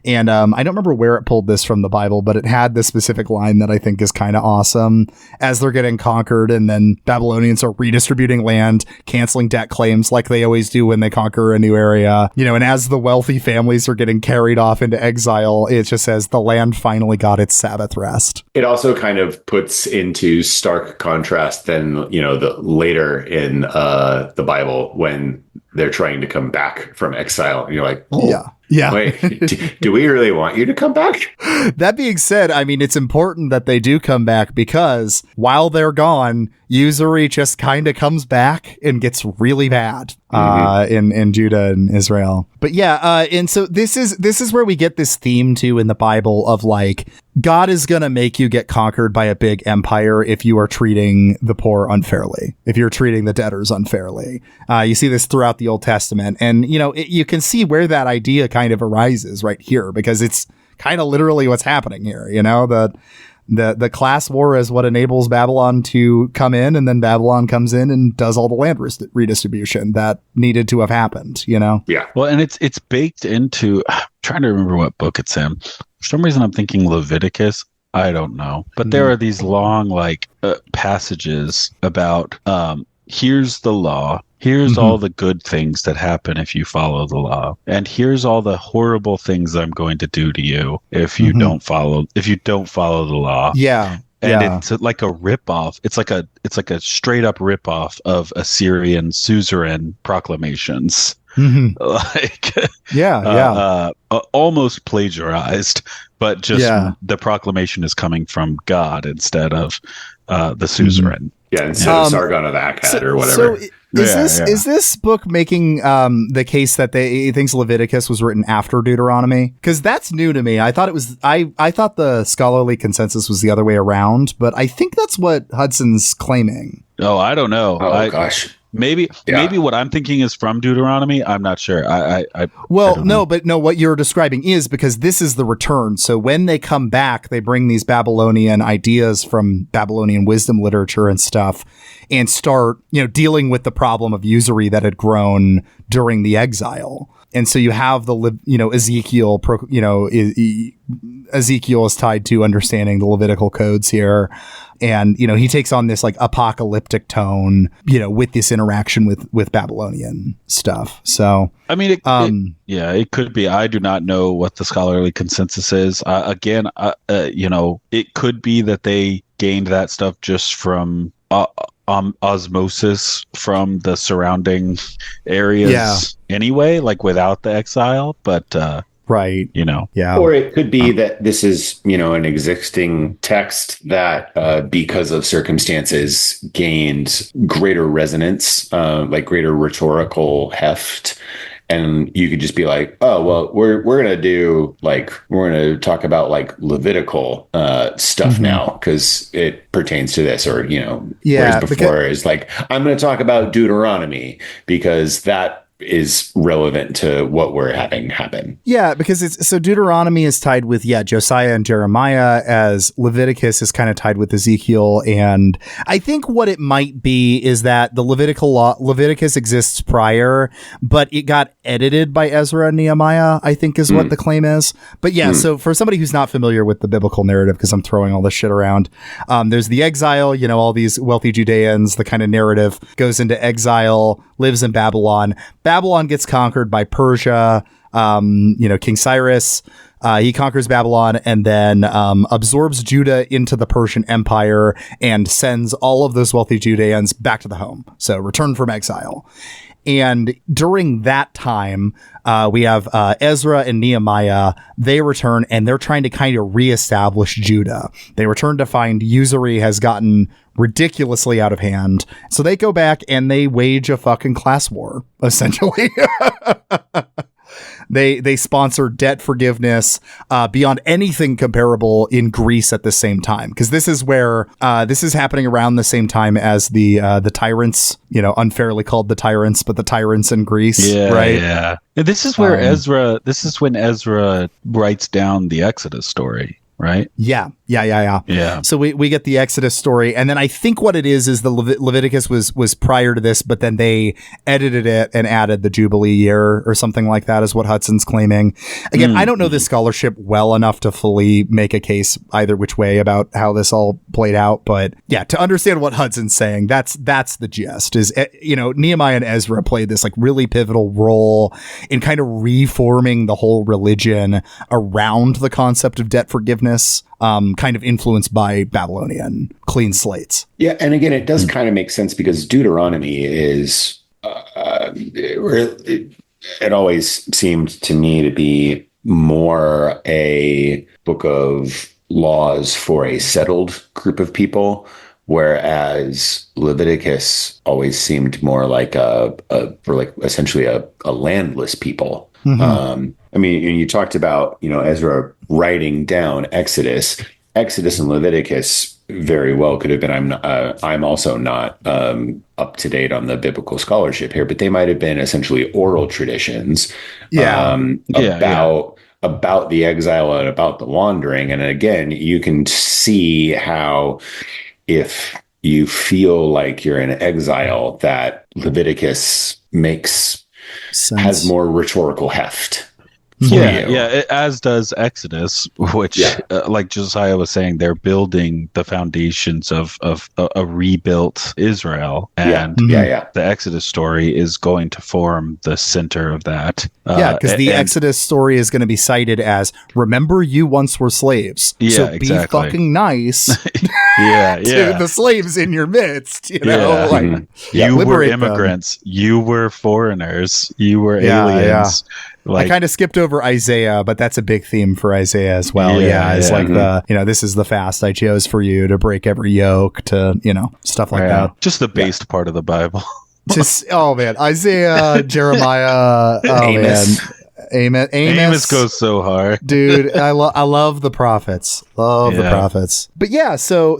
S3: And I don't remember where it pulled this from the Bible, but it had this specific line that I think is kind of awesome. As they're getting conquered and then Babylonians are redistributing land, canceling debt claims like they always do when they conquer a new area. And as the wealthy families are getting carried off into exile, it just says the land finally got its Sabbath rest.
S2: It also kind of puts into stark contrast then, the later in the Bible when they're trying to come back from exile. And you're like, oh, yeah. Wait, do we really want you to come back?
S3: That being said, it's important that they do come back because while they're gone, usury just kind of comes back and gets really bad in Judah and Israel. But and so this is where we get this theme too in the Bible of God is going to make you get conquered by a big empire if you are treating the poor unfairly, if you're treating the debtors unfairly. You see this throughout the Old Testament. And, you can see where that idea kind of arises right here, because it's kind of literally what's happening here. The class war is what enables Babylon to come in, and then Babylon comes in and does all the land redistribution that needed to have happened, Yeah.
S1: Well, and it's baked into, I'm trying to remember what book it's in. For some reason, I'm thinking Leviticus. I don't know. But there are these long passages about here's the law. Here's all the good things that happen if you follow the law. And here's all the horrible things I'm going to do to you if you don't follow the law.
S3: Yeah.
S1: And it's like a ripoff. It's like a straight up ripoff of Assyrian suzerain proclamations. Almost plagiarized, but just the proclamation is coming from God instead of the suzerain.
S2: Yeah, instead of Sargon of Akkad or whatever.
S3: So is this book making the case that he thinks Leviticus was written after Deuteronomy? Because that's new to me. I thought it was. I thought the scholarly consensus was the other way around, but I think that's what Hudson's claiming.
S1: Oh, I don't know.
S2: Oh gosh.
S1: Maybe what I'm thinking is from Deuteronomy. I'm not sure.
S3: What you're describing is because this is the return. So when they come back, they bring these Babylonian ideas from Babylonian wisdom literature and stuff and start, dealing with the problem of usury that had grown during the exile. And so you have Ezekiel, Ezekiel is tied to understanding the Levitical codes here. And, he takes on this apocalyptic tone, with this interaction with Babylonian stuff. So,
S1: I mean, it could be. I do not know what the scholarly consensus is. It could be that they gained that stuff just from osmosis from the surrounding areas anyway, without the exile. But
S3: right.
S2: Or it could be that this is, an existing text that because of circumstances gained greater resonance, greater rhetorical heft. And you could just be like, oh, well, we're going to talk about Levitical stuff now because it pertains to this, or, whereas before is I'm going to talk about Deuteronomy because that is relevant to what we're having happen.
S3: Yeah, because Deuteronomy is tied with Josiah and Jeremiah, as Leviticus is kind of tied with Ezekiel. And I think what it might be is that the Leviticus exists prior, but it got edited by Ezra and Nehemiah, I think is what the claim is. But so for somebody who's not familiar with the biblical narrative, because I'm throwing all this shit around, there's the exile, all these wealthy Judeans, the kind of narrative goes into exile, lives in Babylon. Babylon gets conquered by Persia, King Cyrus. He conquers Babylon and then absorbs Judah into the Persian Empire and sends all of those wealthy Judeans back to the home. So return from exile. And during that time, we have Ezra and Nehemiah. They return and they're trying to kind of reestablish Judah. They return to find usury has gotten ridiculously out of hand. So they go back and they wage a fucking class war, essentially. They sponsor debt forgiveness beyond anything comparable in Greece at the same time, because this is where this is happening around the same time as the tyrants, unfairly called the tyrants, but the tyrants in Greece, right?
S1: Yeah, and this is where Ezra. This is when Ezra writes down the Exodus story. Right?
S3: Yeah. So we get the Exodus story. And then I think what it is the Leviticus was prior to this, but then they edited it and added the Jubilee Year or something like that is what Hudson's claiming. Again, I don't know this scholarship well enough to fully make a case either which way about how this all played out. But yeah, to understand what Hudson's saying, that's the gist is, Nehemiah and Ezra played this really pivotal role in kind of reforming the whole religion around the concept of debt forgiveness. Kind of influenced by Babylonian clean slates.
S2: Yeah, and again, it does kind of make sense because Deuteronomy is, it always seemed to me to be more a book of laws for a settled group of people, whereas Leviticus always seemed more like essentially a landless people. You talked about, Ezra writing down Exodus and Leviticus very well could have been. I'm also not up to date on the biblical scholarship here, but they might have been essentially oral traditions about the exile and about the wandering. And again, you can see how if you feel like you're in exile, that Leviticus has more rhetorical heft.
S1: As does Exodus, which, like Josiah was saying, they're building the foundations of a rebuilt Israel, and the Exodus story is going to form the center of that.
S3: Because the Exodus story is going to be cited as, remember you once were slaves, so be fucking nice to the slaves in your midst. You know,
S1: you were immigrants, you were foreigners, you were aliens.
S3: I kind of skipped over Isaiah, but that's a big theme for Isaiah as well. It's like this is the fast I chose for you to break every yoke, to, stuff like that.
S1: Just the based part of the Bible.
S3: Isaiah, Jeremiah,
S2: Amos.
S3: Amos
S1: goes so hard,
S3: dude. I love the prophets. The prophets. But so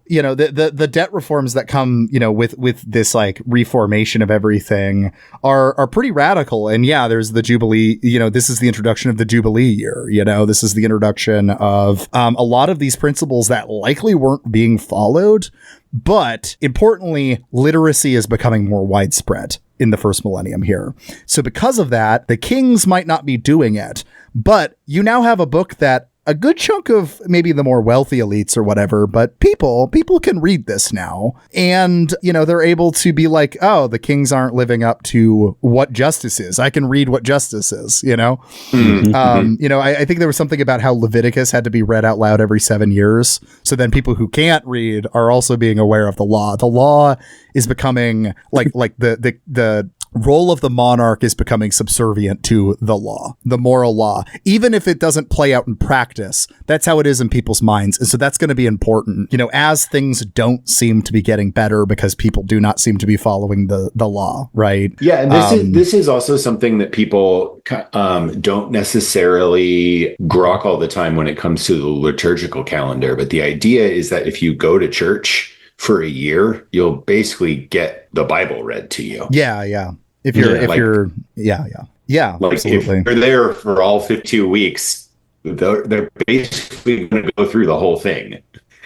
S3: the debt reforms that come with this like reformation of everything are pretty radical. And there's the Jubilee. This is the introduction of the Jubilee Year. This is the introduction of a lot of these principles that likely weren't being followed. But importantly, literacy is becoming more widespread in the first millennium here. So because of that, the kings might not be doing it, but you now have a book that a good chunk of maybe the more wealthy elites or whatever, but people can read this now. And, they're able to be like, oh, the kings aren't living up to what justice is. I can read what justice is, I think there was something about how Leviticus had to be read out loud every 7 years. So then people who can't read are also being aware of the law. The law is becoming like the role of the monarch is becoming subservient to the law, the moral law, even if it doesn't play out in practice. That's how it is in people's minds. And so that's going to be important, as things don't seem to be getting better because people do not seem to be following the law. Right.
S2: Yeah. And this is also something that people don't necessarily grok all the time when it comes to the liturgical calendar. But the idea is that if you go to church for a year, you'll basically get the Bible read to you.
S3: Yeah. If you're
S2: absolutely. If you're there for all 52 weeks, they're basically going to go through the whole thing.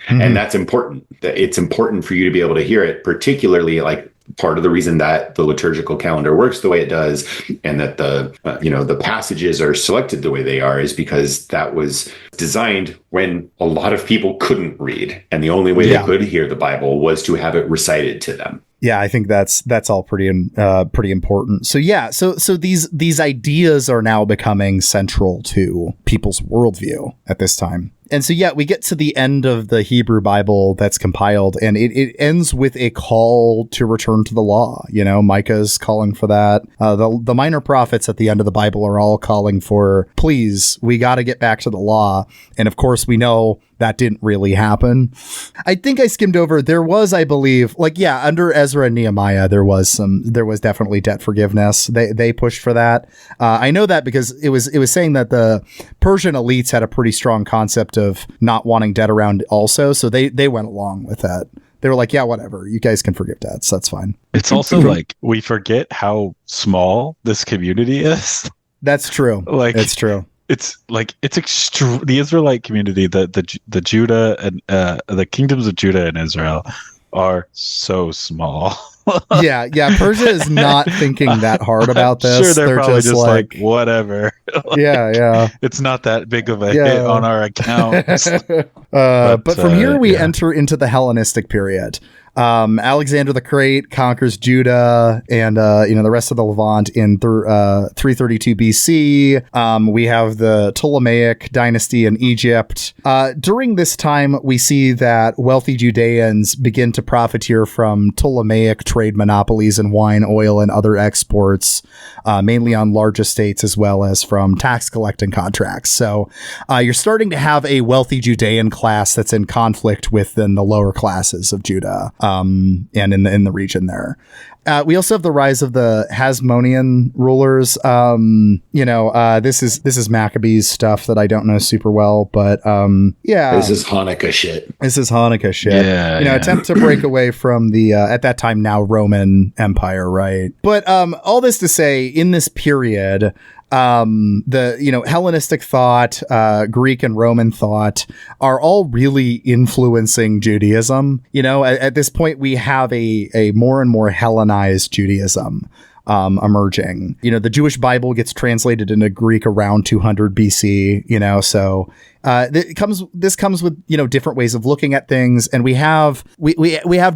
S2: Mm-hmm. And that's important. It's important for you to be able to hear it, particularly like part of the reason that the liturgical calendar works the way it does, and that the passages are selected the way they are, is because that was designed when a lot of people couldn't read, and the only way they could hear the Bible was to have it recited to them.
S3: Yeah, I think that's all pretty important. So so these ideas are now becoming central to people's worldview at this time. And so, we get to the end of the Hebrew Bible that's compiled, and it ends with a call to return to the law. Micah's calling for that. The minor prophets at the end of the Bible are all calling for, please, we got to get back to the law. And of course, we know that didn't really happen. I think I skimmed over. There was, I believe, under Ezra and Nehemiah, there was definitely debt forgiveness. They pushed for that. I know that because it was saying that the Persian elites had a pretty strong concept of not wanting debt around also. So they went along with that. They were like, yeah, whatever. You guys can forgive debts. That's fine.
S1: It's also like we forget how small this community is.
S3: That's true. It's true.
S1: It's like the Israelite community, the Judah and the kingdoms of Judah and Israel are so small.
S3: yeah. Persia is not thinking that hard about this.
S1: Sure, they're probably just like whatever.
S3: Yeah.
S1: It's not that big of a hit on our account.
S3: But from here we enter into the Hellenistic period. Alexander the Great conquers Judah and the rest of the Levant in 332 BC. We have the Ptolemaic dynasty in Egypt. During this time, we see that wealthy Judeans begin to profiteer from Ptolemaic trade monopolies in wine, oil, and other exports, mainly on large estates as well as from tax collecting contracts. So you're starting to have a wealthy Judean class that's in conflict with the lower classes of Judah. And in the region there. We also have the rise of the Hasmonean rulers. This is Maccabees stuff that I don't know super well, but
S2: this is Hanukkah shit.
S3: Attempt to break away from the at that time now Roman Empire, right? But all this to say, in this period, the Hellenistic thought, Greek and Roman thought are all really influencing Judaism. At this point we have a more and more Hellenized Judaism. emerging. The Jewish Bible gets translated into Greek around 200 BC, so this comes with, different ways of looking at things. And we have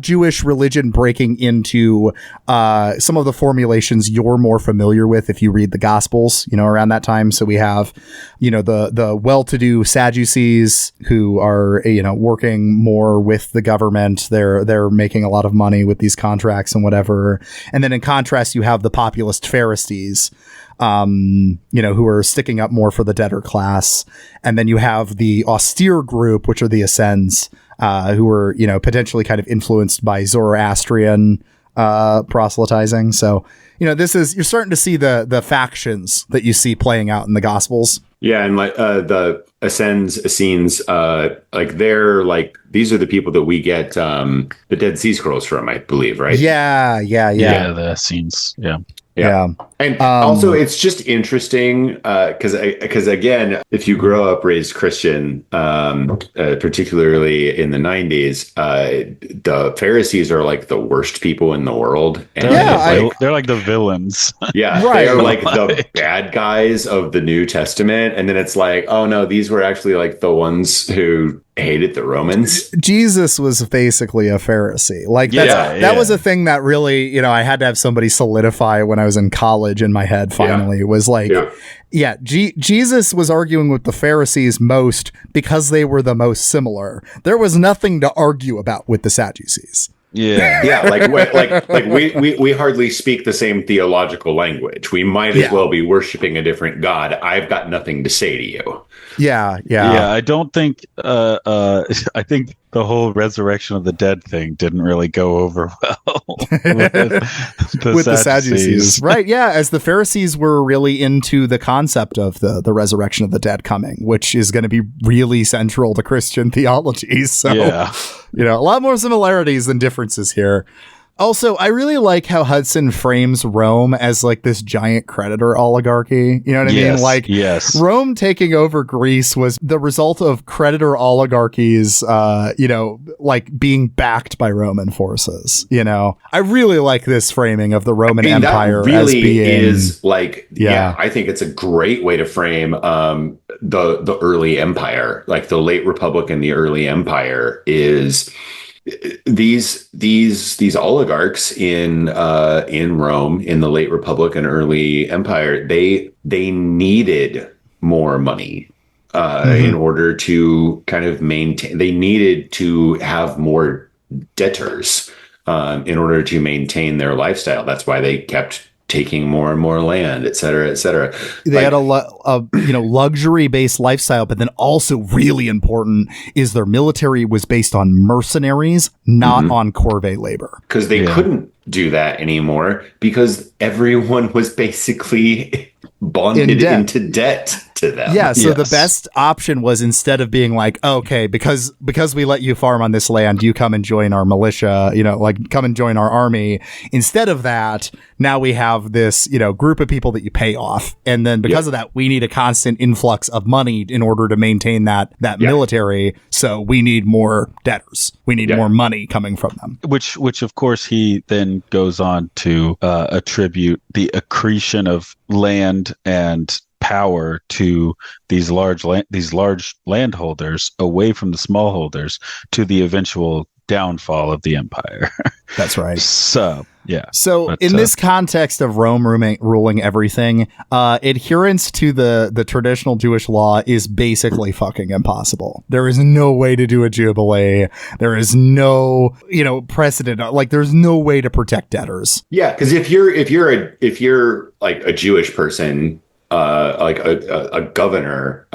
S3: Jewish religion breaking into some of the formulations you're more familiar with if you read the Gospels, around that time. So we have, the well-to-do Sadducees who are, working more with the government. They're making a lot of money with these contracts and whatever. And then in contrast, you have the populist Pharisees, who are sticking up more for the debtor class. And then you have the austere group, which are the Essenes, who are, potentially kind of influenced by Zoroastrian proselytizing. So, you're starting to see the factions that you see playing out in the Gospels.
S2: Yeah, and like the Essenes, they're like, these are the people that we get the Dead Sea Scrolls from, I believe, right?
S1: Yeah, the Essenes,
S2: Yeah. And also it's just interesting because again, if you grow up raised Christian, particularly in the 90s, the Pharisees are like the worst people in the world. And
S1: they're like the villains.
S2: Yeah. Right. They're like the bad guys of the New Testament. And then it's like, oh no, these were actually like the ones who hated the Romans.
S3: Jesus was basically a Pharisee. Like that was a thing that really, I had to have somebody solidify when I was in college in my head finally. It was like, Jesus was arguing with the Pharisees most because they were the most similar. There was nothing to argue about with the Sadducees.
S2: Yeah. Like we hardly speak the same theological language. We might as well be worshiping a different God. I've got nothing to say to you.
S3: Yeah.
S1: I don't think. I think the whole resurrection of the dead thing didn't really go over well with the Sadducees.
S3: Right. Yeah. As the Pharisees were really into the concept of the resurrection of the dead coming, which is going to be really central to Christian theology. So, a lot more similarities than differences here. Also, I really like how Hudson frames Rome as like this giant creditor oligarchy. You know what I mean? Like, Rome taking over Greece was the result of creditor oligarchies, like being backed by Roman forces. I really like this framing of the Roman Empire.
S2: That really as being, is like, I think it's a great way to frame the early empire, like the late Republic and the early empire is. These oligarchs in Rome in the late Republic and early Empire, they needed more money in order to kind of maintain. They needed to have more debtors in order to maintain their lifestyle. That's why they kept taking more and more land, et cetera, et cetera.
S3: They had a luxury-based lifestyle, but then also really important is their military was based on mercenaries, not on corvée labor.
S2: Because they couldn't do that anymore because everyone was basically bonded into debt to them.
S3: Yeah, so the best option was instead of being like, okay, because we let you farm on this land, you come and join our militia, come and join our army. Instead of that, now we have this, group of people that you pay off. And then because of that, we need a constant influx of money in order to maintain that military. So we need more debtors. We need more money coming from them.
S1: Which of course he then goes on to attribute the accretion of land and power to these large landholders away from the smallholders to the eventual downfall of the empire.
S3: That's right.
S1: So
S3: in this context of Rome ruling everything, adherence to the traditional Jewish law is basically fucking impossible. There is no way to do a jubilee. There is no, precedent. Like there's no way to protect debtors.
S2: Yeah, because if you're like a Jewish person, like a governor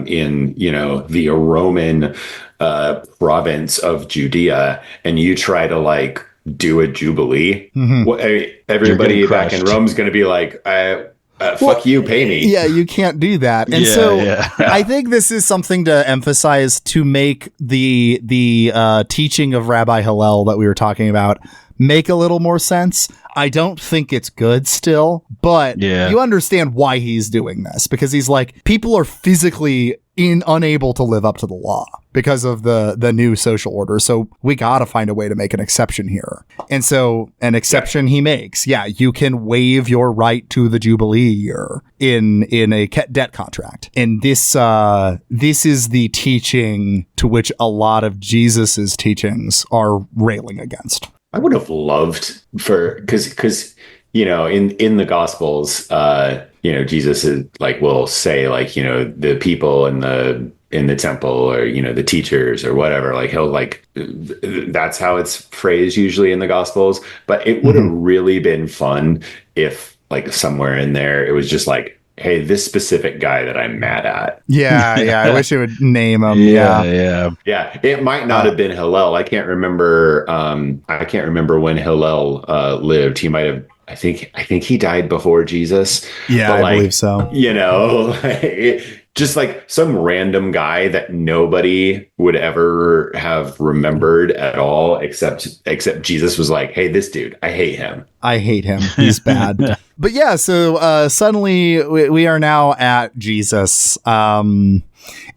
S2: in the Roman province of Judea, and you try to like do a jubilee, everybody back in Rome's going to be like, fuck you, pay me.
S3: Yeah, you can't do that. And I think this is something to emphasize to make the teaching of Rabbi Hillel that we were talking about make a little more sense. I don't think it's good still, but you understand why he's doing this, because he's like, people are physically unable to live up to the law because of the new social order. So we got to find a way to make an exception here. And so an exception he makes. Yeah, you can waive your right to the Jubilee Year in a debt contract. And this is the teaching to which a lot of Jesus's teachings are railing against.
S2: I would have loved because in the Gospels, Jesus is like, will say like, the people in the temple, or, the teachers or whatever, like he'll like, that's how it's phrased usually in the Gospels. But it would have really been fun if like somewhere in there, it was just like, hey, this specific guy that I'm mad at.
S3: Yeah. I wish it would name him.
S2: Yeah. It might not have been Hillel. I can't remember. When Hillel lived. He might have. I think he died before Jesus.
S3: Yeah, I believe so.
S2: Just like some random guy that nobody would ever have remembered at all, except Jesus was like, hey, this dude, I hate him.
S3: He's bad. But yeah, so suddenly we are now at Jesus.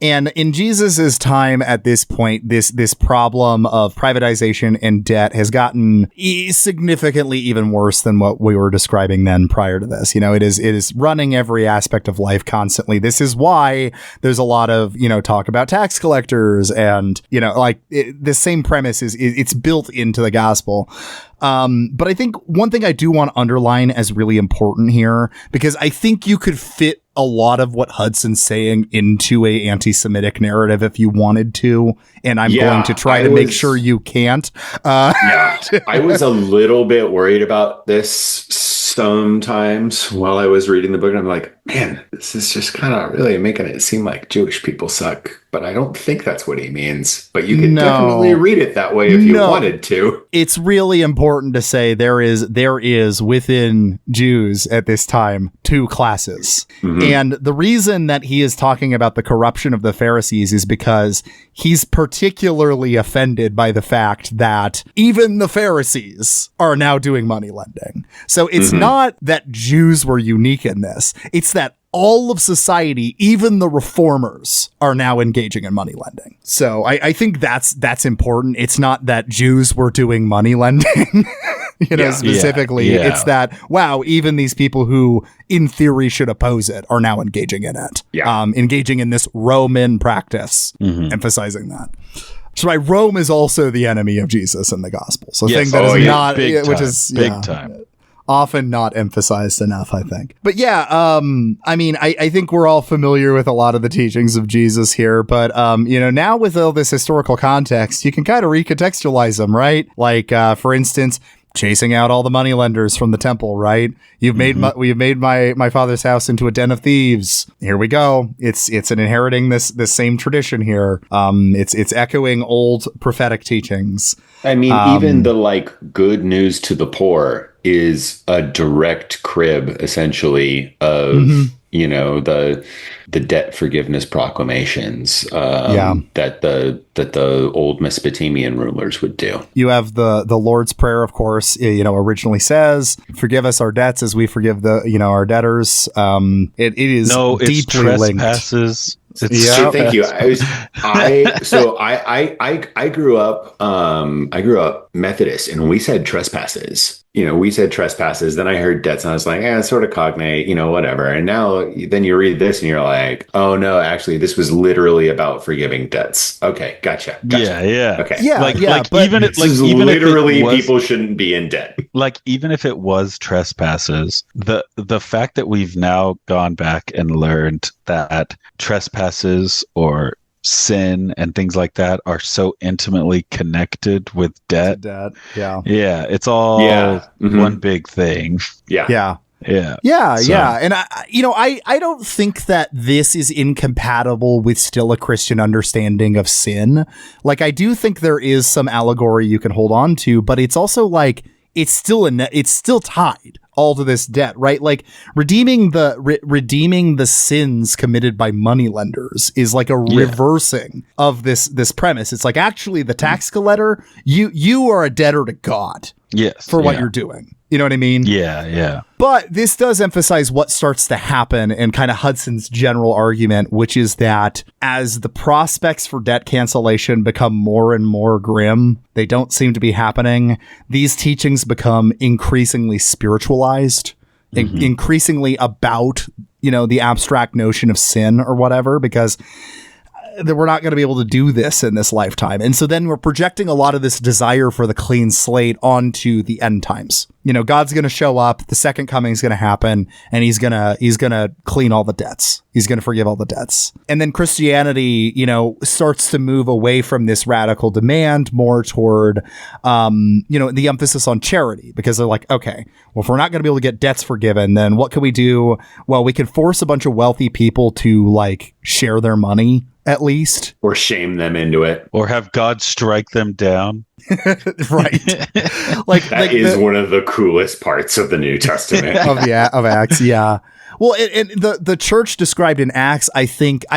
S3: And in Jesus's time at this point, this problem of privatization and debt has gotten significantly even worse than what we were describing then prior to this. It is running every aspect of life constantly. This is why there's a lot of, talk about tax collectors and, the same premise it's built into the gospel. But I think one thing I do want to underline as really important here, because I think you could fit a lot of what Hudson's saying into a anti-Semitic narrative if you wanted to, and I'm going to try to make sure you can't.
S2: I was a little bit worried about this sometimes while I was reading the book, and I'm like, man, this is just kind of really making it seem like Jewish people suck. But I don't think that's what he means. But you could definitely read it that way if you wanted to.
S3: It's really important to say there is within Jews at this time 2 classes. And the reason that he is talking about the corruption of the Pharisees is because he's particularly offended by the fact that even the Pharisees are now doing money lending. So it's not that Jews were unique in this. It's that all of society, even the reformers, are now engaging in money lending. So I think that's important. It's not that Jews were doing money lending, specifically. It's that, wow, even these people who in theory should oppose it are now engaging in it. Engaging in this Roman practice, emphasizing that. So Rome is also the enemy of Jesus in the gospel. So thing that is not, which is big time. Often not emphasized enough, I think. But yeah, I think we're all familiar with a lot of the teachings of Jesus here, but, now with all this historical context, you can kind of recontextualize them, right? Like, for instance, chasing out all the moneylenders from the temple, right? We've made my father's house into a den of thieves. Here we go. It's an inheriting this same tradition here. It's echoing old prophetic teachings.
S2: I mean, even the good news to the poor is a direct crib, essentially, of the debt forgiveness proclamations that the old Mesopotamian rulers would do.
S3: You have the Lord's Prayer, of course. Originally says, "Forgive us our debts as we forgive our debtors." It is deeply
S2: trespasses. Thank you. I grew up Methodist, and when we said trespasses, then I heard debts, and I was like, it's sort of cognate, whatever. And now then you read this and you're like, oh no, actually this was literally about forgiving debts. Okay. Gotcha.
S1: Yeah.
S2: Okay.
S3: Yeah.
S2: Even literally people shouldn't be in debt.
S1: Like, even if it was trespasses, the fact that we've now gone back and learned that trespasses or sin and things like that are so intimately connected with debt.
S3: Yeah.
S1: It's all one big thing.
S3: Yeah. And I don't think that this is incompatible with still a Christian understanding of sin. Like, I do think there is some allegory you can hold on to, but it's also like it's still tied all to this debt, right? Like redeeming the sins committed by moneylenders is like a reversing of this premise. It's like, actually the tax collector, you are a debtor to God.
S1: Yes.
S3: for what you're doing. You know what I mean?
S1: Yeah, yeah.
S3: But this does emphasize what starts to happen and kind of Hudson's general argument, which is that as the prospects for debt cancellation become more and more grim, they don't seem to be happening. These teachings become increasingly spiritualized, increasingly about, the abstract notion of sin or whatever, because that we're not going to be able to do this in this lifetime. And so then we're projecting a lot of this desire for the clean slate onto the end times. God's going to show up, the second coming is going to happen, and he's going to clean all the debts. He's going to forgive all the debts. And then Christianity, starts to move away from this radical demand more toward, the emphasis on charity, because they're like, okay, well, if we're not going to be able to get debts forgiven, then what can we do? Well, we can force a bunch of wealthy people to share their money, at least,
S2: or shame them into it,
S1: or have God strike them down.
S3: Right.
S2: That is one of the coolest parts of the New Testament
S3: of Acts. Yeah. Well, and the church described in Acts, I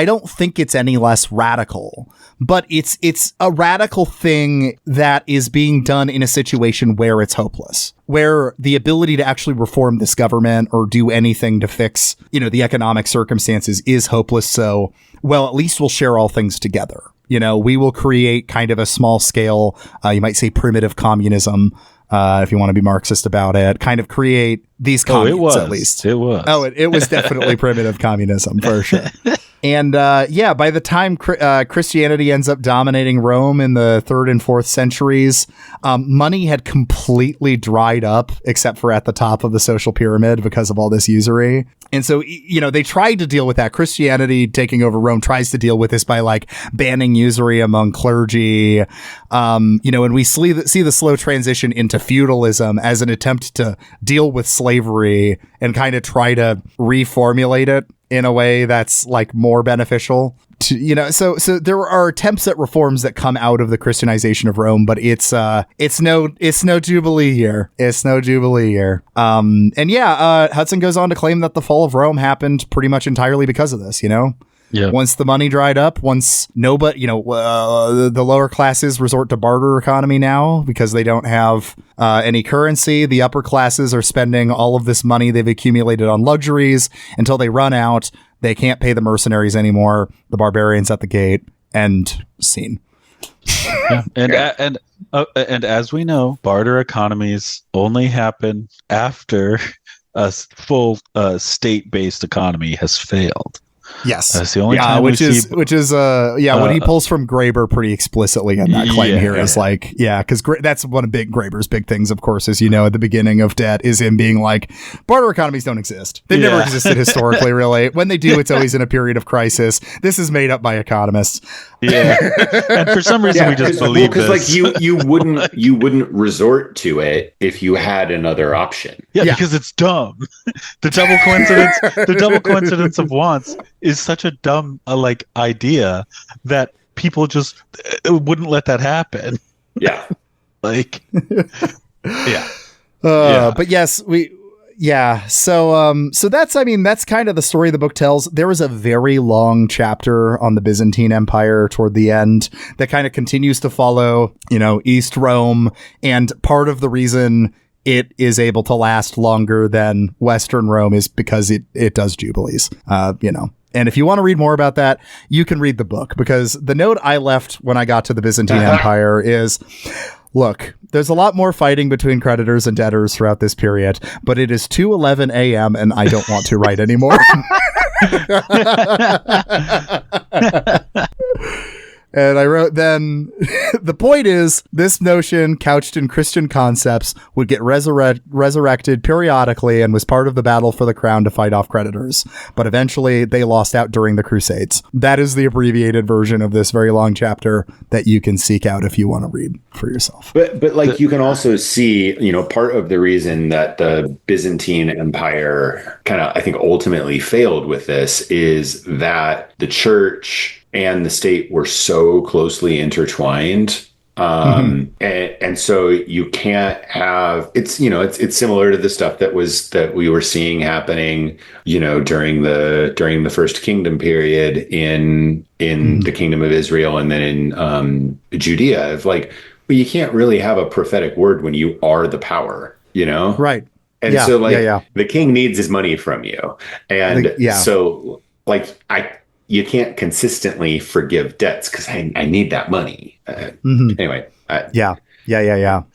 S3: don't think it's any less radical, but it's a radical thing that is being done in a situation where it's hopeless, where the ability to actually reform this government or do anything to fix, the economic circumstances is hopeless. So, well, at least we'll share all things together. We will create kind of a small scale, you might say primitive communism, if you want to be Marxist about it, kind of create these communes, at least.
S1: It was.
S3: Oh, it was definitely primitive communism for sure. And by the time Christianity ends up dominating Rome in the 3rd and 4th centuries, money had completely dried up, except for at the top of the social pyramid because of all this usury. And so, they tried to deal with that. Christianity taking over Rome tries to deal with this by banning usury among clergy. And we see the slow transition into feudalism as an attempt to deal with slavery and kind of try to reformulate it in a way that's more beneficial to, so there are attempts at reforms that come out of the Christianization of Rome, but it's no Jubilee year. It's no Jubilee year. Hudson goes on to claim that the fall of Rome happened pretty much entirely because of this, Yeah. Once the money dried up, once nobody, the lower classes resort to barter economy now because they don't have any currency. The upper classes are spending all of this money they've accumulated on luxuries until they run out. They can't pay the mercenaries anymore. The barbarians at the gate. End scene.
S1: Yeah. And as we know, barter economies only happen after a full state-based economy has failed.
S3: Yes,
S1: that's the only time
S3: when he pulls from Graeber pretty explicitly in that claim is because that's one of Graeber's big things, of course, as at the beginning of Debt is him being barter economies don't exist. They've never existed historically, really. When they do, it's always in a period of crisis. This is made up by economists.
S1: Yeah, and for some reason we just believe this.
S2: you wouldn't resort to it if you had another option.
S1: Yeah, because it's dumb. The double coincidence of wants is such a dumb idea that people just wouldn't let that happen.
S2: Yeah.
S3: But yes, so that's kind of the story the book tells. There was a very long chapter on the Byzantine Empire toward the end that kind of continues to follow, East Rome, and part of the reason it is able to last longer than Western Rome is because it does jubilees, And if you want to read more about that, you can read the book, because the note I left when I got to the Byzantine Empire is, look, there's a lot more fighting between creditors and debtors throughout this period, but it is 2:11 a.m. and I don't want to write anymore. And I wrote then, the point is, this notion, couched in Christian concepts, would get resurrected periodically and was part of the battle for the crown to fight off creditors. But eventually, they lost out during the Crusades. That is the abbreviated version of this very long chapter that you can seek out if you want to read for yourself.
S2: But you can also see, part of the reason that the Byzantine Empire kind of, I think, ultimately failed with this is that the church and the state were so closely intertwined. And so you can't have, it's similar to the stuff that we were seeing happening, during the First Kingdom period in the Kingdom of Israel and then in Judea, of you can't really have a prophetic word when you are the power, you know?
S3: Right.
S2: And so the king needs his money from you. And so like you can't consistently forgive debts because I need that money. Anyway.
S3: Yeah.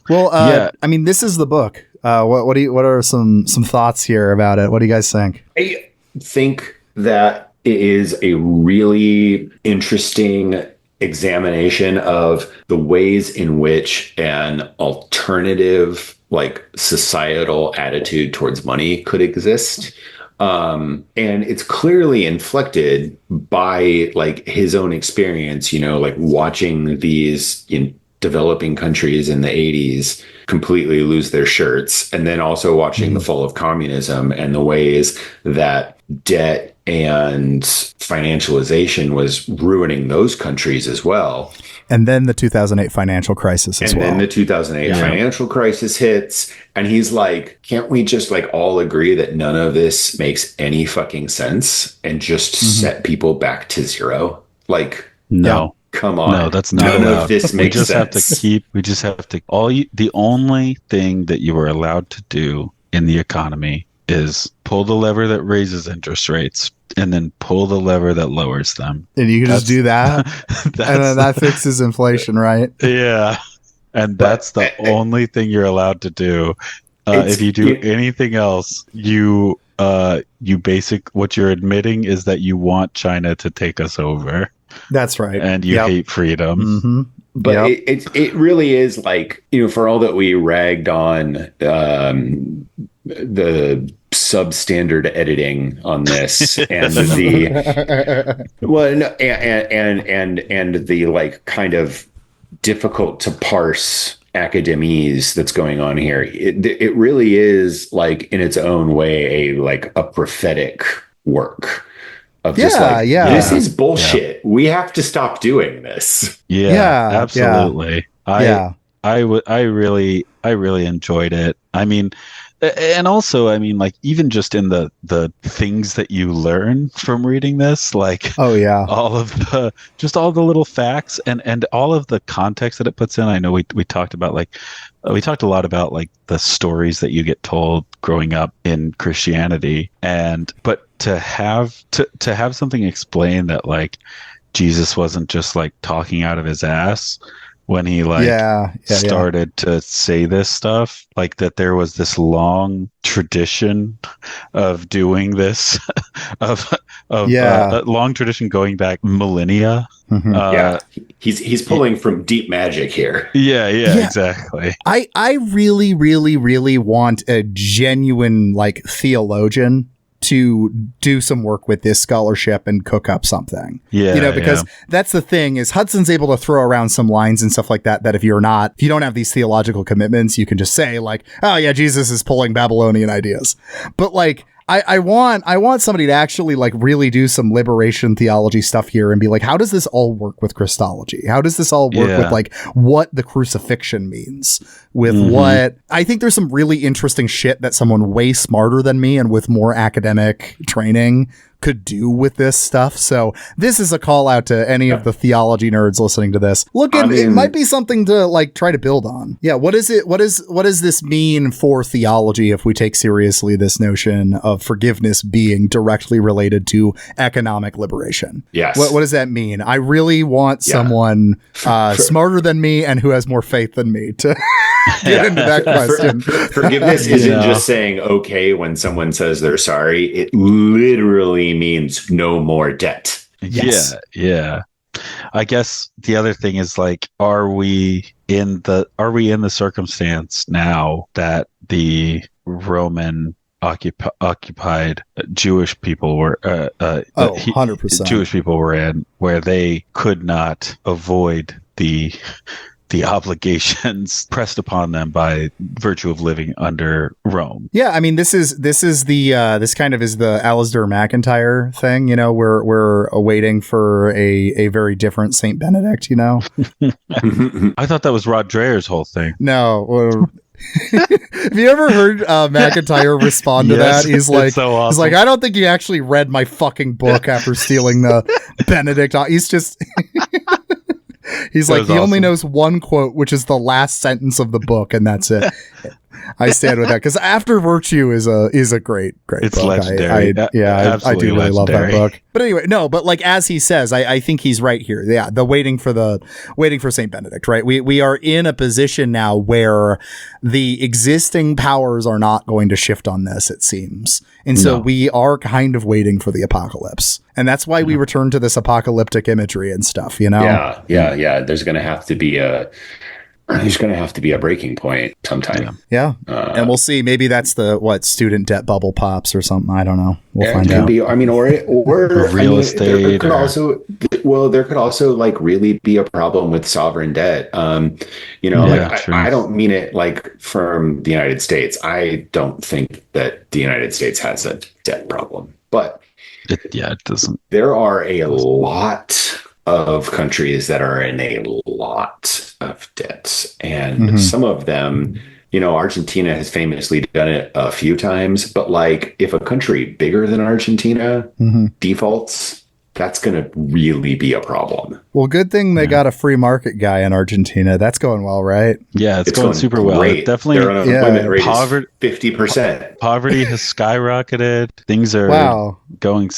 S3: Well, I mean, this is the book. What are some thoughts here about it? What do you guys think?
S2: I think that it is a really interesting examination of the ways in which an alternative, like societal attitude towards money could exist. And it's clearly inflected by like his own experience, you know, like watching these in developing countries in the 80s completely lose their shirts, and then also watching the fall of communism and the ways that debt and financialization was ruining those countries as well.
S3: And then the 2008 financial crisis as well.
S2: And then the 2008 financial crisis hits, and he's like, can't we just like all agree that none of this makes any fucking sense and just set people back to zero? Like,
S1: no.
S2: Come on.
S1: No, that's not
S2: none
S1: allowed.
S2: of this makes sense.
S1: The only thing that you are allowed to do in the economy is pull the lever that raises interest rates and then pull the lever that lowers them.
S3: And you can just do that. And then that fixes inflation, right?
S1: Yeah. And that's the only thing you're allowed to do. If you do anything else, what you're admitting is that you want China to take us over.
S3: That's right.
S1: And you hate freedom.
S3: Mm-hmm.
S2: But it really is like, you know, for all that we ragged on the substandard editing on this and and the like kind of difficult to parse academies that's going on here, it really is like in its own way a prophetic work of this is bullshit. We have to stop doing this.
S1: Absolutely. I really enjoyed it. I mean, and also, I mean, like, even just in the things that you learn from reading this, like, all the little facts and all of the context that it puts in. I know we talked about we talked a lot about like the stories that you get told growing up in Christianity, but to have something explain that like Jesus wasn't just like talking out of his ass when he started to say this stuff, like that there was this long tradition of doing this, a long tradition going back millennia.
S3: Mm-hmm.
S2: He's pulling from deep magic here.
S1: Yeah, exactly.
S3: I really, really, really want a genuine like theologian to do some work with this scholarship and cook up something. Because that's the thing is Hudson's able to throw around some lines and stuff like that if you don't have these theological commitments, you can just say like, oh yeah, Jesus is pulling Babylonian ideas. But like I want somebody to actually like really do some liberation theology stuff here and be like, how does this all work with Christology? How does this all work with like what the crucifixion means with what I think there's some really interesting shit that someone way smarter than me and with more academic training could do with this stuff. So this is a call out to any of the theology nerds listening to this. It might be something to like try to build on. Yeah. What does this mean for theology if we take seriously this notion of forgiveness being directly related to economic liberation?
S2: Yes.
S3: What does that mean? I really want someone smarter than me and who has more faith than me to get into that question.
S2: Forgiveness isn't just saying okay when someone says they're sorry. It literally means no more debt.
S3: Yes.
S1: Yeah. I guess the other thing is like, are we in the circumstance now that the Roman occupied Jewish people were
S3: 100%
S1: Jewish people were in, where they could not avoid the obligations pressed upon them by virtue of living under Rome.
S3: Yeah, I mean, this kind of is the Alasdair MacIntyre thing. You know, we're awaiting for a very different Saint Benedict. You know,
S1: I thought that was Rod Dreher's whole thing.
S3: No. Have you ever heard MacIntyre respond to that? He's like,
S1: so awesome.
S3: He's like, I don't think you actually read my fucking book after stealing the Benedict. He's just. He's like, he only knows one quote, which is the last sentence of the book, and that's it. I stand with that because After Virtue is a great
S1: it's
S3: book.
S1: legendary.
S3: I do really love that book. But anyway, no, but like as he says, I think he's right here. Yeah, the waiting for Saint Benedict, right? We are in a position now where the existing powers are not going to shift on this, it seems, and so we are kind of waiting for the apocalypse, and that's why we return to this apocalyptic imagery and stuff. You know?
S2: Yeah. There's going to have to be a breaking point sometime.
S3: Yeah. And we'll see. Maybe that's the student debt bubble pops or something. I don't know. We'll find out.
S2: Or
S1: real estate.
S2: There could also like really be a problem with sovereign debt. I don't mean it like from the United States. I don't think that the United States has a debt problem, but
S1: it doesn't.
S2: There are a lot of countries that are in a lot of debts, and some of them, Argentina has famously done it a few times, but like if a country bigger than Argentina defaults, that's going to really be a problem.
S3: Well, good thing they got a free market guy in Argentina. That's going well, right?
S1: Yeah, it's going super well. Definitely,
S2: their unemployment rate is 50%.
S1: Poverty has skyrocketed. Things are going.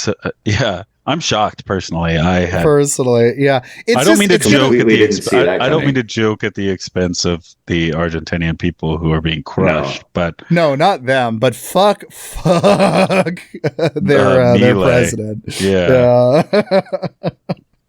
S1: I'm shocked personally.
S3: Yeah.
S1: I don't mean to joke at the I don't mean to joke at the expense of the Argentinian people who are being crushed, but
S3: no, not them, but fuck their president.
S1: Yeah.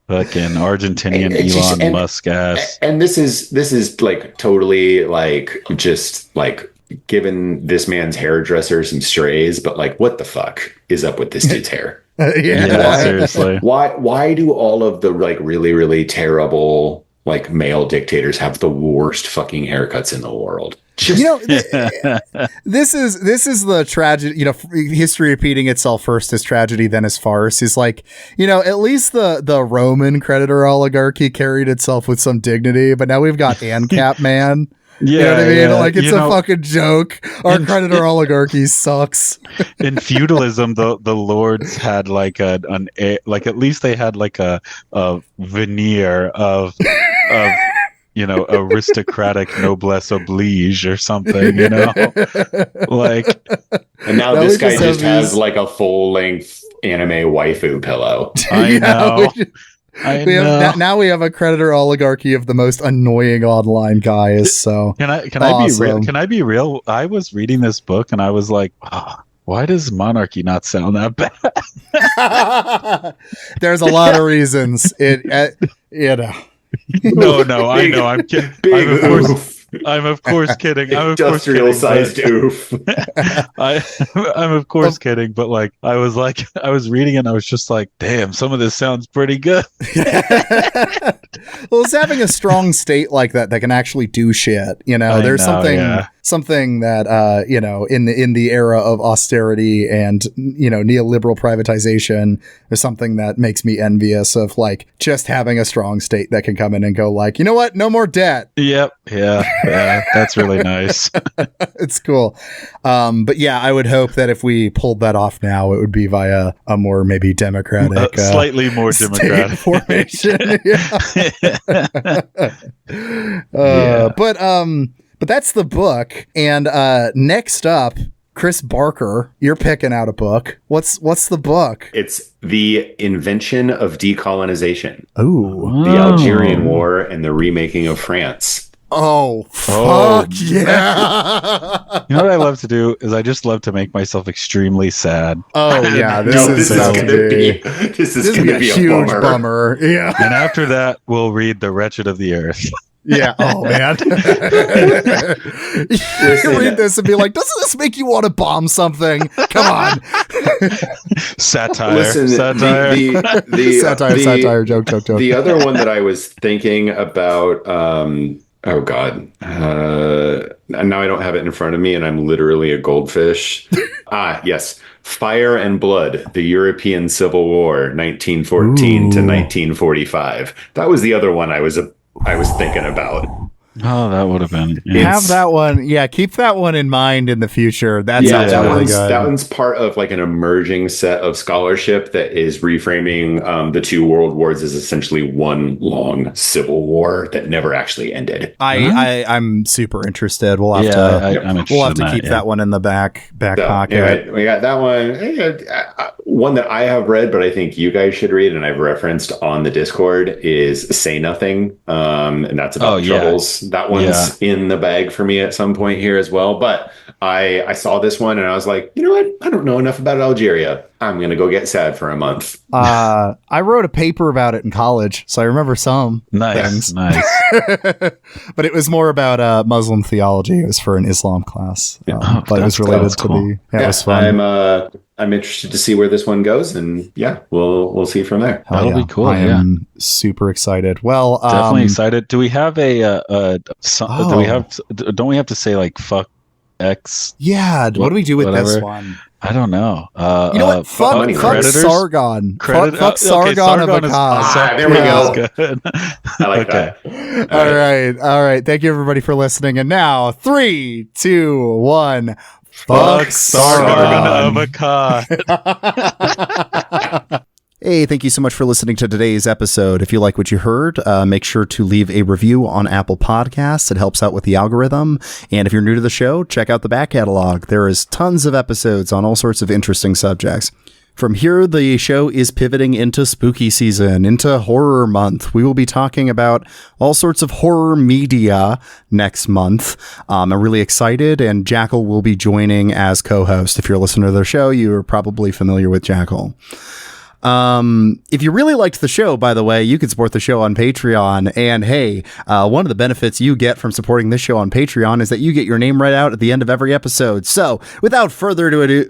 S1: Fucking Argentinian Elon Musk ass.
S2: And this is like totally like just like giving this man's hairdresser some strays, but like what the fuck is up with this dude's hair?
S1: Seriously.
S2: Why do all of the like really, really terrible like male dictators have the worst fucking haircuts in the world?
S3: This is the tragedy, history repeating itself, first as tragedy, then as farce. Is like, at least the Roman creditor oligarchy carried itself with some dignity, but now we've got ANCAP man.
S1: Yeah,
S3: you know what I mean? Like it's a fucking joke. Our creditor oligarchy sucks.
S1: In feudalism, the lords had like at least they had like a veneer of aristocratic noblesse oblige or something, like.
S2: And now this guy just has like a full length anime waifu pillow.
S1: I know.
S3: Now we have a creditor oligarchy of the most annoying online guys. So
S1: can I be real? Can I be real? I was reading this book and I was like, why does monarchy not sound that bad?
S3: There's a lot of reasons.
S2: No,
S1: I know. I'm kidding. I'm of course kidding.
S2: Industrial sized oof.
S1: I'm of course kidding, but like I was reading it and I was just like, damn, some of this sounds pretty good.
S3: Well, it's having a strong state like that can actually do shit. There's something that in the era of austerity and neoliberal privatization, there's something that makes me envious of like just having a strong state that can come in and go like, you know what, no more debt.
S1: Yep. Yeah, that's really nice.
S3: It's cool. But yeah, I would hope that if we pulled that off now, it would be via a more maybe democratic,
S1: slightly more democratic
S3: formation. But that's the book. And next up, Chris Barker, you're picking out a book. What's the book?
S2: It's The Invention of Decolonization.
S3: Ooh.
S2: The Algerian War and the Remaking of France.
S3: Oh, fuck yeah.
S1: You know what I love to do is I just love to make myself extremely sad.
S3: Oh, yeah. This is going to be a huge bummer. Yeah.
S1: And after that, we'll read The Wretched of the Earth.
S3: Yeah. Oh, man. You read this and be like, doesn't this make you want to bomb something? Come on.
S1: Satire.
S2: Listen,
S1: satire.
S3: Satire. Joke.
S2: The other one that I was thinking about, oh God. Now I don't have it in front of me and I'm literally a goldfish. Yes. Fire and Blood, the European Civil War, 1914 to 1945. That was the other one I was thinking about.
S1: Oh, that would have been.
S3: Have that one. Yeah, keep that one in mind in the future. That sounds really good.
S2: That one's part of like an emerging set of scholarship that is reframing the two world wars as essentially one long civil war that never actually ended.
S3: I'm super interested. We'll have to keep that one in the back pocket.
S2: Anyway, we got that one. One that I have read, but I think you guys should read, and I've referenced on the Discord, is Say Nothing, and that's about troubles. That one's in the bag for me at some point here as well. But I saw this one and I was like, you know what? I don't know enough about Algeria. I'm going to go get sad for a month.
S3: I wrote a paper about it in college, so I remember some things.
S1: Nice.
S3: But it was more about Muslim theology. It was for an Islam class, but it was related to the. Yeah, it was fun.
S2: I'm interested to see where this one goes, and we'll see from there.
S1: That'll be cool.
S3: I am super excited. Well,
S1: definitely excited. Do we have don't we have to say like fuck X?
S3: Yeah. What do we do with this one?
S1: I don't know.
S3: You know what? Fuck Sargon. Fuck Sargon of Akkad.
S2: There we go. Good. I like that.
S3: All right. Thank you everybody for listening. And now 3, 2, 1. Fuck Sargon of Akkad. Hey, thank you so much for listening to today's episode. If you like what you heard, make sure to leave a review on Apple Podcasts. It helps out with the algorithm. And if you're new to the show, check out the back catalog. There is tons of episodes on all sorts of interesting subjects. From here, the show is pivoting into spooky season, into horror month. We will be talking about all sorts of horror media next month. I'm really excited, and Jackal will be joining as co-host. If you're a listener to the show, you're probably familiar with Jackal. If you really liked the show, by the way, you can support the show on Patreon. And hey, one of the benefits you get from supporting this show on Patreon is that you get your name read out at the end of every episode. So without further ado,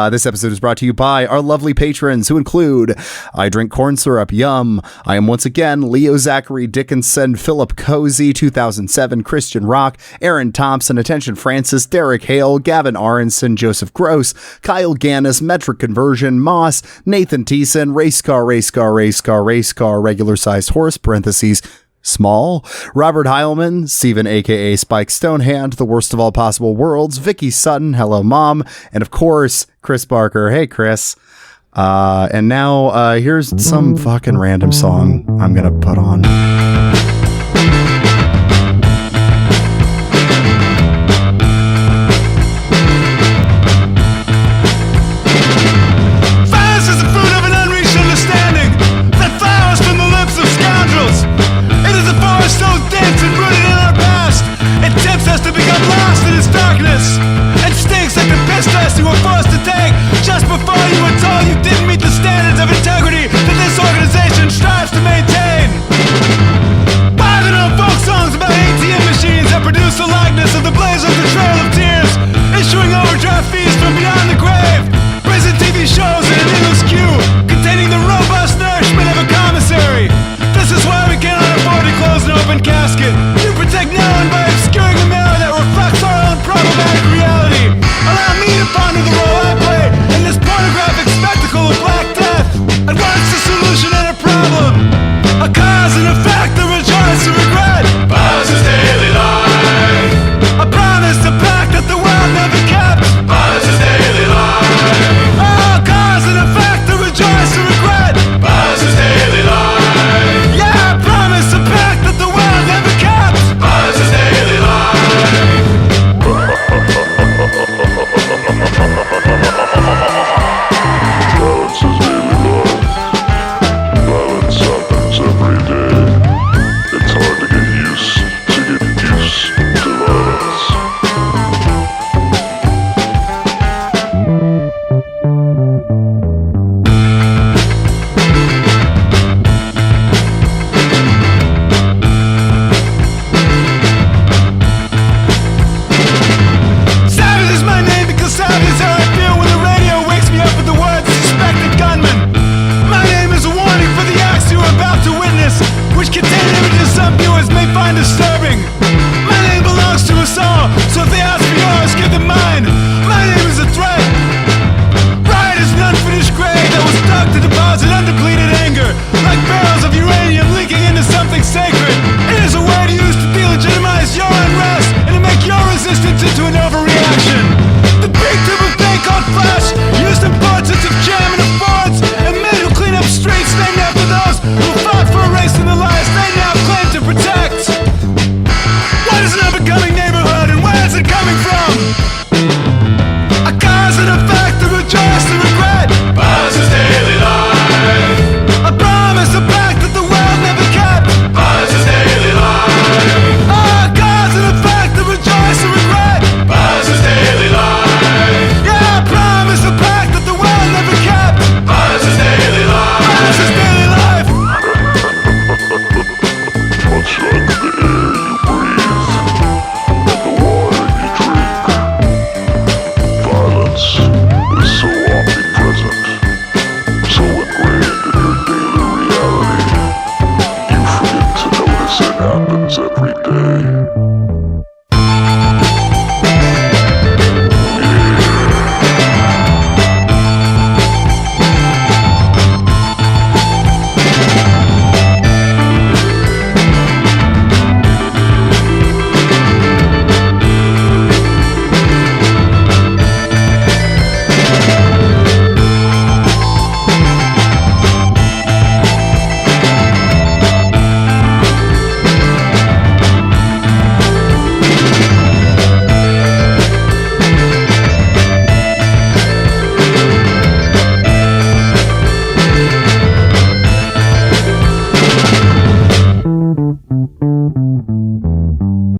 S3: this episode is brought to you by our lovely patrons who include I Drink Corn Syrup, Yum. I am once again Leo Zachary Dickinson, Philip Cozy, 2007, Christian Rock, Aaron Thompson, Attention Francis, Derek Hale, Gavin Aronson, Joseph Gross, Kyle Gannis, Metric Conversion, Moss, Nathan Thiessen, Race Car, Regular Sized Horse, parentheses, Small, Robert Heilman, Steven aka Spike Stonehand, The Worst of All Possible Worlds, Vicky Sutton, Hello Mom, and of course, Chris Barker. Hey Chris. And now here's some fucking random song I'm gonna put on.